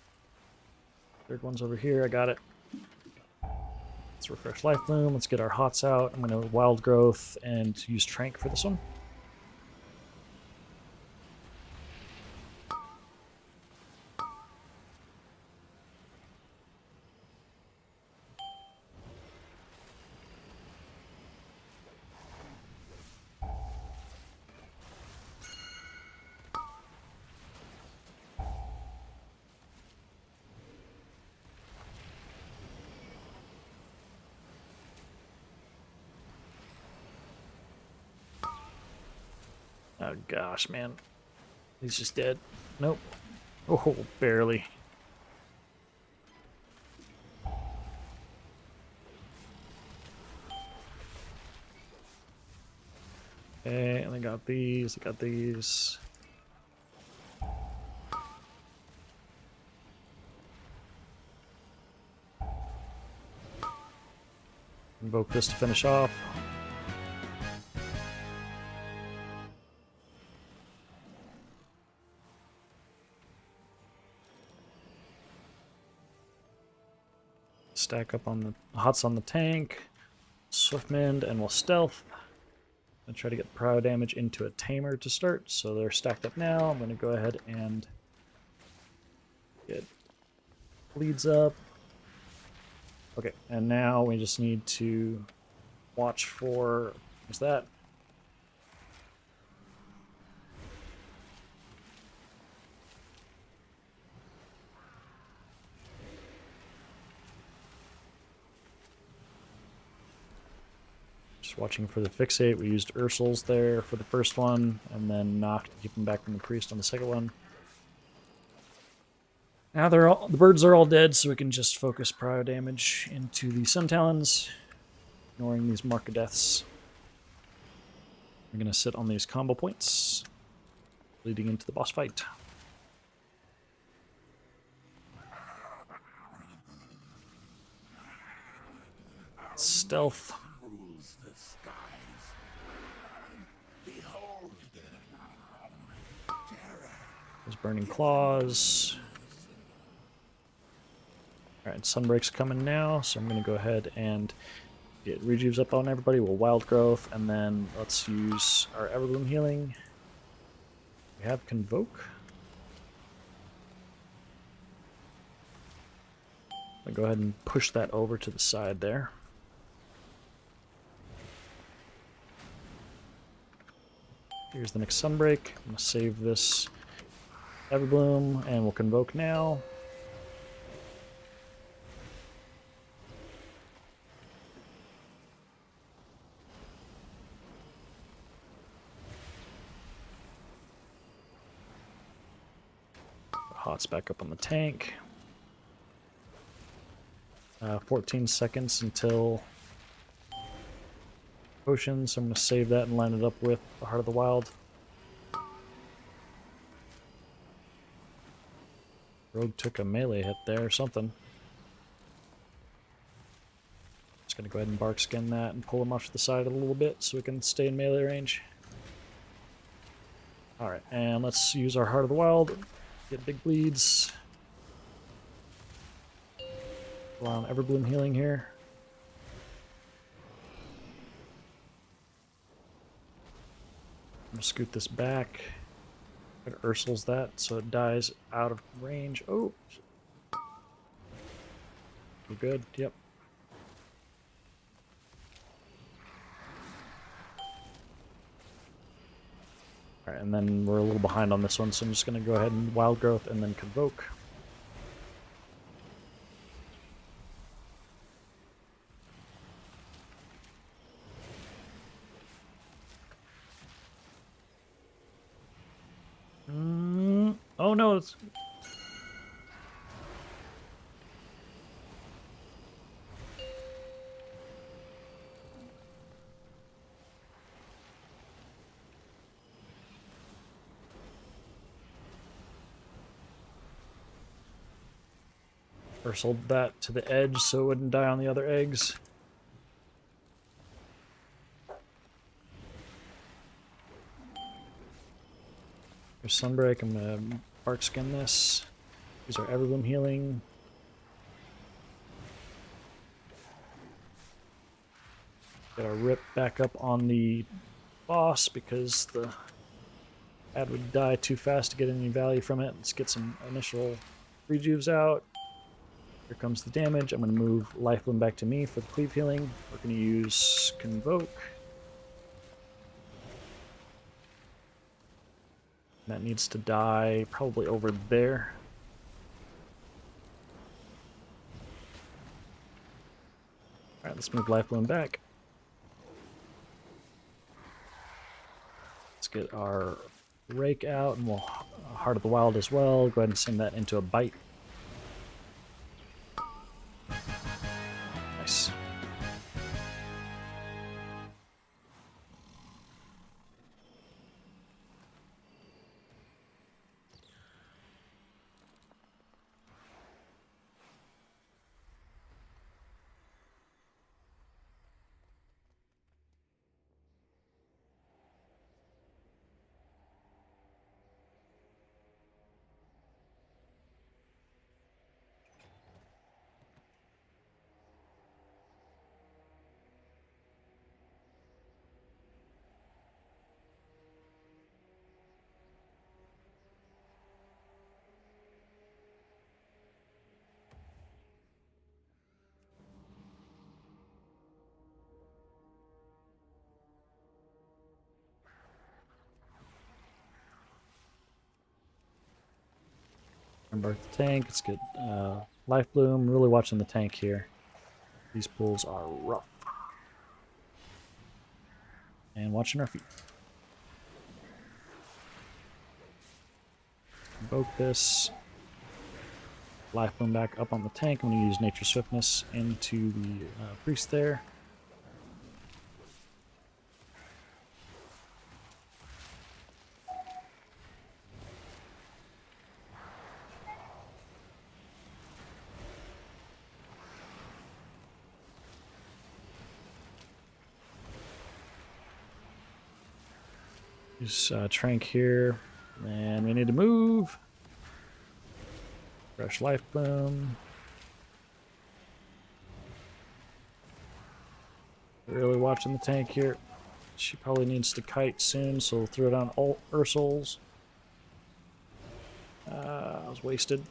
Third one's over here. I got it. Let's refresh Life Bloom. Let's get our hots out. I'm going to Wild Growth and use Trank for this one. Oh gosh, man. He's just dead. Nope. Oh, barely. Okay, and I got these, I got these. Invoke this to finish off. Stack up on the hots on the tank, Swiftmend, and we'll stealth. And try to get Prow damage into a Tamer to start. So they're stacked up now. I'm going to go ahead and get bleeds up. Okay, and now we just need to watch for, what's that? Just watching for the fixate. We used Ursul's there for the first one, and then knocked to keep him back from the priest on the second one. Now the birds are all dead, so we can just focus prio damage into the Sun Talons, ignoring these Mark of Deaths. We're going to sit on these combo points, leading into the boss fight. Stealth. There's Burning Claws. Alright, Sunbreak's coming now, so I'm going to go ahead and get rejuves up on everybody. We'll Wild Growth, and then let's use our Everbloom healing. We have Convoke. I'll go ahead and push that over to the side there. Here's the next Sunbreak. I'm going to save this Everbloom, and we'll Convoke now. Hots back up on the tank. 14 seconds until potion, so I'm going to save that and line it up with the Heart of the Wild. Rogue took a melee hit there or something. Just going to go ahead and bark skin that and pull him off to the side a little bit so we can stay in melee range. Alright, and let's use our Heart of the Wild. Get big bleeds. Rely on Everbloom healing here. I'm gonna scoot this back. Try to Ursul's that so it dies out of range. Oh! We're good, yep. Alright, and then we're a little behind on this one, so I'm just gonna go ahead and Wild Growth and then Convoke. Oh no, it's... Ursuled that to the edge so it wouldn't die on the other eggs. There's Sunbreak. I'm gonna bark skin this. Use our Everbloom healing. Got our rip back up on the boss because the ad would die too fast to get any value from it. Let's get some initial rejuves out. Here comes the damage. I'm going to move Lifebloom back to me for the cleave healing. We're going to use Convoke. That needs to die probably over there. Alright, let's move Lifebloom back. Let's get our Rake out, and we'll Heart of the Wild as well. Go ahead and send that into a bite. Nice. Embark the tank. Let's get Lifebloom. Really watching the tank here. These pools are rough. And watching our feet. Invoke this. Life Bloom back up on the tank. I'm going to use Nature Swiftness into the priest there. Use Trank here, and we need to move. Fresh Life Bloom. Really watching the tank here. She probably needs to kite soon, so we'll throw down all Ursouls. I was wasted.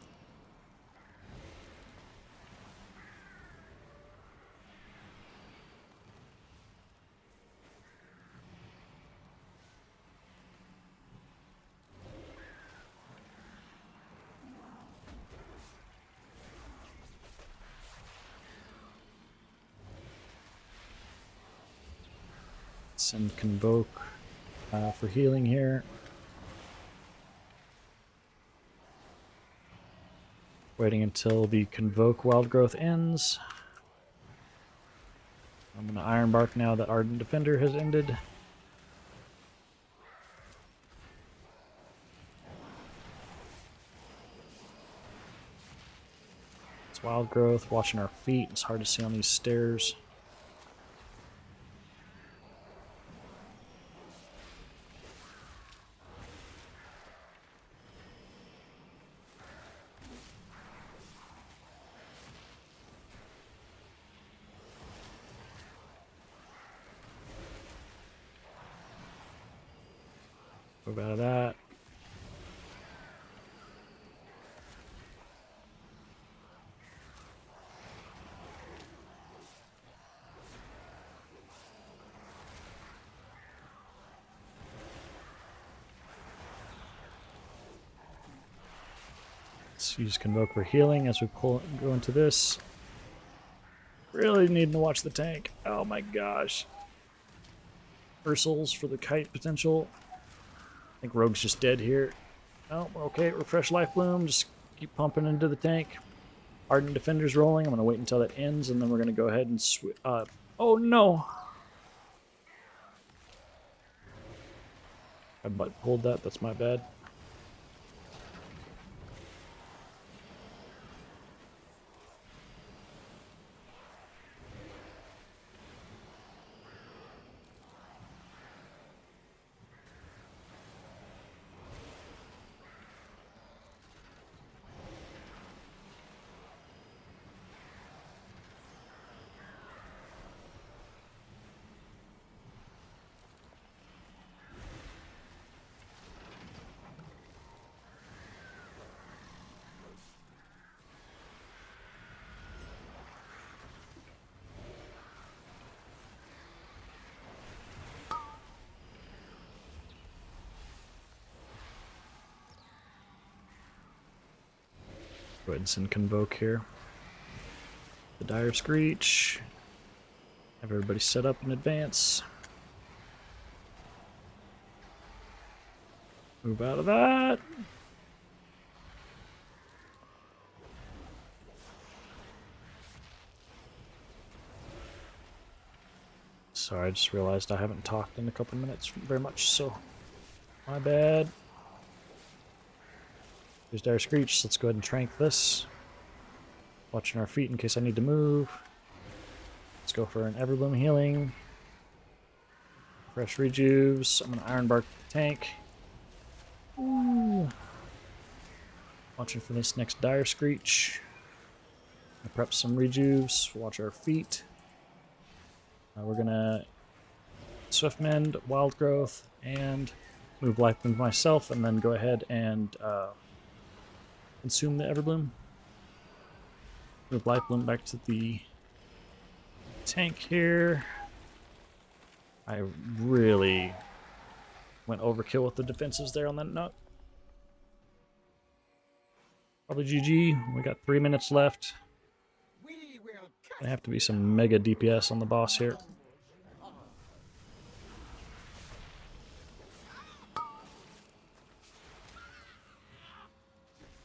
And Convoke for healing here. Waiting until the Convoke Wild Growth ends. I'm going to Ironbark now that Ardent Defender has ended. It's Wild Growth, watching our feet. It's hard to see on these stairs. Move out of that. Let's use Convoke for healing as we go into this. Really needing to watch the tank. Oh my gosh. Ursouls for the kite potential. I think Rogue's just dead here. Oh, okay. Refresh Life Bloom. Just keep pumping into the tank. Ardent Defender's rolling. I'm going to wait until that ends, and then we're going to go ahead and switch. Oh, no. I butt pulled that. That's my bad. Go ahead and send Convoke here. The Dire Screech. Have everybody set up in advance. Move out of that. Sorry, I just realized I haven't talked in a couple minutes very much, so my bad. There's Dire Screech. Let's go ahead and trank this. Watching our feet in case I need to move. Let's go for an Everbloom healing. Fresh rejuves. I'm going to Ironbark the tank. Ooh. Watching for this next Dire Screech. Prep some rejuves. Watch our feet. We're going to Swift Mend, Wild Growth, and move Life Bloom myself, and then go ahead and consume the Everbloom. Move Life Bloom back to the tank here. I really went overkill with the defensives there on that note. Probably GG. We got 3 minutes left. Gonna have to be some mega DPS on the boss here.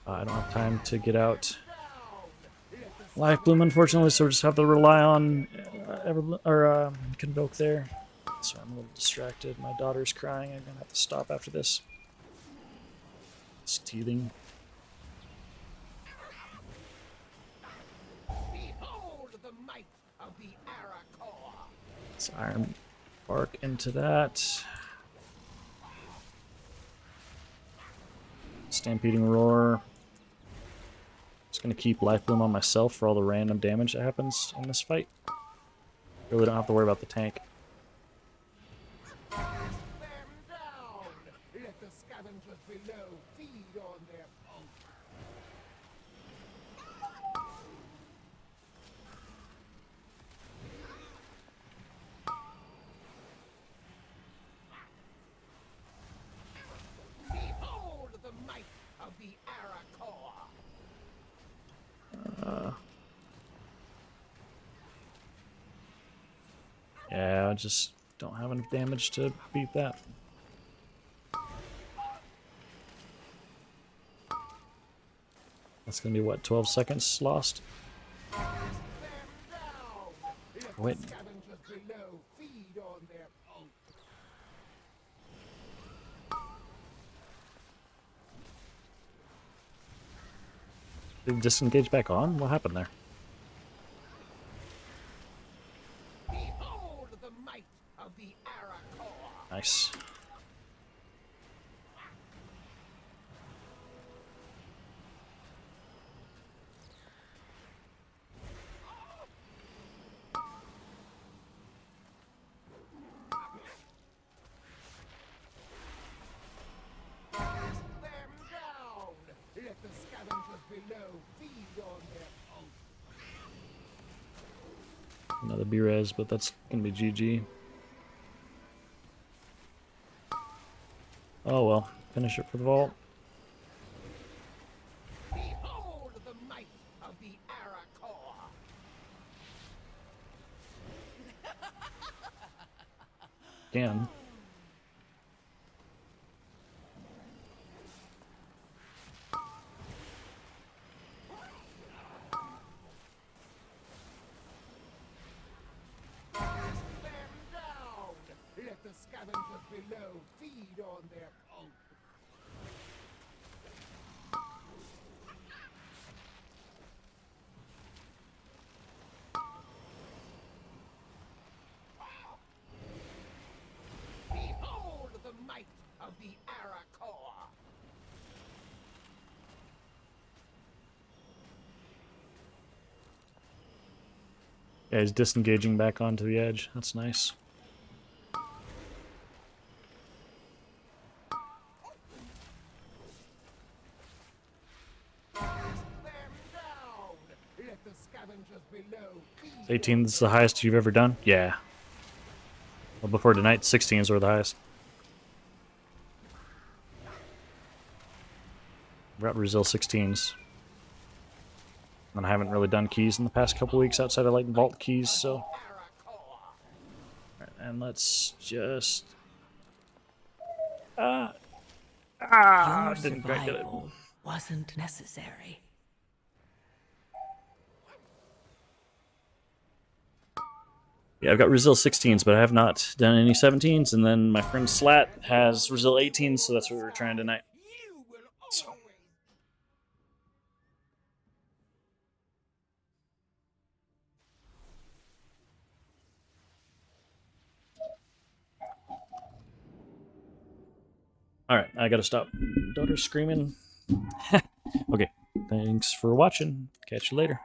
I don't have time to get out Life Bloom, unfortunately, so we just have to rely on Convoke there. So I'm a little distracted. My daughter's crying. I'm gonna have to stop after this. It's teething. Behold the might of the Arakor. Let's Iron Bark into that. Stampeding Roar. Just gonna keep Life Bloom on myself for all the random damage that happens in this fight. Really don't have to worry about the tank. Them down! Let the scavengers below feed on their pulse. Behold the might of the Arakor. Yeah, I just don't have enough damage to beat that. That's gonna be what, 12 seconds lost? Them down! Let Wait. the scavengers below feed on their pulse. Did it disengage back on? What happened there? Behold the might of the Arakor. Nice. Them down! Let the scavengers below feed on their pulse. Another B-Res, but that's gonna be GG. Oh well, finish it for the vault. Behold the might of the Arakor. Again. Them down! Let the scavengers below feed on their pulse. Behold the might of the Arakor. Yeah, he's disengaging back onto the edge. That's nice. Them down! Let the scavengers below feed 18 is the highest you've ever done? Yeah. Well, before tonight, 16s were the highest. We're at Brazil 16s. And I haven't really done keys in the past couple weeks outside of like vault keys, so. Alright, and let's just. Your Didn't quite get it. survival wasn't necessary. Yeah, I've got Brazil 16s, but I have not done any 17s. And then my friend Slat has Brazil 18s, so that's what we're trying tonight. You will So. always Alright, I gotta stop. Daughter's screaming. Okay, thanks for watching. Catch you later.